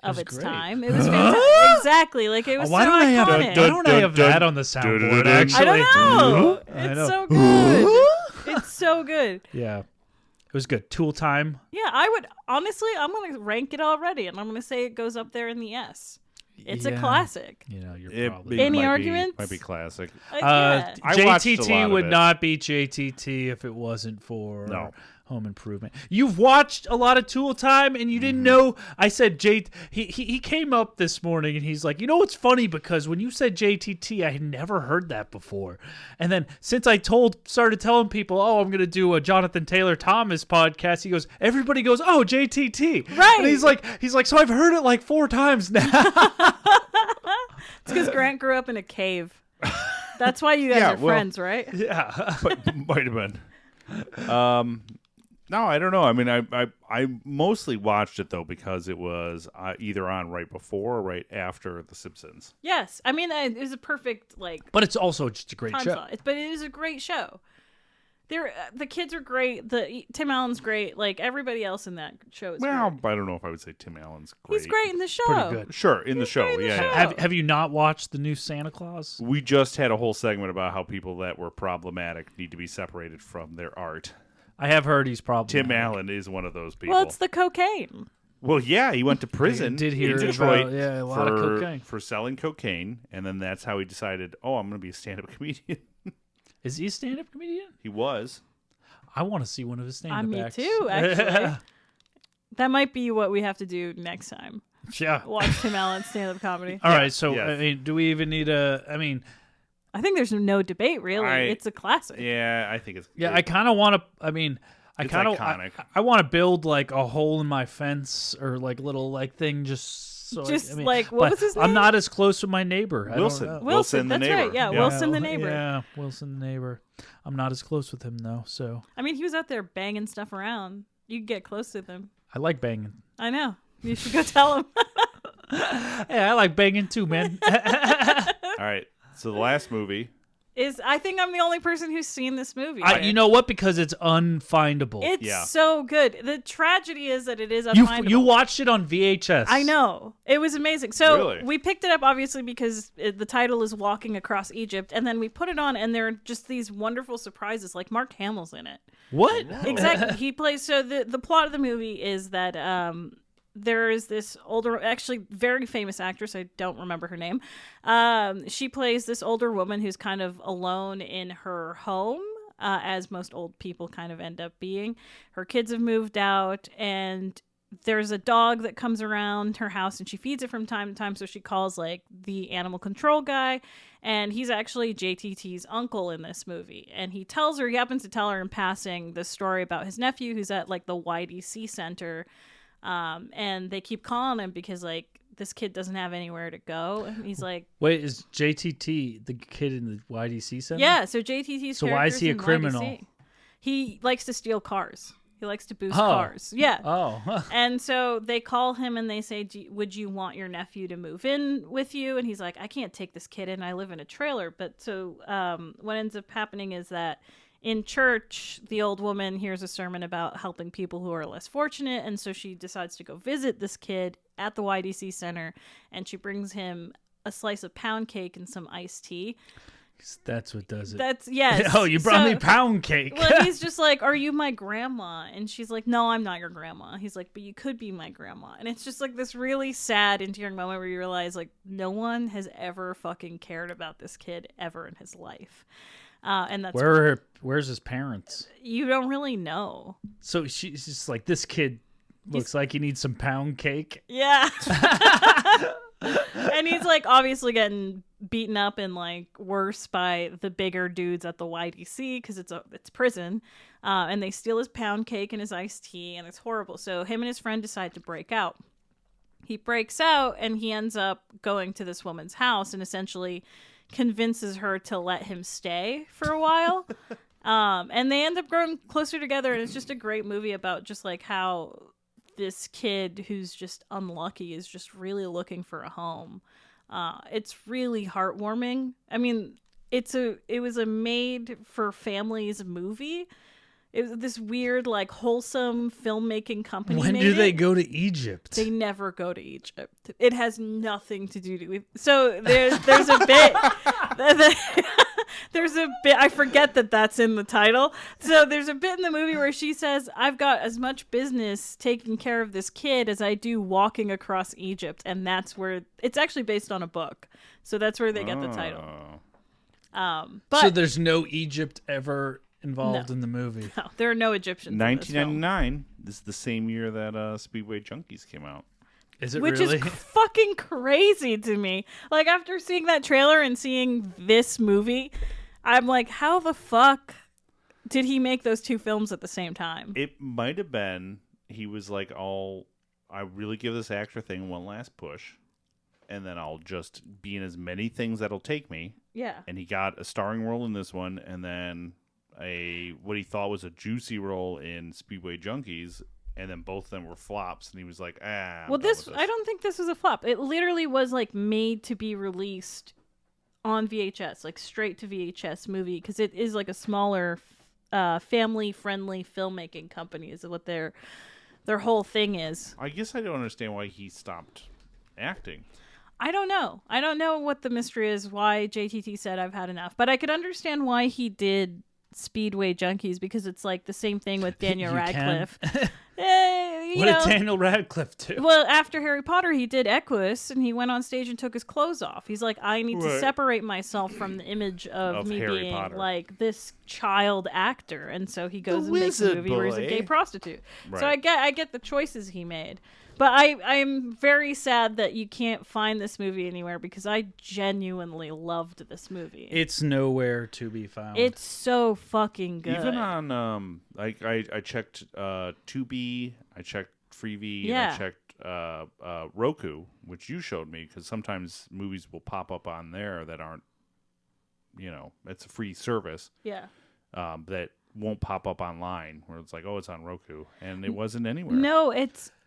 of its
great.
time? It was fantastic. Exactly. Like it was
Why
so
don't I have,
iconic.
why don't I have that on the soundboard, actually?
I don't know.
I
It's
know.
so good. It's so good.
Yeah. It was good. Tool Time.
Yeah, I would honestly. I'm gonna rank it already, and I'm gonna say it goes up there in the S. It's a
Yeah.
classic.
You know, you're probably
Any
might
arguments?
Might be classic.
Yeah.
I watched a lot
JTT
of
would
it.
not be JTT if it wasn't for
No.
Home Improvement. You've watched a lot of Tool Time, and you didn't know. I said he came up this morning, and he's like, you know what's funny, because when you said JTT, I had never heard that before. And then since I started telling people, oh, I'm gonna do a Jonathan Taylor Thomas podcast, he goes, everybody goes, oh, JTT,
Right?
And he's like, so I've heard it like 4 times now.
It's because Grant grew up in a cave. That's why you guys are friends, right?
Yeah,
might have been. No, I don't know. I mean, I mostly watched it though because it was either on right before or right after The Simpsons.
Yes, I mean it was a perfect like.
But it's also just a great
time
show.
slot. But it is a great show. The kids are great. Tim Allen's great. Like everybody else in that show is great.
I don't know if I would say Tim Allen's great.
He's great in the show.
Pretty good.
Sure, in the show. Yeah.
Have you not watched the new Santa Claus?
We just had a whole segment about how people that were problematic need to be separated from their art.
I have heard he's problematic.
Tim Allen is one of those people.
Well, it's the cocaine.
Well, yeah, he went to prison
I did hear
in Detroit
about, a lot of cocaine.
for selling cocaine, and then that's how he decided, I'm going to be a stand-up comedian.
Is he a stand-up comedian?
He was.
I want to see one of his stand-up
Me
acts.
too, actually. That might be what we have to do next time.
Yeah.
Watch Tim Allen's stand-up comedy.
All right, so, I mean, do we even need
I think there's no debate, really. It's a classic.
Yeah, I think it's...
Yeah, I kind of want to...
It's iconic.
I want to build like a hole in my fence or like little like thing just so
what was his name?
I'm not as close with my neighbor.
Wilson the
that's
neighbor.
Right. Yeah, Wilson the neighbor.
Yeah, Wilson the neighbor. I'm not as close with him though. So
I mean, he was out there banging stuff around. You could get close to him.
I like banging.
I know. You should go tell him.
Hey, I like banging too, man.
All right. So the last movie.
I think I'm the only person who's seen this movie.
You know what? Because it's unfindable.
It's so good. The tragedy is that it is unfindable.
You watched it on VHS.
I know. It was amazing. So
Really?
we picked it up, obviously, because the title is Walking Across Egypt. And then we put it on, and there are just these wonderful surprises. Like Mark Hamill's in it.
What?
Exactly. He plays... So the plot of the movie is that... there is this older, actually very famous actress. I don't remember her name. She plays this older woman who's kind of alone in her home, as most old people kind of end up being. Her kids have moved out, and there's a dog that comes around her house, and she feeds it from time to time. So she calls like the animal control guy, and he's actually JTT's uncle in this movie. And he happens to tell her in passing this story about his nephew who's at like the YDC center. And they keep calling him because like this kid doesn't have anywhere to go. And he's like,
wait, is JTT the kid in the YDC center?
Yeah, so JTT's
so why is he a criminal?
YDC. He likes to steal cars. He likes to boost cars. Yeah.
Oh.
And so they call him and they say, would you want your nephew to move in with you? And he's like, I can't take this kid in. I live in a trailer. But so what ends up happening is that in church, the old woman hears a sermon about helping people who are less fortunate, and so she decides to go visit this kid at the YDC Center, and she brings him a slice of pound cake and some iced tea.
That's what does it.
Yes.
Oh, you brought me pound cake.
Well, he's just like, are you my grandma? And she's like, no, I'm not your grandma. He's like, but you could be my grandma. And it's just like this really sad, endearing moment where you realize like no one has ever fucking cared about this kid ever in his life. And that's
where's his parents?
You don't really know.
So she's just like, this kid looks like he needs some pound cake.
Yeah. And he's like obviously getting beaten up and like worse by the bigger dudes at the YDC because it's prison. And they steal his pound cake and his iced tea, and it's horrible. So him and his friend decide to break out. He breaks out and he ends up going to this woman's house and essentially convinces her to let him stay for a while. And they end up growing closer together, and it's just a great movie about just like how this kid who's just unlucky is just really looking for a home. It's really heartwarming. I mean, it was a made for families movie. It was this weird, like, wholesome filmmaking company.
When do they go to Egypt?
They never go to Egypt. It has nothing to do with. So there's a bit. There's a bit. I forget that's in the title. So there's a bit in the movie where she says, "I've got as much business taking care of this kid as I do walking across Egypt," and that's where it's actually based on a book. So that's where they get the title. But
so there's no Egypt ever involved in the movie.
No, there are no Egyptians.
1999. This is the same year that Speedway Junkies came out.
Is it
Which
really?
is fucking crazy to me. Like, after seeing that trailer and seeing this movie, I'm like, how the fuck did he make those two films at the same time?
It might have been he was like, I really give this actor thing one last push, and then I'll just be in as many things that'll take me.
Yeah.
And he got a starring role in this one, and then what he thought was a juicy role in Speedway Junkies, and then both of them were flops, and he was like,
well, I don't think this was a flop. It literally was like made to be released on VHS, like straight to VHS movie, because it is like a smaller family-friendly filmmaking company is what their whole thing is.
I guess I don't understand why he stopped acting.
I don't know. I don't know what the mystery is, why JTT said I've had enough. But I could understand why he did Speedway Junkies, because it's like the same thing with Daniel Radcliffe.
What did Daniel Radcliffe do?
Well, after Harry Potter, he did Equus, and he went on stage and took his clothes off. He's like, I need to separate myself from the image of me
Harry
being
Potter.
like this child actor, and so he goes and makes a movie where he's a gay prostitute.
Right.
So I get the choices he made. But I'm very sad that you can't find this movie anywhere, because I genuinely loved this movie.
It's nowhere to be found.
It's so fucking good.
Even on I checked Tubi, I checked Freevee, and I checked Roku, which you showed me, because sometimes movies will pop up on there that aren't, it's a free service.
Yeah.
That won't pop up online, where it's like, oh, it's on Roku, and it wasn't anywhere.
No,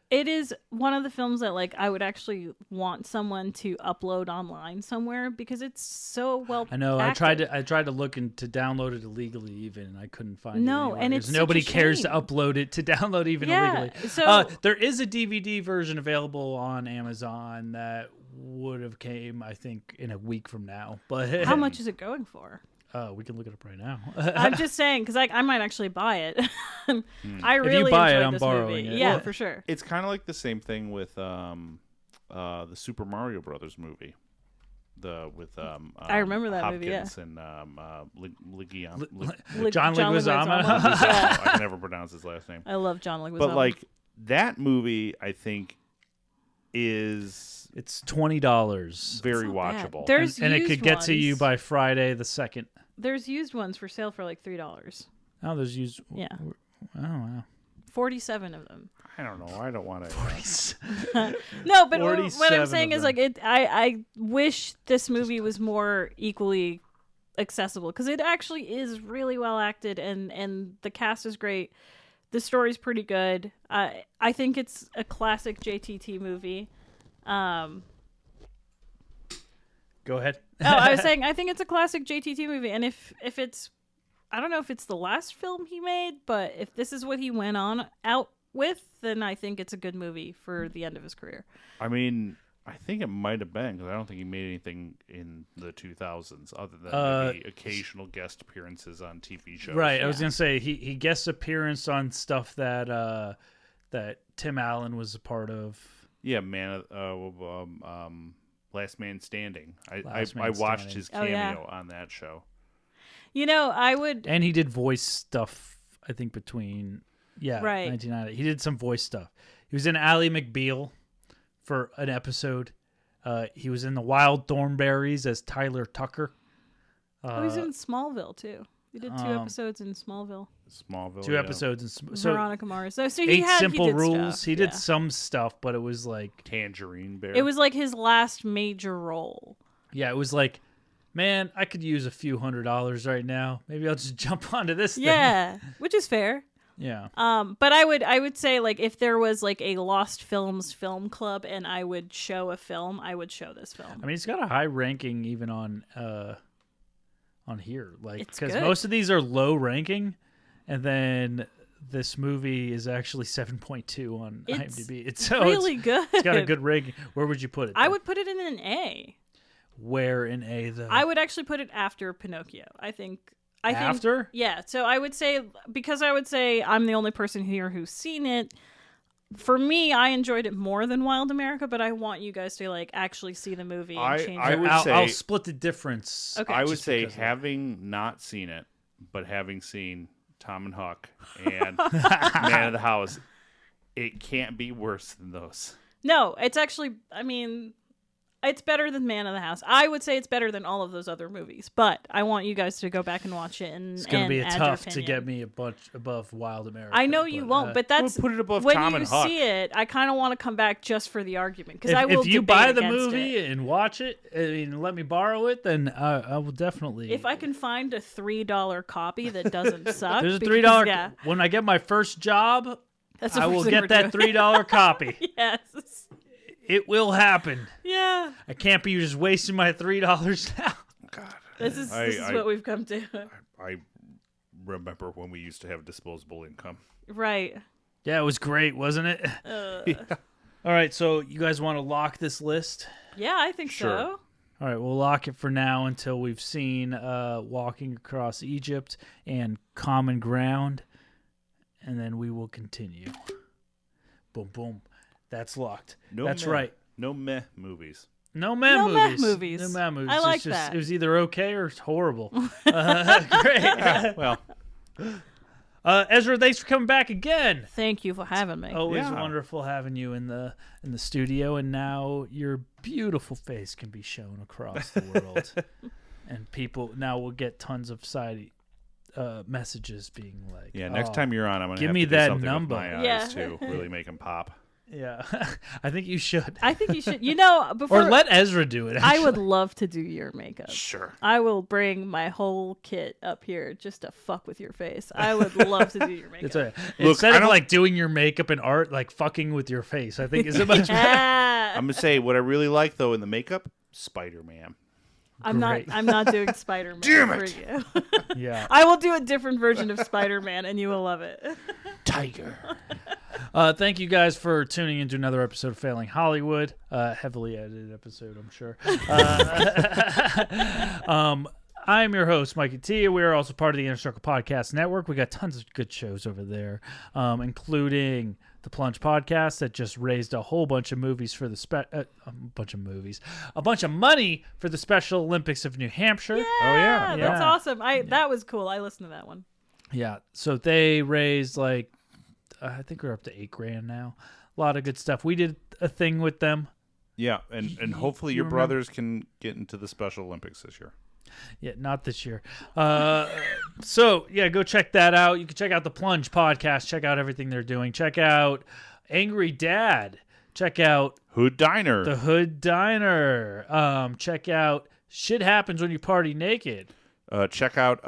it is one of the films that like I would actually want someone to upload online somewhere, because it's so well.
I know.
acted.
I tried to look and to download it illegally, even, and I couldn't find it.
No,
anywhere,
and
because
it's
nobody
such a
cares to
shame.
upload it to download even illegally.
So
there is a DVD version available on Amazon that would have came, I think, in a week from now. But
how much is it going for?
We can look it up right now.
I'm just saying, because I might actually buy it. I really
if you buy
enjoyed
it, I'm
this
borrowing
movie.
it.
Yeah,
Well,
for sure.
It's kind of like the same thing with the Super Mario Brothers movie.
I remember that movie, yeah.
Hopkins and
John Leguizamo.
I can never pronounce his last name.
I love John Leguizamo.
But like that movie, I think
it's $20.
Very watchable.
There's
and it
used
could get to you
ones.
by Friday the 2nd.
There's used ones for sale for like $3.
Oh, there's used.
Yeah.
Oh, wow.
47 of them.
I don't know. I don't want to.
No, but what
47
I'm saying
of
is like I wish this movie was more equally accessible, because it actually is really well acted, and the cast is great. The story's pretty good. I think it's a classic JTT movie.
Go ahead.
I was saying I think it's a classic JTT movie, and if it's, I don't know if it's the last film he made, but if this is what he went on out with, then I think it's a good movie for the end of his career.
I mean, I think it might have been, because I don't think he made anything in the 2000s other than maybe occasional guest appearances on TV shows.
Right. I was gonna say he guest appearance on stuff that that Tim Allen was a part of.
Yeah, Last Man Standing. I watched his
Oh,
cameo
yeah.
on that show.
I would.
And he did voice stuff, I think, between
Right.
1990. He did some voice stuff. He was in Ally McBeal for an episode. He was in The Wild Thornberrys as Tyler Tucker.
He's in Smallville too. He did 2 episodes in Smallville.
Two episodes in
Veronica Mars. So he
8
had
Simple
he did
Rules.
Stuff.
He did
Yeah.
some stuff, but it was like
Tangerine Bear.
It was like his last major role.
Yeah, it was like, man, I could use a few $100s right now. Maybe I'll just jump onto this thing.
Yeah, which is fair.
Yeah.
But I would say, like, if there was like a Lost Films film club and I would show a film, I would show this film.
I mean, it's got a high ranking even on here, like,
It's
because
good.
most of these are low ranking, and then this movie is actually 7.2 on IMDb. It's
really good.
It's got a good ranking. Where would you put it?
I would put it in an A.
Where in A though?
I would actually put it after Pinocchio. I think.
After?
Yeah. So I would say, because I would say I'm the only person here who's seen it. For me, I enjoyed it more than Wild America, but I want you guys to like actually see the movie and change it.
I'll split the difference.
Okay.
I would say, having not seen it, but having seen Tom and Huck and Man of the House, it can't be worse than those.
No, it's actually, I mean, it's better than Man of the House. I would say it's better than all of those other movies, but I want you guys to go back and watch it. And
It's going to be
add your
tough to
opinion.
get me a bunch above Wild America.
I know you won't, but that's
We'll put it above
when
Tom
you
and Huck.
see it. I kind of want to come back just for the argument, because I will.
If you
debate
buy the
against
movie
it.
and watch it and let me borrow it, then I will definitely.
If I can find a $3 copy that doesn't suck,
There's a
because,
$3.
Yeah,
When I get my first job,
That's the
I
first
will
thing
get
we're
that
doing.
$3 copy.
Yes.
It will happen.
Yeah.
I can't be just wasting my $3 now.
This is what we've come to.
I remember when we used to have disposable income.
Right.
Yeah, it was great, wasn't it?
Yeah.
All right, so you guys want to lock this list?
Yeah, I think
Sure.
so.
All right, we'll lock it for now until we've seen Walking Across Egypt and Common Ground, and then we will continue. Boom, boom. That's locked. That's
meh.
right.
No meh movies.
No meh
No meh
movies.
movies.
No meh movies.
I like
It's just,
that.
It was either okay or horrible. Great.
Well,
Ezra, thanks for coming back again.
Thank you for having me.
Always
Yeah.
wonderful having you in the studio, and now your beautiful face can be shown across the world, and people now will get tons of side messages being like,
yeah. Next
"Oh,
time you're on, I'm gonna
give
have
me
to do
that
something
number."
with my eyes
Yeah.
to really make them pop.
Yeah, I think you should.
I think you should. You know, before
Or let Ezra do it.
I would
actually.
love to do your makeup.
Sure.
I will bring my whole kit up here just to fuck with your face. I would love to do your makeup.
It's all right.
Look,
Instead
I
of
don't-
like doing your makeup and art, like fucking with your face, I think is a much better.
Yeah.
I'm gonna say what I really like though in the makeup, Spider-Man.
I'm not doing Spider-Man
Damn
for
it.
you.
Yeah.
I will do a different version of Spider-Man and you will love it.
Tiger.
Thank you guys for tuning into another episode of Failing Hollywood. Heavily edited episode, I'm sure. I'm your host, Mikey T. We are also part of the Inner Circle Podcast Network. We got tons of good shows over there, including the Plunge podcast that just raised a whole bunch of movies for the a bunch of money for the Special Olympics of New Hampshire.
Yeah, that's awesome. That was cool. I listened to that one.
Yeah, so they raised like I think we're up to $8,000 now. A lot of good stuff. We did a thing with them.
Yeah, and hopefully
you
your
remember?
brothers can get into the Special Olympics this year.
Yeah, not this year. So, yeah, go check that out. You can check out the Plunge podcast. Check out everything they're doing. Check out Angry Dad. Check out
Hood Diner.
The Hood Diner. Check out Shit Happens When You Party Naked.
Check out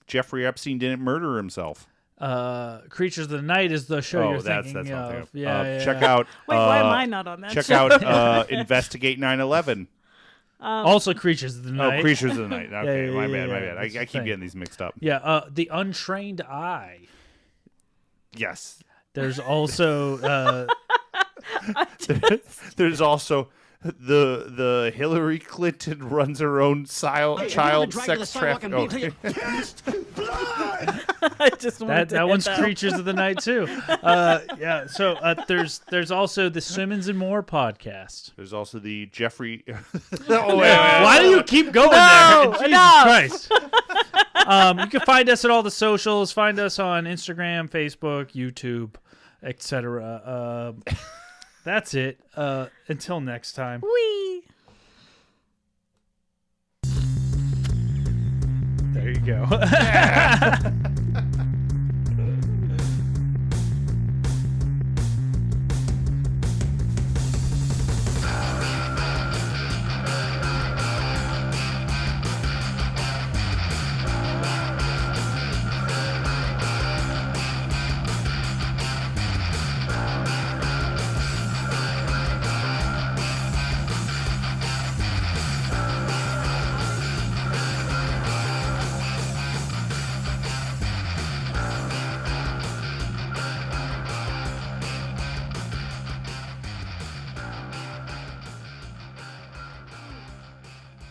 Jeffrey Epstein Didn't Murder Himself.
Creatures of the Night is the show you're
that's
thinking
one thing.
of. Yeah,
check out.
Wait, why am I not on that
Check
show?
out Investigate 9/11.
Also Creatures of the Night.
Oh, Creatures of the Night. Okay,
Yeah,
my
yeah,
bad, my
yeah,
bad.
that's
I
the
keep
thing.
getting these mixed up.
Yeah, The Untrained Eye.
Yes.
There's also
There's also the Hillary Clinton runs her own child sex trafficking.
I just wanted to
that
hit
one's
that.
Creatures of the Night too. Yeah. So there's also the Simmons and More podcast.
There's also the Jeffrey.
Why do you keep going there? Jesus Christ. You can find us at all the socials. Find us on Instagram, Facebook, YouTube, etc. That's it. Until next time.
Wee.
There you go.